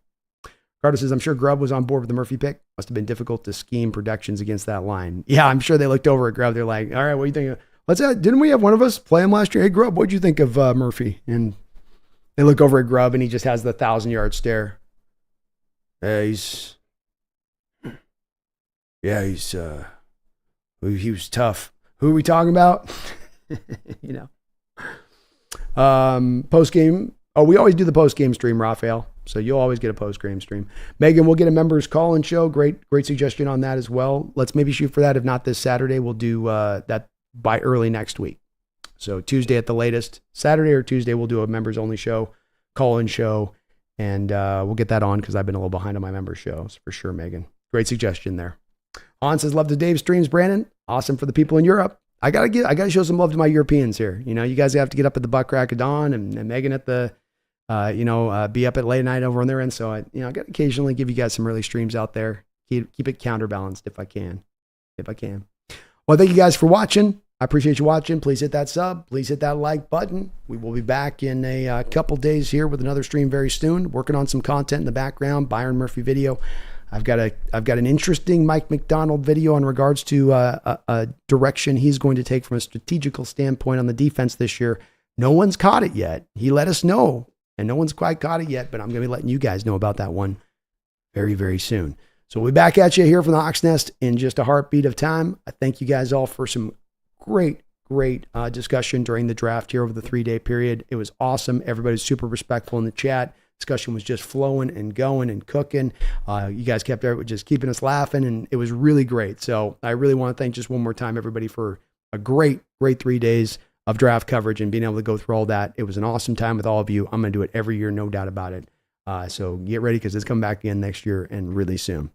Carter says, I'm sure Grubb was on board with the Murphy pick. Must have been difficult to scheme projections against that line. Yeah, I'm sure they looked over at Grubb. They're like, all right, what do you think? Didn't we have one of us play him last year? Hey, Grubb, what'd you think of Murphy? And they look over at Grubb and he just has the 1,000-yard stare. He was tough. Who are we talking about? Post game. Oh, we always do the post game stream, Raphael. So you'll always get a post game stream. Megan, we'll get a members call and show. Great suggestion on that as well. Let's maybe shoot for that. If not this Saturday, we'll do that by early next week. So Tuesday at the latest. Saturday or Tuesday, we'll do a members only show, call in show, And we'll get that on because I've been a little behind on my member shows for sure, Megan. Great suggestion there. Han says, love to Dave streams, Brandon. Awesome for the people in Europe. I gotta show some love to my Europeans here. You know, you guys have to get up at the butt crack of dawn, and Megan at the, be up at late night over on their end. So I got to occasionally give you guys some early streams out there. Keep it counterbalanced if I can. Well, thank you guys for watching. I appreciate you watching. Please hit that sub. Please hit that like button. We will be back in a couple days here with another stream very soon. Working on some content in the background. Byron Murphy video. I've got an interesting Mike McDonald video in regards to a direction he's going to take from a strategical standpoint on the defense this year. No one's caught it yet. He let us know, and no one's quite caught it yet, but I'm going to be letting you guys know about that one very, very soon. So we'll be back at you here from the Hawks Nest in just a heartbeat of time. I thank you guys all for some great discussion during the draft here over the 3-day period. It was awesome. Everybody's super respectful in the chat. Discussion was just flowing and going and cooking. You guys kept just keeping us laughing, and it was really great. So I really want to thank just one more time everybody for a great 3 days of draft coverage and being able to go through all that. It was an awesome time with all of you. I'm going to do it every year, no doubt about it. So get ready because it's coming back again next year and really soon.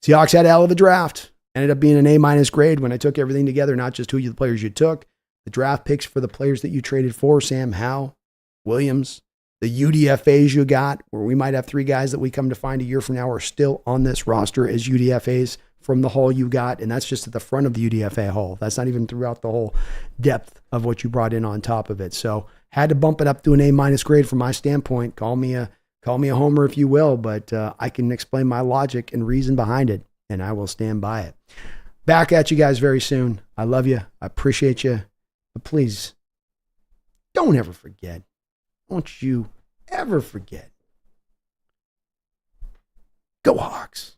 Seahawks had a hell of a draft. Ended up being an A- grade when I took everything together, not just the players you took, the draft picks for the players that you traded for, Sam Howell, Williams, the UDFAs you got, where we might have 3 guys that we come to find a year from now are still on this roster as UDFAs from the haul you got. And that's just at the front of the UDFA haul. That's not even throughout the whole depth of what you brought in on top of it. So had to bump it up to an A- grade from my standpoint. Call me a homer if you will, but I can explain my logic and reason behind it, and I will stand by it. Back at you guys very soon. I love you. I appreciate you. But please, don't ever forget. Don't you ever forget. Go Hawks.